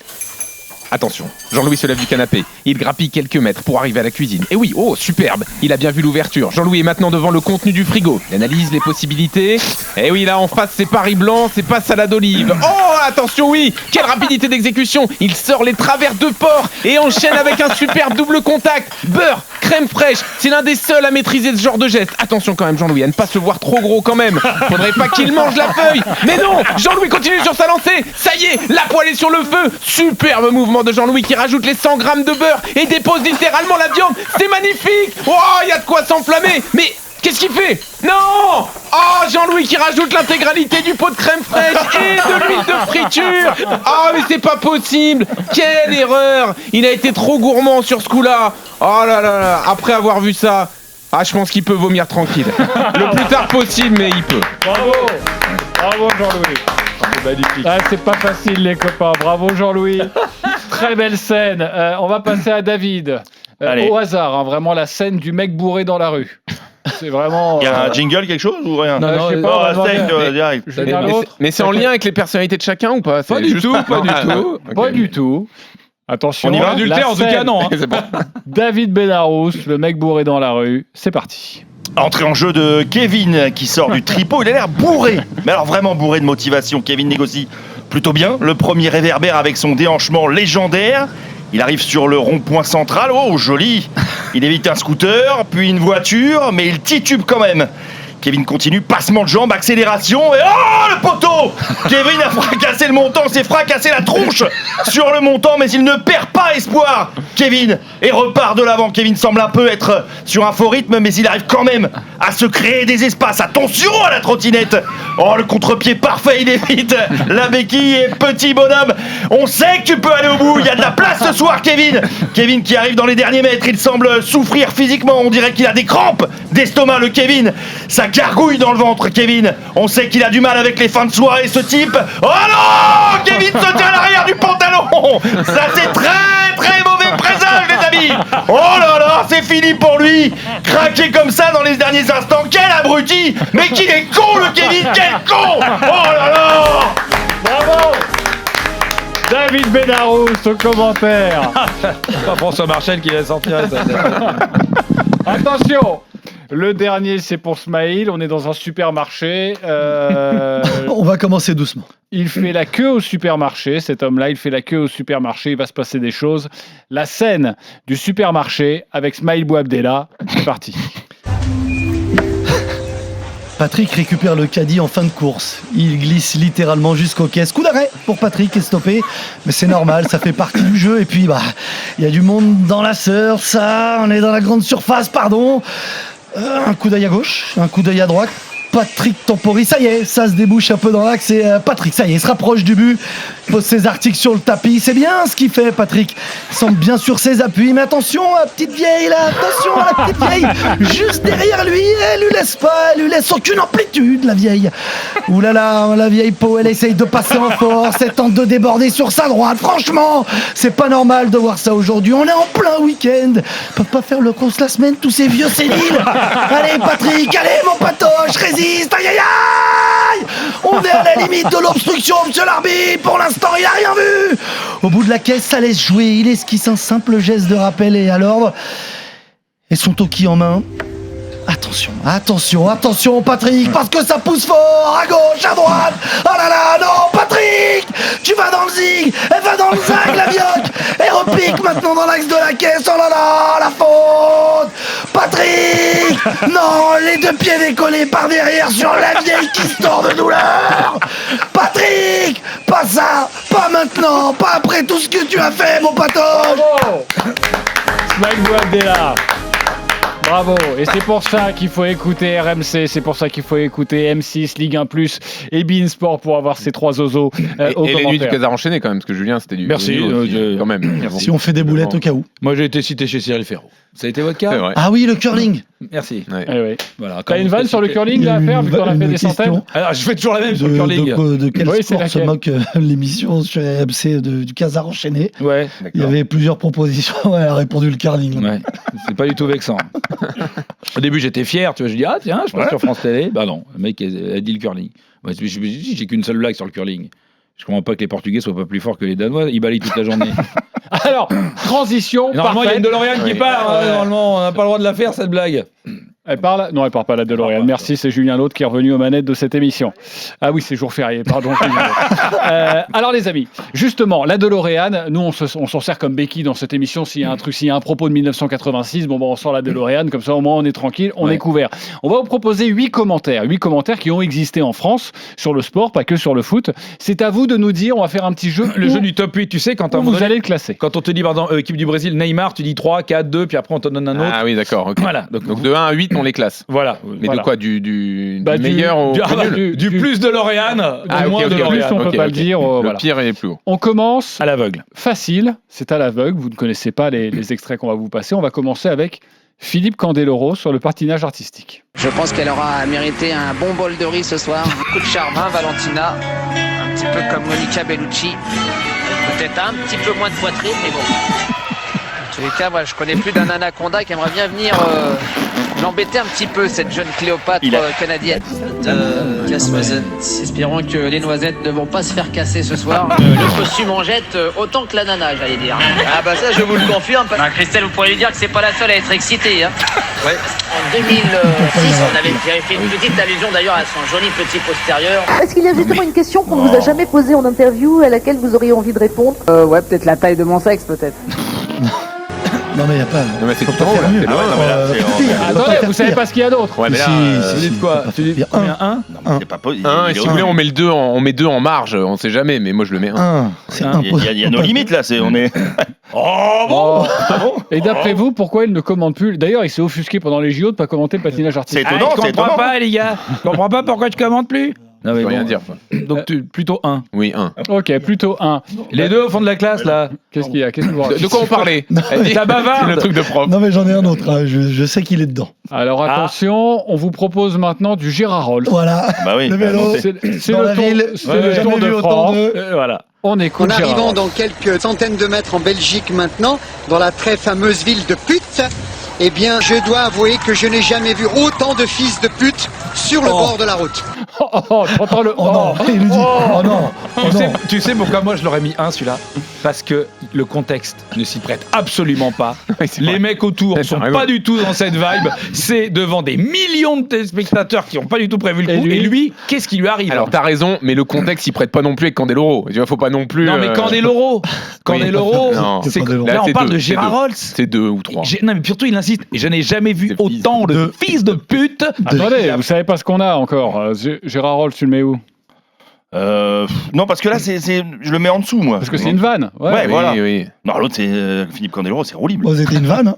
Attention, Jean-Louis se lève du canapé. Il grappille quelques mètres pour arriver à la cuisine. Et oui, oh, superbe. Il a bien vu l'ouverture. Jean-Louis est maintenant devant le contenu du frigo. Il analyse les possibilités. Et oui, là en face, c'est Paris blanc, c'est pas salade d'olive. Oh, attention, oui. Quelle rapidité d'exécution. Il sort les travers de porc et enchaîne avec un superbe double contact. Beurre, crème fraîche. C'est l'un des seuls à maîtriser ce genre de geste. Attention quand même, Jean-Louis, à ne pas se voir trop gros quand même. Faudrait pas qu'il mange la feuille. Mais non, Jean-Louis continue sur sa lancée. Ça y est, la poêle est sur le feu. Superbe mouvement de Jean-Louis qui rajoute les 100 grammes de beurre et dépose littéralement la viande. C'est magnifique. Oh, il y a de quoi s'enflammer. Mais qu'est-ce qu'il fait? Non. Oh, Jean-Louis qui rajoute l'intégralité du pot de crème fraîche et de l'huile de friture. Oh, mais c'est pas possible. Quelle erreur. Il a été trop gourmand sur ce coup-là. Oh là là là. Après avoir vu ça, je pense qu'il peut vomir tranquille. Le plus tard possible, mais il peut. Bravo. Bravo, Jean-Louis. C'est pas facile, les copains. Bravo, Jean-Louis. Très belle scène. On va passer à David. Au hasard, vraiment la scène du mec bourré dans la rue. C'est vraiment. Il y a un jingle, quelque chose ou rien? Non, je sais pas. Direct. Mais c'est en lien avec les personnalités de chacun ou pas? Pas du tout. Pas du tout. Attention. On y va? Adultère, en tout cas, non. C'est bon. David Benarous, le mec bourré dans la rue. C'est parti. Entrée en jeu de Kevin qui sort du tripot. Il a l'air bourré. Mais alors vraiment bourré de motivation. Kevin négocie plutôt bien. Le premier réverbère avec son déhanchement légendaire. Il arrive sur le rond-point central. Oh, joli. Il évite un scooter, puis une voiture, mais il titube quand même. Kevin continue, passement de jambe, accélération, et oh, le poteau! Kevin a fracassé le montant, s'est fracassé la tronche sur le montant, mais il ne perd pas espoir. Kevin, et repart de l'avant. Kevin semble un peu être sur un faux rythme, mais il arrive quand même à se créer des espaces. Attention à la trottinette! Oh, le contre-pied parfait, il évite la béquille, et petit bonhomme, on sait que tu peux aller au bout, il y a de la place ce soir, Kevin! Kevin qui arrive dans les derniers mètres, il semble souffrir physiquement, on dirait qu'il a des crampes d'estomac, le Kevin. Ça gargouille dans le ventre, Kevin. On sait qu'il a du mal avec les fins de soirée, ce type. Oh non! Kevin saute à l'arrière du pantalon. Ça, c'est très très mauvais présage, les amis. Oh là là, c'est fini pour lui. Craqué comme ça dans les derniers instants. Quel abruti. Mais qu'il est con, le Kevin. Quel con. Oh là là. Bravo. David Benarous au commentaire. C'est pas François Marchal qui va sortir. Attention. Le dernier, c'est pour Smaïl. On est dans un supermarché. On va commencer doucement. Il fait la queue au supermarché. Cet homme-là, il fait la queue au supermarché. Il va se passer des choses. La scène du supermarché avec Smaïl Bouabdella. C'est parti. Patrick récupère le caddie en fin de course. Il glisse littéralement jusqu'aux caisses. Coup d'arrêt pour Patrick qui est stoppé. Mais c'est normal, ça fait partie du jeu. Et puis, il y a du monde dans la sœur. Ça, on est dans la grande surface, pardon. Un coup d'œil à gauche, un coup d'œil à droite. Patrick temporise, ça y est, ça se débouche un peu dans l'axe et Patrick, ça y est, se rapproche du but, pose ses articles sur le tapis, c'est bien ce qu'il fait Patrick, il semble bien sur ses appuis, mais attention à la petite vieille là, attention à la petite vieille, juste derrière lui, elle lui laisse aucune amplitude la vieille. Ouh là là, la vieille peau, elle essaye de passer en force, elle tente de déborder sur sa droite, franchement, c'est pas normal de voir ça aujourd'hui, on est en plein week-end, ils peuvent pas faire le cross la semaine, tous ces vieux séniles. Allez Patrick, allez mon patoche, résiste, aïe aïe aïe. On est à la limite de l'obstruction, monsieur l'arbitre, pour l'instant il a rien vu. Au bout de la caisse, ça laisse jouer, il esquisse un simple geste de rappel et à l'ordre. Et son toki en main. Attention Patrick, parce que ça pousse fort, à gauche, à droite. Oh là là, non Patrick, tu vas dans le zig, elle va dans le zag la vioque, et repique maintenant dans l'axe de la caisse, oh là là, la faute. Patrick, non, les deux pieds décollés par derrière sur la vieille qui se tord de douleur. Patrick, pas ça, pas maintenant, pas après tout ce que tu as fait mon patoche. Smaïl Bouabdella. Bravo. Et c'est pour ça qu'il faut écouter RMC, c'est pour ça qu'il faut écouter M6, Ligue 1+, et beIN Sport pour avoir ces 3 zozos et les nuits du Casar enchaîné quand même, parce que Julien, c'était du... Merci. Quand même. Si on fait des boulettes au cas où. Moi, j'ai été cité chez Cyril Ferraud. Ça a été votre cas? Ah oui, le curling. Merci. Voilà, t'as une vanne sur le curling à faire, vu qu'on en a fait des centaines? Alors, je fais toujours la même sur le curling. De quel sport se moque l'émission sur RMC du Casar enchaîné? Ouais. Il y avait plusieurs propositions, elle a répondu le curling. Ouais. C'est pas du tout vexant. Au début, j'étais fier, tu vois, je dis tiens, je passe sur France Télé. Bah non, le mec a dit le curling. Ouais, j'ai qu'une seule blague sur le curling. Je comprends pas que les Portugais soient pas plus forts que les Danois, ils balayent toute la journée. Alors, transition. Normalement, il y a une DeLorean qui part. Normalement, on n'a pas le droit de la faire, cette blague. Elle parle? Non, elle parle pas la DeLorean. Merci, c'est Julien Lautre qui est revenu aux manettes de cette émission. Ah oui, c'est jour férié, pardon. Alors les amis, justement, la DeLorean, nous on s'en sert comme béquille dans cette émission. S'il y a un truc, s'il y a un propos de 1986, on sort la DeLorean, comme ça au moins on est tranquille, on est couvert. On va vous proposer 8 commentaires qui ont existé en France sur le sport, pas que sur le foot. C'est à vous de nous dire, on va faire un petit jeu. Le jeu du top 8, tu sais, quand vous allez le classer. Quand on te dit, pardon, équipe du Brésil, Neymar, tu dis 3, 4, 2, puis après on te donne un autre. Ah oui, d'accord. Okay. Voilà. Donc de 1 à 8, on les classe. Voilà. Mais de quoi du meilleur au du plus de L'Oréal, du moins de L'Oréal. On peut pas le dire. Le pire est plus haut. On commence à l'aveugle. Facile, c'est à l'aveugle. Vous ne connaissez pas les extraits qu'on va vous passer. On va commencer avec Philippe Candeloro sur le patinage artistique. Je pense qu'elle aura mérité un bon bol de riz ce soir. Beaucoup de charme, Valentina. Un petit peu comme Monica Bellucci. Peut-être un petit peu moins de poitrine, mais bon. En tous les cas, moi, je connais plus d'un anaconda qui aimerait bien venir l'embêter un petit peu, cette jeune Cléopâtre canadienne. Casse-noisette. Espérons que les noisettes ne vont pas se faire casser ce soir. Le costume en jette autant que l'ananas, j'allais dire. Ah bah ça, je vous le confirme. Christelle, vous pourriez lui dire que c'est pas la seule à être excitée. Hein. Ouais. En 2006, on avait fait une petite allusion d'ailleurs à son joli petit postérieur. Est-ce qu'il y a justement une question qu'on ne vous a jamais posée en interview à laquelle vous auriez envie de répondre? Ouais, peut-être la taille de mon sexe, peut-être. Non mais il n'y a pas. Non mais c'est tout pas faire mieux. Attendez, vous savez pas ce qu'il y a d'autre. Ouais mais là, tu dis quoi? Tu dis un. Non, c'est pas possible. Si vous voulez, on met le 2 en marge, on sait jamais, mais moi je le mets 1. Il y a nos limites là, on est. Oh bon. Et d'après vous, pourquoi il ne commande plus? D'ailleurs, il s'est offusqué pendant les JO de pas commenter le patinage artistique. C'est étonnant, je comprends pas les gars. Je comprends pas pourquoi tu commandes plus. Non, mais rien dire. Donc plutôt 1. Oui, 1. Ok, plutôt 1. Les deux au fond de la classe là. Qu'est-ce qu'il y a? De quoi on parlait? La bavarde. C'est le truc de prof. Non mais j'en ai un autre, hein. Je sais qu'il est dedans. Alors attention, on vous propose maintenant du Gérard Rolls. Voilà. Bah oui. Le vélo. C'est le Tour de France. Voilà. On écoute En Gérard arrivant Rolls. dans quelques centaines de mètres en Belgique maintenant, dans la très fameuse ville de Pute, eh bien, je dois avouer que je n'ai jamais vu autant de fils de pute sur le bord de la route. T'entends le non, il lui dit non. Tu sais pourquoi moi je l'aurais mis 1 celui-là? Parce que le contexte ne s'y prête absolument pas. Les mecs autour sont pas du tout dans cette vibe. C'est devant des millions de téléspectateurs qui n'ont pas du tout prévu le coup. Et lui, qu'est-ce qui lui arrive? Alors t'as raison, mais le contexte s'y prête pas non plus avec Candeloro. Tu vois, faut pas non plus. Non mais Candeloro, là on parle de Gérard Rolls. C'est 2 ou 3. Non mais surtout il insiste. Et je n'ai jamais vu autant de fils de pute. Attendez, vous savez pas ce qu'on a encore. Gérard Rolls, tu le mets où? Non, parce que là, je le mets en dessous, moi. Parce que c'est une vanne. Ouais, voilà. Oui. Non, l'autre, c'est Philippe Candeloro, c'est Roulible. Oh, c'était une vanne.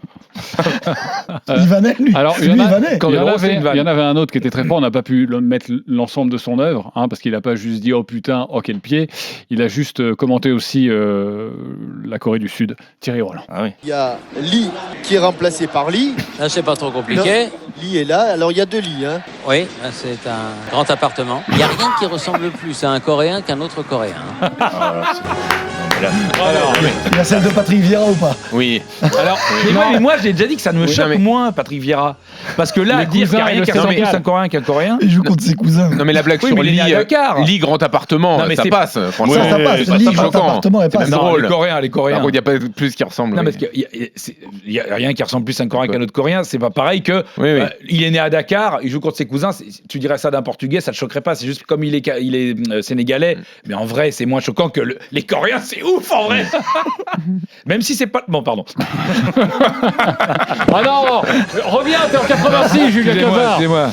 Il vannait, lui. Alors, il y en avait un autre qui était très fort. On n'a pas pu mettre l'ensemble de son œuvre, parce qu'il n'a pas juste dit oh putain, oh quel pied. Il a juste commenté aussi la Corée du Sud. Thierry Roland. Ah oui. Il y a Lee qui est remplacé par Lee. Là, c'est pas trop compliqué. Lee est là. Alors, il y a 2 Lee. Oui, là, c'est un grand appartement. Il n'y a rien qui ressemble plus à un Coréen qu'un autre Coréen. Il y a celle de Patrick Vieira ou pas? Oui. Alors, mais moi j'ai déjà dit que ça ne me choque moins Patrick Vieira. Parce que là, dire qu'il n'y a rien qui ressemble plus à un Coréen qu'un Coréen. Il joue contre ses cousins. Non mais la blague sur Lee grand appartement, ça passe. Franchement, ça passe. Lee grand appartement, elle passe. Non, les Coréens. Il n'y a pas plus qui ressemble. Non, parce qu'il n'y a rien qui ressemble plus à un Coréen qu'un autre Coréen. C'est pas pareil que il est né à Dakar, il joue contre ses cousins. Tu dirais ça d'un Portugais, ça te choquerait pas. C'est juste comme il est sénégalais. Mais en vrai, c'est moins choquant que les Coréens. C'est ouf en vrai. Même si c'est pas. Bon, pardon. Ah non, reviens, t'es en 86, Julien Cazard. Excusez-moi.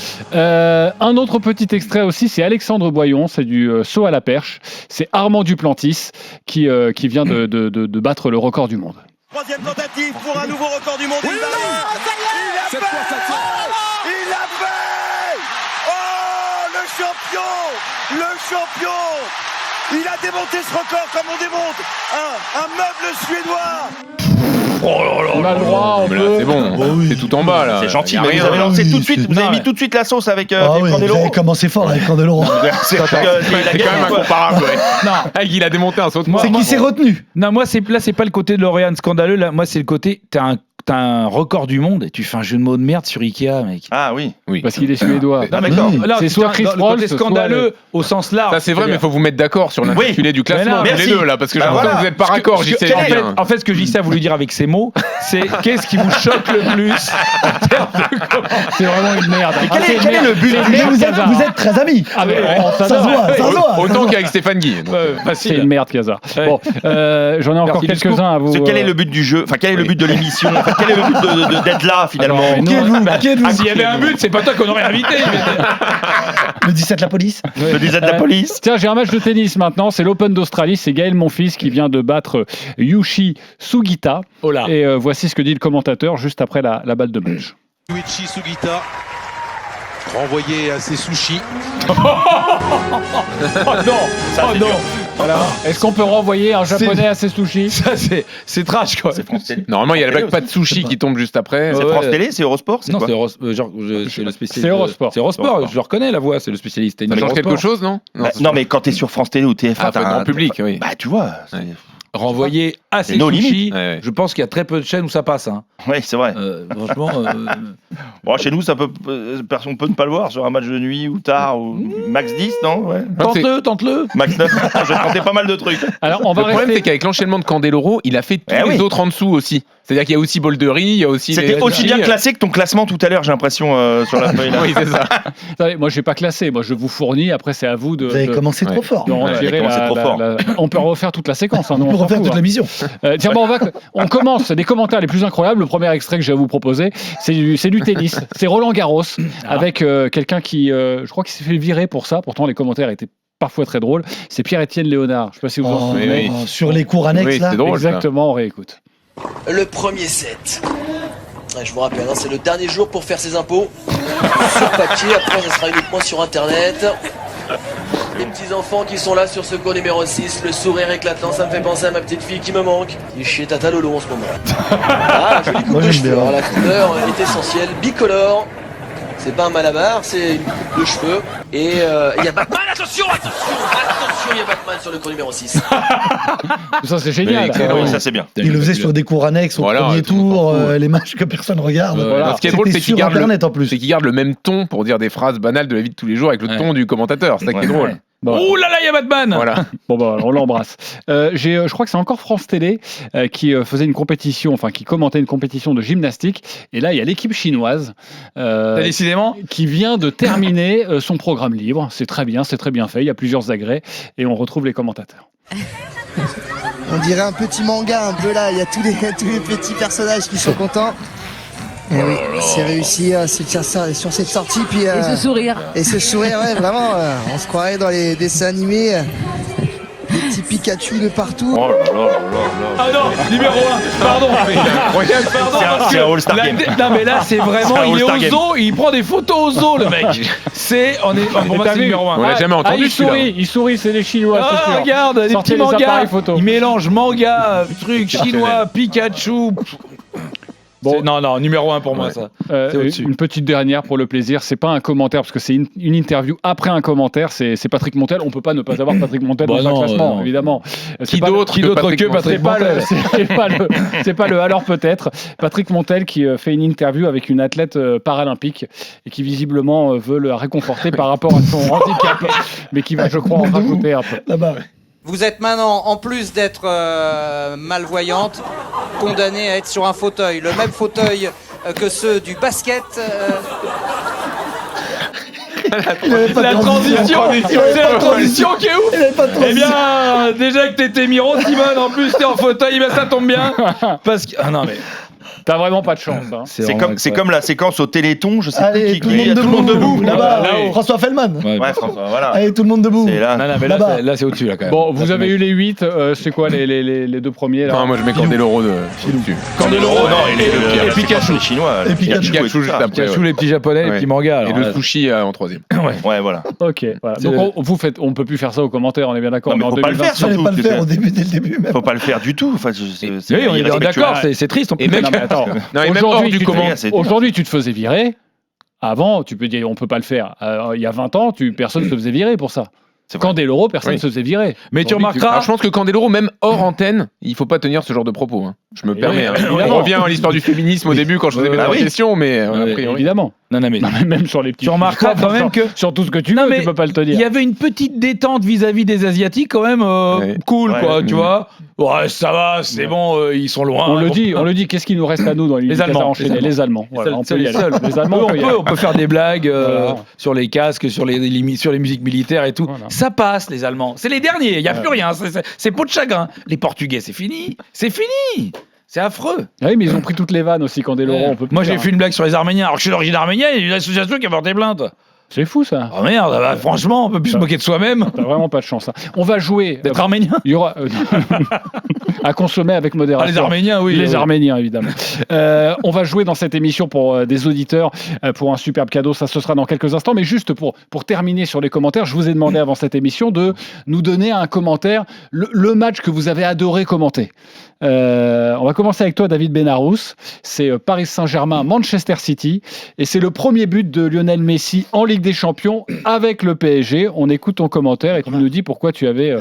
Un autre petit extrait aussi, c'est Alexandre Boyon, c'est du saut à la perche. C'est Armand Duplantis qui vient de battre le record du monde. Troisième tentative pour un nouveau record du monde. Il l'a fait. Il l'a fait. Oh, le champion. Il a démonté ce record comme on démonte un meuble suédois. On a le droit, on peut. C'est bon, c'est tout en bas là. C'est gentil, Y a mais rien, vous avez là. lancé tout de suite, vous avez mis tout de suite la sauce avec Ah oui, vous Candeloro. avez commencé fort avec Candeloro. C'est C'est quand même incomparable. Ouais. Non. Il a démonté un saut de C'est qui s'est retenu. Non, moi, c'est pas le côté de Lauriane scandaleux. Là, moi, c'est le côté, t'as un record du monde et tu fais un jeu de mots de merde sur Ikea, mec. Ah oui. Parce qu'il est suédois. Ah, d'accord. Là, C'est soit Chris le Rolls, côté soit scandaleux au sens large. Ça c'est vrai, mais il faut vous mettre d'accord sur l'intitulé du classement, Mais tous merci. les deux là, parce que j'ai Bah, l'impression que voilà. vous êtes pas raccord. J'y sais bien. En fait, ce que J.C. a voulu dire avec ces mots, c'est qu'est-ce qui vous choque le plus en termes de C'est vraiment une merde. Mais quel est le but C'est du une jeu merde, Vous Casa. êtes très amis. Ah, mais Ça se voit, ça se voit. Autant qu'avec Stéphane Guy. donc. C'est une merde, Casa. Bon, j'en ai encore Merci du quelques-uns à vous. Quel est le but du jeu? Enfin, quel est le but de l'émission? Enfin, quel est le but d'être là finalement? Alors, mais non, Qui êtes-vous Ah, s'il y avait un but, c'est pas toi qu'on aurait invité. Le 17 la police. Le 17 de la police? Tiens, j'ai un match de tennis maintenant. C'est l'Open d'Australie. C'est Gaël Monfils qui vient de battre Yushi Sugita. Oh là. Et voici ce que dit le commentateur juste après la balle de match. Yuichi Sugita renvoyé à ses sushis. Oh non, oh non. Voilà. Est-ce qu'on peut renvoyer un japonais à ses sushis? Ça, c'est trash, quoi. C'est France Télé. Normalement, il y a la blague pas de sushi qui tombe juste après. C'est Ouais. France Télé? C'est Eurosport? C'est Non, quoi? c'est le spécialiste. C'est Eurosport. C'est Eurosport, je le reconnais, la voix, c'est le spécialiste. Ça change quelque chose, non? Bah, non, mais quand t'es sur France Télé ou TF1, Ah, faut être grand public, oui. Bah, tu vois. Renvoyer à C'est ses nos sushis, limites. Ouais. je pense qu'il y a très peu de chaînes où ça passe. Hein. Oui, c'est vrai. Franchement, Bon, chez nous, ça peut, personne peut ne pas le voir sur un match de nuit ou tard ou max 10, non? Ouais. tente-le. Max 9, je tentais pas mal de trucs. Alors, on va Le problème, rester. c'est qu'avec l'enchaînement de Candeloro, il a fait tous Eh les oui. autres en dessous aussi. C'est-à-dire qu'il y a aussi Boldery, il y a aussi. C'était les- aussi bien classé que ton classement tout à l'heure, j'ai l'impression, sur la feuille là. Oui, c'est ça. Attendez, moi, je n'ai pas classé. Moi, je vous fournis. Après, c'est à vous de. Vous avez commencé Ouais. trop fort. de retirer commencé trop fort. On peut refaire toute la séquence. Hein, nous, On peut s'en refaire fout, toute hein. l'émission. Tiens, bon, on commence. Des commentaires les plus incroyables. Le premier extrait que j'ai à vous proposer, c'est du tennis. C'est Roland Garros avec quelqu'un qui, je crois, qu'il s'est fait virer pour ça. Pourtant, les commentaires étaient parfois très drôles. C'est Pierre-Étienne Léonard. Je ne sais pas si vous en Oh, souvenez. oui. sur les cours annexes Oui, là. c'est drôle. ça. Exactement, on réécoute. Le premier set. Ouais, je vous rappelle, hein, c'est le dernier jour pour faire ses impôts. Sur papier, après ça sera uniquement sur internet. Les petits enfants qui sont là sur ce cours numéro 6, le sourire éclatant, ça me fait penser à ma petite fille qui me manque. Qui est chez Tata Lolo en ce moment. Ah, jolie coupe Moi, de j'aime cheveux. bien. Alors, la couleur est essentielle, bicolore. C'est pas un malabar, c'est une coupe de cheveux. Et il y a Batman, attention, il y a Batman sur le cours numéro 6. Ça, c'est génial. excellent. Ah oui, ça c'est bien. Il le faisait sur des cours annexes au Voilà, premier tout le monde tour, s'en fout. les matchs que personne regarde. Ce qui est drôle, C'était c'est qu'il sur garde, Internet en plus. c'est qu'il garde le même ton pour dire des phrases banales de la vie de tous les jours avec le Ouais. ton du commentateur. C'est ça qui est drôle. Bon. Ouh là là, il y a Batman. Voilà. Bon, bah, on l'embrasse. Je crois que c'est encore France Télé qui faisait une compétition, enfin qui commentait une compétition de gymnastique. Et là, il y a l'équipe chinoise Décidément. qui vient de terminer son programme libre. C'est très bien fait. Il y a plusieurs agrès et on retrouve les commentateurs. On dirait un petit manga un peu là, il y a tous les petits personnages qui sont contents. Et oui, c'est réussi sur cette sortie. Puis, Et ce sourire. Et ce sourire, ouais, vraiment, on se croirait dans les dessins animés. Des petits Pikachu de partout. Oh là là là là. Ah non, numéro 1. Pardon. Incroyable. Pardon, C'est un- parce c'est que un All-Star la- Game. Non mais là c'est vraiment, C'est un il est All-Star au Game. zoo, il prend des photos au zoo le mec. Pour moi T'as c'est vu numéro 1. On l'a jamais entendu, il celui-là. sourit, c'est les Chinois. c'est Ah sûr. regarde, des Sortez petits les mangas. appareils photo. Il mélange manga, truc chinois, Pikachu. Bon. Non, numéro 1 pour moi ça. C'est au-dessus. Une petite dernière pour le plaisir, c'est pas un commentaire parce que c'est une interview après un commentaire, c'est Patrick Montel, on peut pas ne pas avoir Patrick Montel Bah dans non, un classement, non. évidemment. Qui d'autre que Patrick Patrick C'est pas le, Montel. c'est pas le alors peut-être. Patrick Montel qui fait une interview avec une athlète paralympique et qui visiblement veut le réconforter par rapport à son handicap, mais qui va, je crois, en rajouter un peu. Là-bas, ouais. Vous êtes maintenant, en plus d'être malvoyante, condamnée à être sur un fauteuil. Le même fauteuil que ceux du basket. La transition, c'est la transition qui est ouf. Eh bien, déjà que t'étais Miro, Simone, en plus t'es en fauteuil, ben ça tombe bien. Parce que. Ah non mais. T'as vraiment pas de chance. Hein. C'est comme la séquence au Téléthon, je sais Allez, plus qui. Tout le monde debout. Là-bas, Là-haut. François Fellman. Ouais, François, voilà. Allez, tout le monde debout. C'est là. Non, mais là, c'est au-dessus, là, quand même. Bon, vous avez eu les 8. C'est quoi les deux premiers là? Non, moi je mets Candeloro au-dessus. Candeloro, non, et Pikachu. Les Chinois. Et Pikachu. Pikachu juste après. Pikachu, les petits japonais, les petits mangas. Et le sushi en troisième. Ouais, voilà. Ok. Voilà. Donc on peut plus faire ça aux commentaires, on est bien d'accord. Non, mais faut pas le faire, Fallait surtout. pas le faire dès le début. Même. Faut pas le faire du tout. Enfin, Oui, on est d'accord, c'est triste. Et mec, attends. Non, et même hors du comment. Aujourd'hui, tu te faisais virer. Avant, tu peux dire on peut pas le faire. Il y a 20 ans, personne ne se faisait virer pour ça. Candeloro, personne ne se faisait virer. Mais tu remarqueras. Je pense que Candeloro, même hors antenne, il faut pas tenir ce genre de propos. Hein. Je me permets. Oui, On revient à l'histoire du féminisme au début quand je faisais mes questions, mais a priori. Évidemment. Non, mais même sur les petits. Tu remarqueras quand même que sur tout ce que tu veux, tu peux pas le tenir. Il y avait une petite détente vis-à-vis des Asiatiques quand même cool, quoi. Tu vois. Ouais, ça va, c'est bon, ils sont loin. On le dit. Qu'est-ce qu'il nous reste à nous dans les Allemands. Les Allemands. Voilà, on peut y aller. Les Allemands, on peut faire des blagues sur les casques, sur les musiques militaires et tout. Voilà. Ça passe, les Allemands. C'est les derniers. Il y a plus rien. C'est peau de chagrin. Les Portugais, c'est fini. C'est fini. C'est affreux. Ah oui, mais ils ont pris toutes les vannes aussi, Candeloro. Moi, j'ai fait une blague sur les Arméniens. Alors que je suis d'origine arménienne, il y a une association qui a porté plainte. C'est fou, ça. Oh merde, franchement, on peut plus se moquer de soi-même. T'as vraiment pas de chance. Hein. On va jouer. D'être arménien. Il y aura à consommer avec modération. Les Arméniens, oui. Les Arméniens, évidemment. On va jouer dans cette émission pour des auditeurs, pour un superbe cadeau. Ça, ce sera dans quelques instants. Mais juste pour terminer sur les commentaires, je vous ai demandé avant cette émission de nous donner un commentaire, le match que vous avez adoré commenter. On va commencer avec toi, David Benarous. C'est Paris Saint-Germain, Manchester City. Et c'est le premier but de Lionel Messi en Ligue des Champions avec le PSG. On écoute ton commentaire et tu nous dis pourquoi tu avais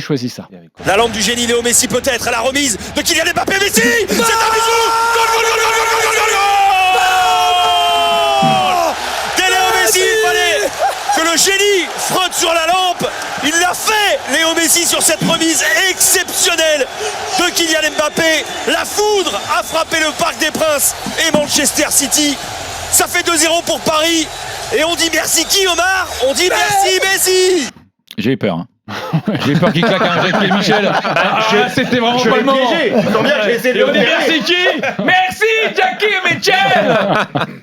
choisi ça. La lampe du génie Léo Messi peut-être à la remise de Kylian Mbappé. Messi, c'est un bisou. Goal. Léo Messi, il fallait que le génie frotte sur la lampe. Il l'a fait, Léo Messi, sur cette remise exceptionnelle de Kylian Mbappé. La foudre a frappé le Parc des Princes et Manchester City. Ça fait 2-0 pour Paris. Et on dit merci qui, Omar? On dit merci Messi. J'ai eu peur. Hein. J'ai peur qu'il claque un Jackie et Michel. C'était vraiment pas le moment. J'ai essayé de le ferrer. Merci qui? Merci Jackie et Michel.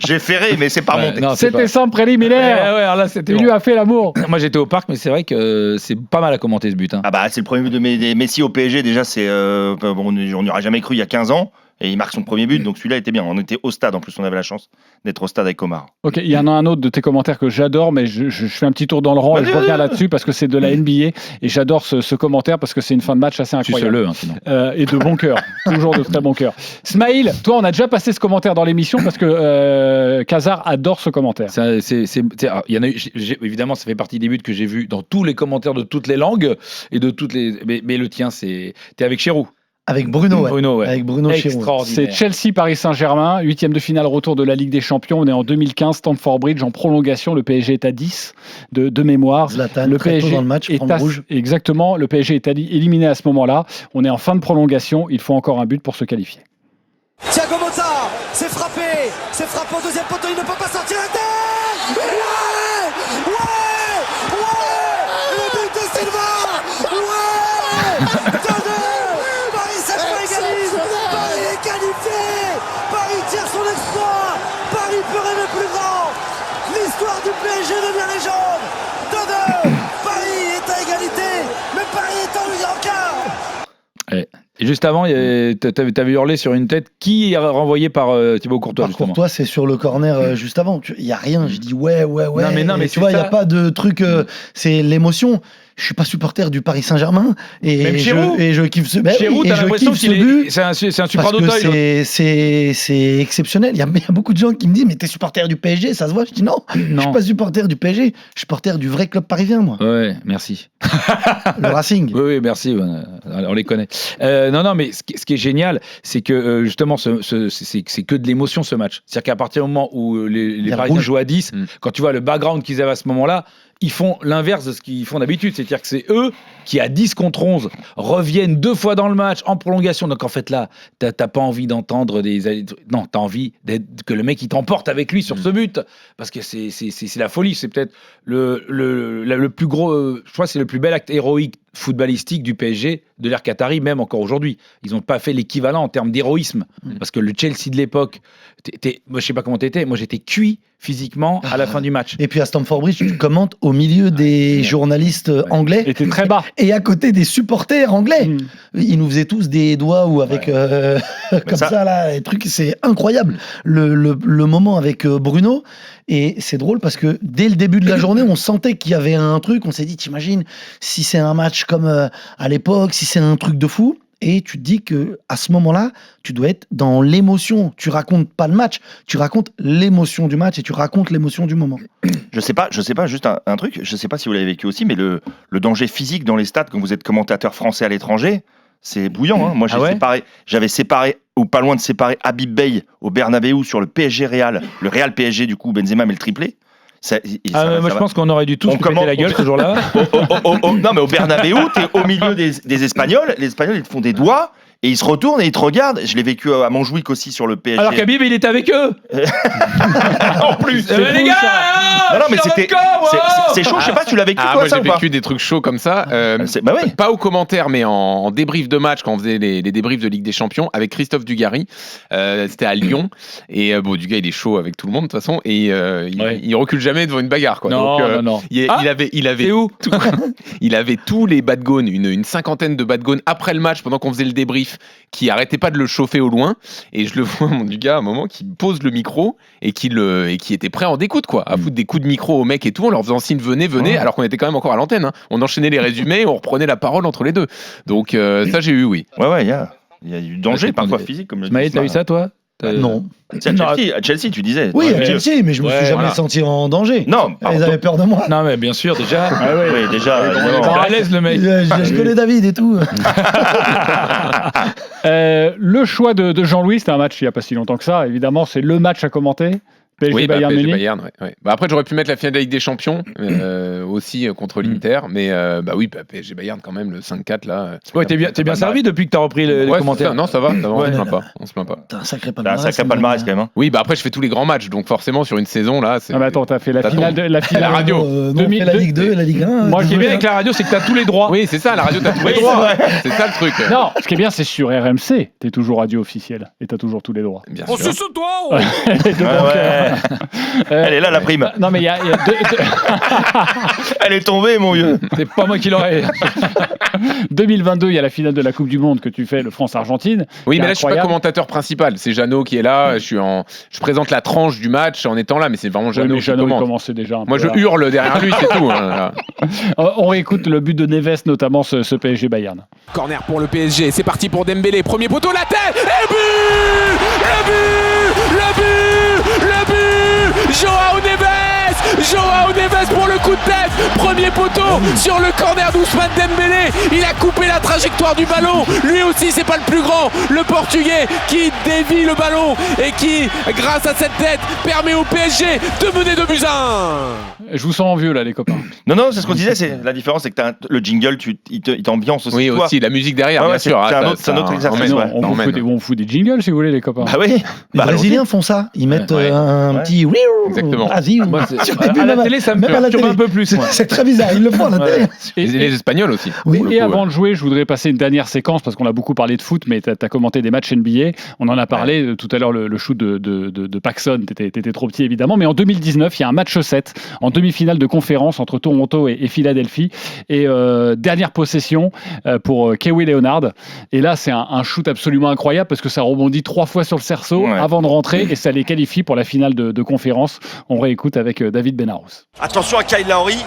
J'ai ferré, mais c'est pas monté. C'était sans préliminaire. Alors là, c'était il lui a fait l'amour. Moi, j'étais au parc, mais c'est vrai que c'est pas mal à commenter ce but. Hein. Ah bah, c'est le premier but de Messi au PSG. Déjà, c'est on n'y aurait jamais cru il y a 15 ans. Et il marque son premier but, donc celui-là était bien. On était au stade, en plus, on avait la chance d'être au stade avec Omar. Ok, il y en a un autre de tes commentaires que j'adore, mais je fais un petit tour dans le rang et je reviens là-dessus parce que c'est de la NBA et j'adore ce commentaire parce que c'est une fin de match assez incroyable. Et de bon cœur, toujours de très bon cœur. Smaïl, toi, on a déjà passé ce commentaire dans l'émission parce que Kazar adore ce commentaire. Il y en a eu, évidemment, ça fait partie des buts que j'ai vus dans tous les commentaires de toutes les langues et de toutes les. Mais le tien, t'es avec Chérou. Avec Bruno, ouais. Avec Bruno Chirou. C'est Chelsea-Paris Saint-Germain, 8e de finale retour de la Ligue des Champions. On est en 2015, Stamford Bridge en prolongation. Le PSG est à 10 de mémoire. Zlatan, le très PSG tôt dans le match, est rouge. Exactement, le PSG est éliminé à ce moment-là. On est en fin de prolongation. Il faut encore un but pour se qualifier. Thiago Motta, c'est frappé au deuxième poteau, il ne peut pas sortir la tête. Le but de Silva. Paris est qualifié. Paris tire son exploit. Paris peut rêver plus grand. L'histoire du PSG devient légende. 2-2. Paris est à égalité, mais Paris est en quart. Et juste avant, t'avais hurlé sur une tête qui est renvoyée par Thibaut Courtois. Par Courtois, c'est sur le corner juste avant. Il n'y a rien. Je dis ouais. Non, mais tu vois, il n'y a pas de truc. C'est l'émotion. Je suis pas supporter du Paris Saint-Germain et je kiffe ce but. Chérou, t'as l'impression qu'il c'est un support d'Auteuil. C'est exceptionnel. Il y a beaucoup de gens qui me disent mais t'es supporter du PSG, ça se voit. Je dis non. Je suis pas supporter du PSG. Je suis supporter du vrai club parisien, moi. Ouais, merci. Le Racing. Oui, merci. On les connaît. Non, mais ce qui est génial, c'est que justement, c'est que de l'émotion ce match. C'est-à-dire qu'à partir du moment où les Parisiens jouent à 10, quand tu vois le background qu'ils avaient à ce moment-là, ils font l'inverse de ce qu'ils font d'habitude. C'est-à-dire que c'est eux qui, à 10 contre 11, reviennent 2 fois dans le match en prolongation. Donc en fait, là, t'as pas envie d'entendre des. Non, t'as envie que le mec il t'emporte avec lui sur ce but. Parce que c'est la folie. C'est peut-être le plus gros. Je crois que c'est le plus bel acte héroïque footballistique du PSG de l'ère Qatari, même encore aujourd'hui. Ils n'ont pas fait l'équivalent en termes d'héroïsme. Parce que le Chelsea de l'époque, moi je sais pas comment t'étais, moi j'étais cuit physiquement à la fin du match. Et puis à Stamford Bridge, tu commentes au milieu des journalistes anglais. Et t'es très bas. Et à côté des supporters anglais. Ils nous faisaient tous des doigts ou avec comme ça là, les trucs, c'est incroyable. Le moment avec Bruno. Et c'est drôle parce que dès le début de la journée, on sentait qu'il y avait un truc. On s'est dit, t'imagines, si c'est un match comme à l'époque, si c'est un truc de fou. Et tu te dis que à ce moment-là, tu dois être dans l'émotion. Tu racontes pas le match, tu racontes l'émotion du match et tu racontes l'émotion du moment. Je sais pas, juste un truc. Je sais pas si vous l'avez vécu aussi, mais le danger physique dans les stades quand vous êtes commentateur français à l'étranger, c'est bouillant. Hein. Moi, j'avais séparé ou pas loin de séparer Habib Beye au Bernabeu sur le PSG Real, le Real PSG du coup, Benzema met le triplé. Moi, je pense qu'on aurait dû tous lui péter la gueule ce jour-là. Non, mais au Bernabeu, t'es au milieu des Espagnols. Les Espagnols, ils te font des doigts et ils se retournent et ils te regardent. Je l'ai vécu à Montjuic aussi sur le PSG. Alors qu'Habib, il était avec eux. En plus. Les gars, non, mais c'est chaud. Je sais pas, tu l'as vécu toi moi, ça ou j'ai pas? vécu des trucs chauds comme ça. Pas aux commentaires, mais en débrief de match quand on faisait les débriefs de Ligue des Champions avec Christophe Dugarry. C'était à Lyon et Dugarry il est chaud avec tout le monde de toute façon et il recule jamais devant une bagarre quoi. Non, donc, non. Il avait c'est où il avait tous les bad gones, une cinquantaine de bad gones après le match pendant qu'on faisait le débrief, qui arrêtait pas de le chauffer au loin. Et je le vois mon Dugas à un moment qui pose le micro et qui était prêt à en découdre quoi, à foutre des coups de micro aux mecs et tout en leur faisant signe venez, alors qu'on était quand même encore à l'antenne. Hein. On enchaînait les résumés, et on reprenait la parole entre les deux. Donc ça j'ai eu oui. Ouais, il y a du danger parfois physique comme le. Maël, t'as eu ça toi? Non. À Chelsea, tu disais. Oui, à Chelsea, mais je me suis jamais senti en danger. Non, ils avaient peur de moi. Non, mais bien sûr, déjà. Oui, déjà. À l'aise, le mec. Je connais David et tout. Le choix de Jean-Louis, c'était un match il n'y a pas si longtemps que ça. Évidemment, c'est le match à commenter. PSG Bayern Munich. Bayern, ouais. Après, j'aurais pu mettre la finale de la Ligue des Champions aussi contre l'Inter, mais PSG Bayern quand même le 5-4 là. Ouais, t'es bien servi depuis que t'as repris les commentaires. Non, ça va, on se plaint pas. T'as un sacré palmarès quand même. Hein. Oui, après je fais tous les grands matchs, donc forcément sur une saison là. Ah bah attends, t'as fait la finale la radio. La Ligue 2 et la Ligue 1. Moi, ce qui est bien avec la radio, c'est que t'as tous les droits. Oui, c'est ça, la radio, t'as tous les droits. C'est ça le truc. Non, ce qui est bien, c'est sur RMC, t'es toujours radio officielle et t'as toujours tous les droits. Bien sûr. suce toi. Elle est là la prime. Non mais il y a Elle est tombée mon vieux. C'est pas moi qui l'aurais. 2022, il y a la finale de la Coupe du Monde que tu fais, le France-Argentine. Oui, mais là je suis pas commentateur principal, c'est Jeannot qui est là. Je présente la tranche du match en étant là, mais c'est vraiment Jeannot qui commente. Commençait déjà. Moi je hurle derrière lui, c'est tout. Hein, on réécoute le but de Neves, notamment ce PSG Bayern. Corner pour le PSG, c'est parti pour Dembélé, premier poteau, la tête, et but, le but, Joao Neves pour le coup de tête, premier poteau sur le corner d'Ousmane Dembélé, il a coupé la trajectoire du ballon, lui aussi c'est pas le plus grand, le Portugais qui dévie le ballon et qui, grâce à cette tête, permet au PSG de mener 2-1. Je vous sens envieux là les copains. Non, c'est ce qu'on disait, c'est la différence, c'est que le jingle, il t'ambiance aussi. Oui, aussi la musique derrière, bien sûr. C'est un autre exercice. On fout des jingles si vous voulez les copains. Ah oui. Les Brésiliens font ça, ils mettent un petit exactement. À la télé, ça me perturbe un peu plus. C'est très bizarre, ils le font à la télé. Et les Espagnols aussi. Et avant de jouer, je voudrais passer une dernière séquence parce qu'on a beaucoup parlé de foot, mais tu as commenté des matchs NBA. On en a parlé tout à l'heure, le shoot de Paxson. T'étais trop petit évidemment, mais en 2019, il y a un match 7 en demi-finale de conférence entre Toronto et Philadelphie. Et dernière possession pour Kawhi Leonard. Et là, c'est un shoot absolument incroyable parce que ça rebondit 3 fois sur le cerceau avant de rentrer et ça les qualifie pour la finale de conférence. On réécoute avec David Benarous. Attention à Kyle Lowry,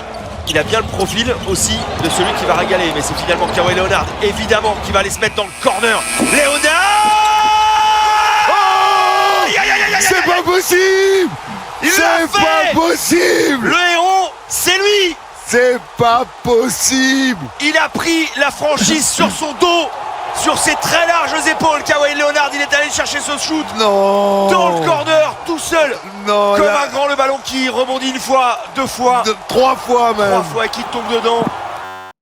il a bien le profil aussi de celui qui va régaler, mais c'est finalement Kawhi Leonard, évidemment, qui va aller se mettre dans le corner. Leonard, c'est pas possible. C'est pas possible. Le héros, c'est lui. C'est pas possible. Il a pris la franchise sur son dos, sur ses très larges épaules. Kawhi Leonard, il est allé chercher ce shoot. Non. Dans le corner, tout seul. Non. Comme un grand, le ballon qui rebondit 1 fois, 2 fois. 3 fois même. 3 fois et qui tombe dedans.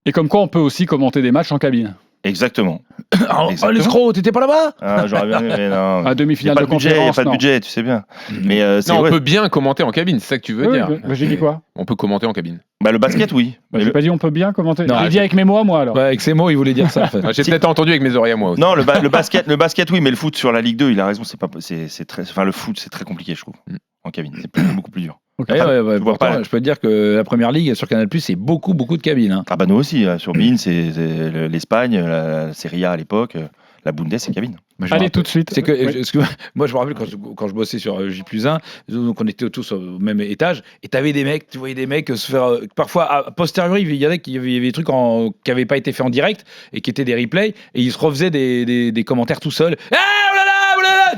Et comme quoi, on peut aussi commenter des matchs en cabine. Exactement. l'escroc, t'étais pas là-bas? J'aurais bien aimé, mais non. À demi-finale Y a de pas budget, il n'y a conférence, pas de non. budget, tu sais bien. Mais Non, on peut bien commenter en cabine, c'est ça que tu veux Oui, dire. j'ai dit quoi? On peut commenter en cabine. Le basket, oui. J'ai pas dit on peut bien commenter. Non, J'ai dit avec mes mots, moi, alors. Ouais, avec ses mots, il voulait dire ça. En fait. J'ai peut-être entendu avec mes oreilles à moi aussi. Non, le basket, oui, mais le foot sur la Ligue 2, il a raison, c'est très, enfin, le foot, c'est très compliqué, je trouve, en cabine. C'est beaucoup plus dur. Ouais, pourtant, je peux te dire que la première ligue sur Canal+, c'est beaucoup de cabines. Hein. Ah bah nous aussi, sur BeIN, c'est l'Espagne, la Serie A à l'époque, la Bundes, c'est cabine. Allez, tout de suite. C'est que, moi, je me rappelle quand je bossais sur J+1, donc on était tous au même étage, et tu voyais des mecs se faire. Parfois, a posteriori, il y avait des trucs qui n'avaient pas été faits en direct, et qui étaient des replays, et ils se refaisaient des commentaires tout seuls. Ah, oh là là!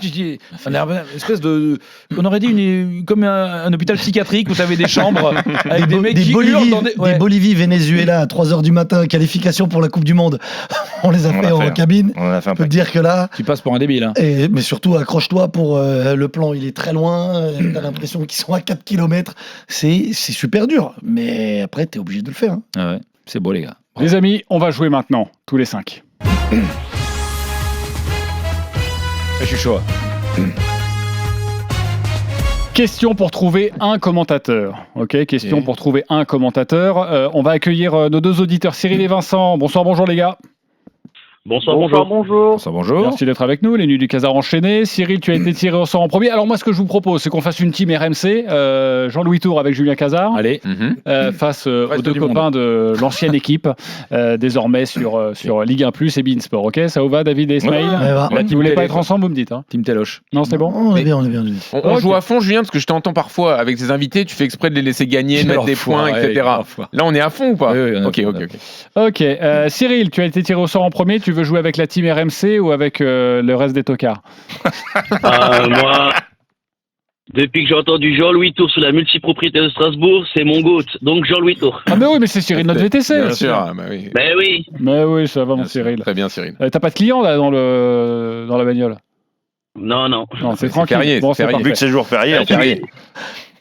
Tu dis, une espèce de. On aurait dit comme un hôpital psychiatrique où tu avais des chambres avec des mecs qui hurlent dans des Bolivie-Venezuela à 3h du matin, qualification pour la Coupe du Monde. On les a fait en cabine. On a fait un peu. Je peux te dire que là. Tu passes pour un débile. Hein. Mais surtout, accroche-toi pour le plan, il est très loin. T'as l'impression qu'ils sont à 4 km. C'est super dur. Mais après, t'es obligé de le faire. Hein. Ah ouais, c'est beau, les gars. Les amis, on va jouer maintenant, tous les 5. Je suis chaud. Question pour trouver un commentateur. Ok, question pour trouver un commentateur. On va accueillir nos deux auditeurs, Cyril et Vincent. Bonsoir, bonjour les gars. Bonjour. Merci d'être avec nous, les Nuits du Casar enchaînés. Cyril, tu as été tiré au sort en premier. Alors moi, ce que je vous propose, c'est qu'on fasse une team RMC. Jean-Louis Tour avec Julien Casar. Allez. Face aux deux copains de l'ancienne équipe, désormais sur Ligue 1+, et beIN Sport. Ok, ça vous va, David et Ismaël? Vous voulez pas être ensemble, vous me dites. Hein. Team Téloche. Non, c'est bon. On est bien. On joue à fond, Julien, parce que je t'entends parfois avec tes invités, tu fais exprès de les laisser gagner, de mettre des points, etc. Là, on est à fond ou pas? Oui, Ok. Cyril, tu as été tiré au sort en premier. Tu veux jouer avec la team RMC ou avec le reste des tocards? Moi, depuis que j'ai entendu Jean-Louis Tour sur la multipropriété de Strasbourg, c'est mon GOAT. Donc Jean-Louis Tour. Ah mais oui, mais c'est Cyril, notre VTC. Bien sûr. Bah oui. Ben oui. Mais oui, ça va, mon Cyril. Très bien, Cyril. T'as pas de client là dans la bagnole? Non. Non, c'est tranquille. Férié, Bon, c'est férié. Vu que c'est jour férié, férié.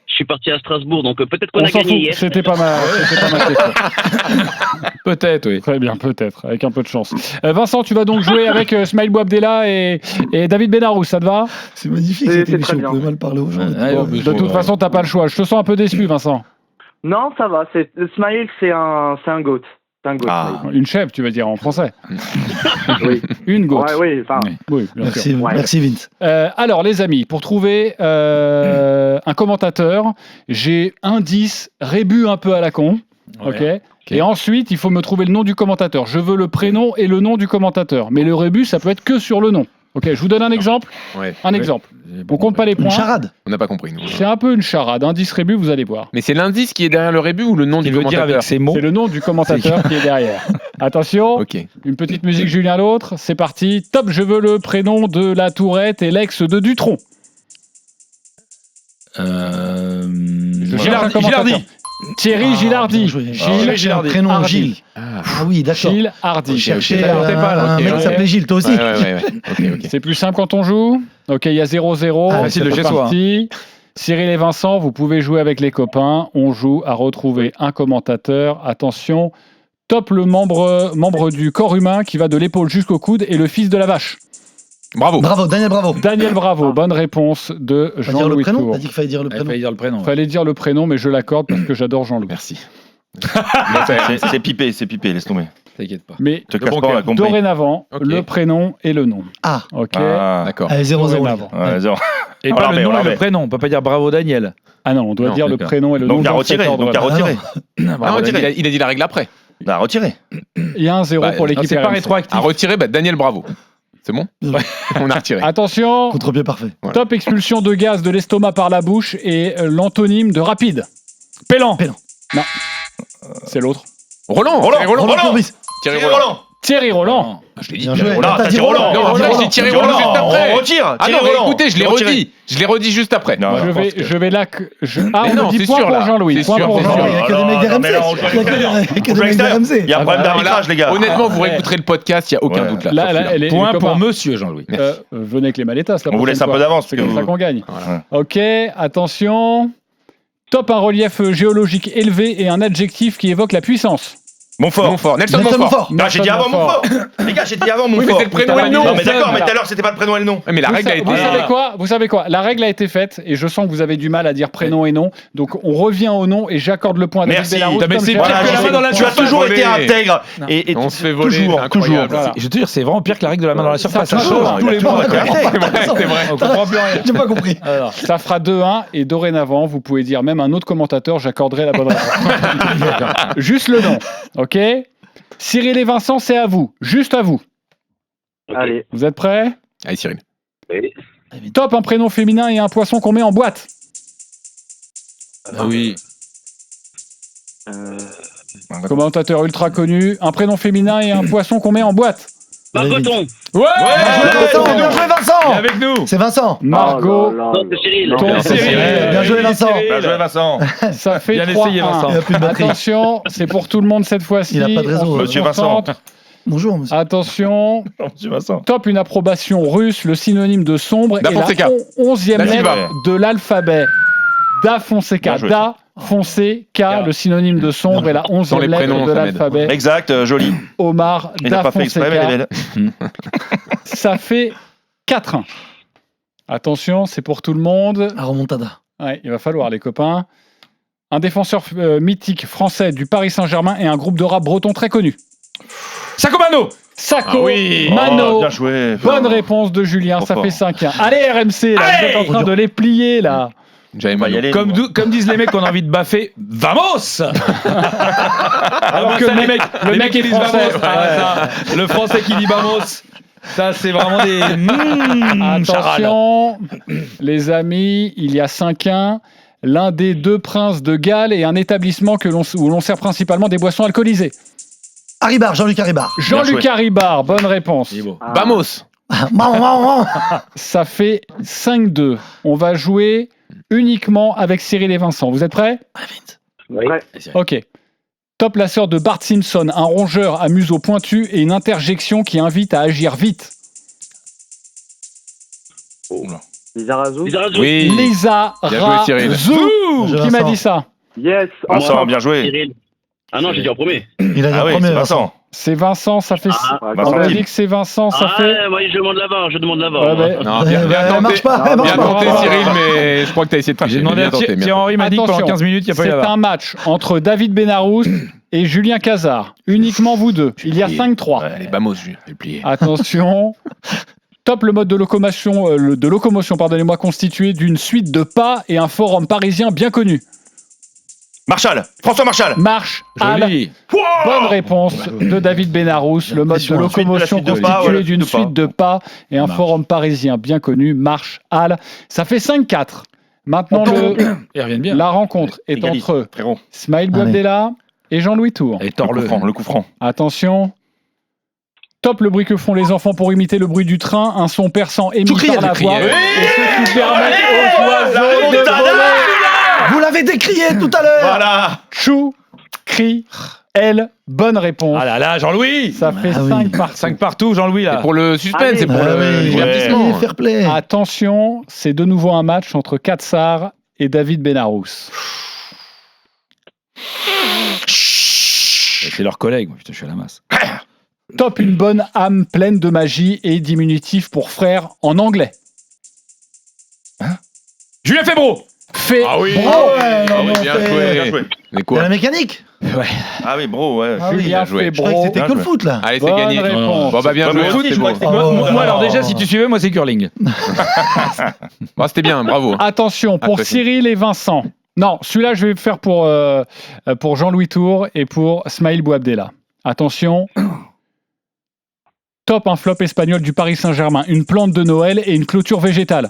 Je suis parti à Strasbourg, donc peut-être qu'on On a s'en gagné fout, hier. c'était pas mal. Peut-être, oui. Très bien, peut-être, avec un peu de chance. Vincent, tu vas donc jouer avec Smaïl Bouabdella et David Benarous, ça te va? C'est magnifique cette émission, vous pouvez mal parler aux gens. De toute façon, t'as pas le choix. Je te sens un peu déçu, Vincent. Non, ça va. Smaïl, c'est un GOAT. Une chèvre, tu veux dire, en français. Oui. Une goutte. Oui, enfin. Oui, bien sûr. Merci Vince. Alors, les amis, pour trouver un commentateur, j'ai un 10, rébut un peu à la con. Ok. Et ensuite, il faut me trouver le nom du commentateur. Je veux le prénom et le nom du commentateur. Mais le rébut, ça peut être que sur le nom. Ok, je vous donne un exemple. Un exemple. On compte pas les points. Une charade. On n'a pas compris, nous. C'est un peu une charade. Indice rébut, vous allez voir. Mais c'est l'indice qui est derrière le rébut ou le nom du commentateur? Avec ses mots. C'est le nom du commentateur qui est derrière. Attention, une petite musique Julien l'autre, c'est parti. Top, je veux le prénom de la Tourette et l'ex de Dutronc. Gilardi. Thierry Gilardi. Prénom Hardy. Gilles. Ah oui, d'accord. Gilles Hardy. Chercher un mec qui s'appelait Gilles, toi aussi. C'est plus simple quand on joue. Ok, il y a 0-0. Facile de chez soi. Cyril et Vincent, vous pouvez jouer avec les copains. On joue à retrouver un commentateur. Attention, top le membre du corps humain qui va de l'épaule jusqu'au coude et le fils de la vache. Bravo, Daniel Bravo. Daniel Bravo, bonne réponse de Jean-Louis Tour. T'as dit qu'il fallait dire le prénom. Fallait dire le prénom, mais je l'accorde parce que j'adore Jean-Louis. Merci. C'est pipé, laisse tomber. T'inquiète pas. Mais te casse pas, on l'a compris. Dorénavant, le prénom et le nom. Ah, ok. D'accord. Allez, 0-0. Et pas le nom et le prénom. On peut pas dire bravo Daniel. Ah non, on doit dire le prénom et le nom. Donc à retirer. Il a dit la règle après. À retirer. Il y a un 0 pour l'équipe. C'est pas rétroactif. À retirer, Daniel Bravo. C'est bon? On a retiré. Attention. Contre-pied parfait. Top expulsion de gaz de l'estomac par la bouche et l'antonyme de rapide. Pélan. Non. C'est l'autre. Roland. Thierry Roland. Thierry Roland. Je l'ai dit. Non, t'as dit Roland. Non, je dis Thierry Roland juste après. On retire. Ah non, mais écoutez, je l'ai redit. Je l'ai redit juste après. Je vais là. Ah non, c'est point sûr pour là. Jean-Louis. Point pour Jean-Louis. Il n'y a que des mecs d'RMC. Il y a un problème d'arbitrage, les gars. Honnêtement, vous réécouterez le podcast, il n'y a aucun doute là. Point pour monsieur Jean-Louis. Venez avec les maletas. On vous laisse un peu d'avance. C'est comme ça qu'on gagne. Ok, attention. Top un relief géologique élevé et un adjectif qui évoque la puissance. Montfort. Nelson Montfort. Non, j'ai dit avant Montfort. Les gars, j'ai dit avant Montfort. Oui, mais c'est le prénom et le nom. Non, mais d'accord, mais tout à l'heure, c'était pas le prénom et le nom. Mais la règle a été. Vous savez quoi? La règle a été faite et je sens que vous avez du mal à dire prénom et nom. Donc on revient au nom et j'accorde le point à David Benarouz. Tu as toujours été intègre. Et on se fait voler. Toujours. Je te jure, c'est vraiment pire que la règle de la main dans la surface. Ça change tous les mots. C'est vrai. On comprend plus rien. J'ai pas compris. Alors, ça fera 2-1 et dorénavant, vous pouvez dire même un autre commentateur, j'accorderai la bonne réponse. Juste le nom, ok? Cyril et Vincent, c'est à vous, juste à vous. Allez. Vous êtes prêts? Allez, Cyril. Oui. Top, un prénom féminin et un poisson qu'on met en boîte. Ah oui. Commentateur ultra connu, un prénom féminin et un poisson qu'on met en boîte. Margoton. Ouais, Bien joué Vincent. avec nous. C'est Vincent. Margot. Non, c'est Cyril. Bien joué Vincent. Bien joué, Vincent. Ça fait Bien 3-1. essayé, Vincent. Il a plus de batterie. Attention, c'est pour tout le monde cette fois-ci. Il a pas de réseau, On se Monsieur Vincent. concentre. Bonjour monsieur. Attention, Monsieur Vincent. top une approbation russe, le synonyme de sombre Da et la Fonseca. 11e Da Silva. lettre de l'alphabet. Da Fonseca. Bien joué. Da Fonseca, le synonyme de sombre et la 11e Dans les lettre prénoms, de ça m'aide. l'alphabet. Exact, joli. Omar Il n'a Da pas fait exprès, mais il est Fonseca. belle. Ça fait 4-1. Attention, c'est pour tout le monde. À remontada. Ouais, il va falloir, les copains. Un défenseur mythique français du Paris Saint-Germain et un groupe de rap breton très connu. Sako Mano. Sako Ah oui. Mano. Oh, bien joué. Bonne réponse de Julien, ça Trop fait fort. 5-1. Allez RMC, là, vous êtes en train de les plier là. J'avais On va y mal. aller. Comme disent les mecs qu'on a envie de baffer, vamos. Alors que ça, le mec qui est disent français. vamos, ça, le français qui dit vamos, ça c'est vraiment des charades. Attention, les amis, il y a 5-1. L'un des deux princes de Galles et un établissement où l'on sert principalement des boissons alcoolisées. Haribar, Jean-Luc Haribar. Jean-Luc Haribar, bonne réponse. Vamos. Ça fait 5-2. On va jouer uniquement avec Cyril et Vincent. Vous êtes prêts? Oui. Ok. Top la sœur de Bart Simpson, un rongeur à museau pointu et une interjection qui invite à agir vite. Lisa Razou. Oui. Lisa Bien joué, Cyril. Razou. Qui m'a dit ça? Yes. Vincent, bien joué. Cyril. Ah non, j'ai dit en premier. Il a dit Ah oui, premier c'est Vincent. Vincent. C'est Vincent, ça fait... On Vincent a Tim. dit que c'est Vincent, ça fait... Moi, je demande la VAR, je demande la VAR. Ouais, mais- Non, bien Elle tenté. marche pas, elle marche Bien pas. tenté, Cyril, mais je crois que tu as essayé de tricher. J'ai demandé Bien à tenté, bien Thierry Henry m'a dit que pendant Attention, 15 minutes, il n'y a pas eu c'est la barre. un match entre David Benarouz et Julien Cazard. Uniquement vous deux. Il y a 5-3. Allez, vamos, Julien. Fais plier. Attention. Top le mode de locomotion, pardonnez-moi, constitué d'une suite de pas et un forum parisien bien connu. Marshall. François Marshall. Marche. Joli. Bonne réponse de David Benarouz. Le mode de locomotion suite de pas, constitué voilà, d'une de pas. suite de pas et un forum parisien bien connu. Marche. Halle. Ça fait 5-4. Maintenant, Ils reviennent bien. la rencontre est Égalise, entre frérot. Smaïl Bouabdella et Jean-Louis Tour. Et torle. Le coup franc. Attention. Top le bruit que font les enfants pour imiter le bruit du train, un son perçant émis par la voix. crier. Et ce qui permet aux oiseaux de voler. Vous l'avez décrié tout à l'heure. Voilà. Chou, cri, elle. Bonne réponse. Ah là là, Jean-Louis. Ça fait Ah oui. 5 partout. 5 partout, Jean-Louis là. C'est pour le suspense, c'est pour Ah le oui. divertissement. Fair play. Attention, c'est de nouveau un match entre Katsar et David Benarouz. C'est leur collègue. Putain, je suis à la masse. Top une bonne âme pleine de magie et diminutif pour frère en anglais. Julien Febro. Fait Ah oui. bro. ouais, non, mais on bien fait- joué. Bien joué. Mais De quoi la mécanique. Ah oui, bro, ouais. Ah oui, Julien bien joué. fait Je croyais que bro. c'était que le foot là. Allez, c'est Bonne gagné. réponse. Bon, bah, bien Ouais, joué. mais foot, c'était je beau. crois que c'était Oh, Moi, alors déjà, si tu suivais, moi c'est curling. Bon, c'était bien, bravo. Attention, pour Apprécié. Cyril et Vincent. Non, celui-là, je vais le faire pour Jean-Louis Tour et pour Smaïl Bouabdella. Attention. Top un flop espagnol du Paris Saint-Germain, une plante de Noël et une clôture végétale.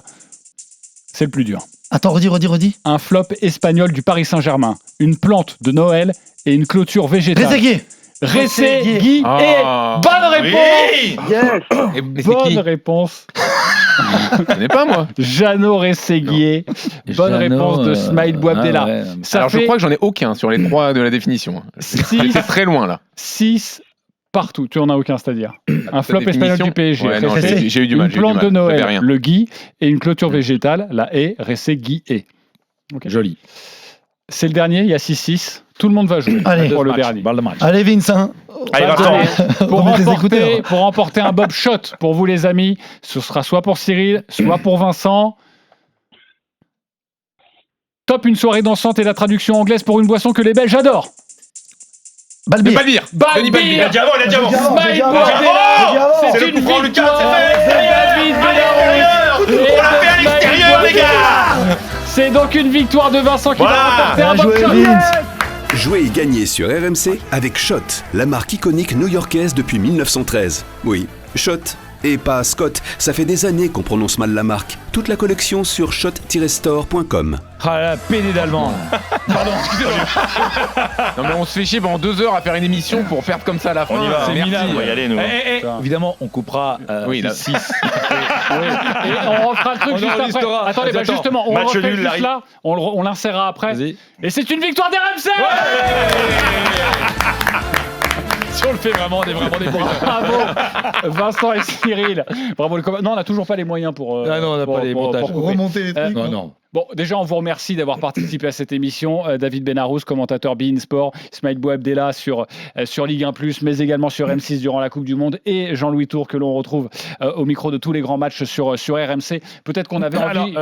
C'est le plus dur. Attends, redis. Un flop espagnol du Paris Saint-Germain, une plante de Noël et une clôture végétale. Réséguier. Rességuier. Ah. Bonne réponse. Yes. Mais c'est qui? Bonne réponse. Je connais pas, moi. Jeannot Rességuier. Bonne réponse de Smaïl Bouabdella. Ah ouais. Ça Alors, fait je crois que j'en ai aucun sur les trois de la définition. C'est très loin, là. 6 partout. Tu en as aucun, c'est-à-dire un flop Cette espagnol définition. du PSG. Ouais, non, Rességuier. j'ai eu du mal. Une j'ai eu du plante mal. de J'avais Noël, rien. le gui, et une clôture végétale, la haie, Rességuier. Joli. C'est le dernier, il y a 6-6. Tout le monde va jouer Allez, pour le dernier. Balle de match. Allez, Vincent. Allez, Vincent. Pour remporter un Bob Shot pour vous, les amis, ce sera soit pour Cyril, soit pour Vincent. Top, une soirée dansante et la traduction anglaise pour une boisson que les Belges adorent. Balbir. Denis Balbir. Il a dit avant. Ismaël Boadella, c'est une victoire de David Benarouz. On l'a fait à l'extérieur, les gars. C'est donc une victoire de Vincent qui va remporter un Bien Bob joué, Shot. Vince. Jouez et gagnez sur RMC avec Shot, la marque iconique new-yorkaise depuis 1913. Oui, Shot et pas Scott, ça fait des années qu'on prononce mal la marque. Toute la collection sur shot-store.com. Ah la pédé d'allemand. Pardon, excusez-moi. Non mais on se fait chier pendant 2 heures à faire une émission pour perdre comme ça à la fin. On y va, C'est Merci. minable. On va y aller, nous. Évidemment, on coupera Oui, là. 6. Et on refera le truc On juste après. enregistrera. Attendez, Attends. justement, on Match refait nul, juste Larry. là, on l'insérera après. Vas-y. Et c'est une victoire d'RMC. Si on le fait vraiment, on est vraiment des bons. Bravo Vincent et Cyril. Bravo le Non, on n'a toujours pas les moyens pour Ah non, on n'a pas les montages. couper. Remonter les trucs. Non. Bon, déjà, on vous remercie d'avoir participé à cette émission. David Benarouz, commentateur beIN Sport, Ismaël Boadella sur Ligue 1+, mais également sur M6 durant la Coupe du Monde, et Jean-Louis Tour, que l'on retrouve au micro de tous les grands matchs sur RMC. Peut-être qu'on avait envie...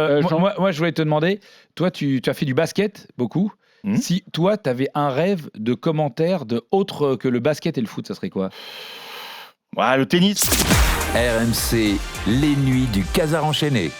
moi, je voulais te demander, toi, tu as fait du basket, beaucoup. Si toi, tu avais un rêve de commentaire de autre que le basket et le foot, ça serait quoi? Le tennis. RMC, les nuits du Casar enchaîné.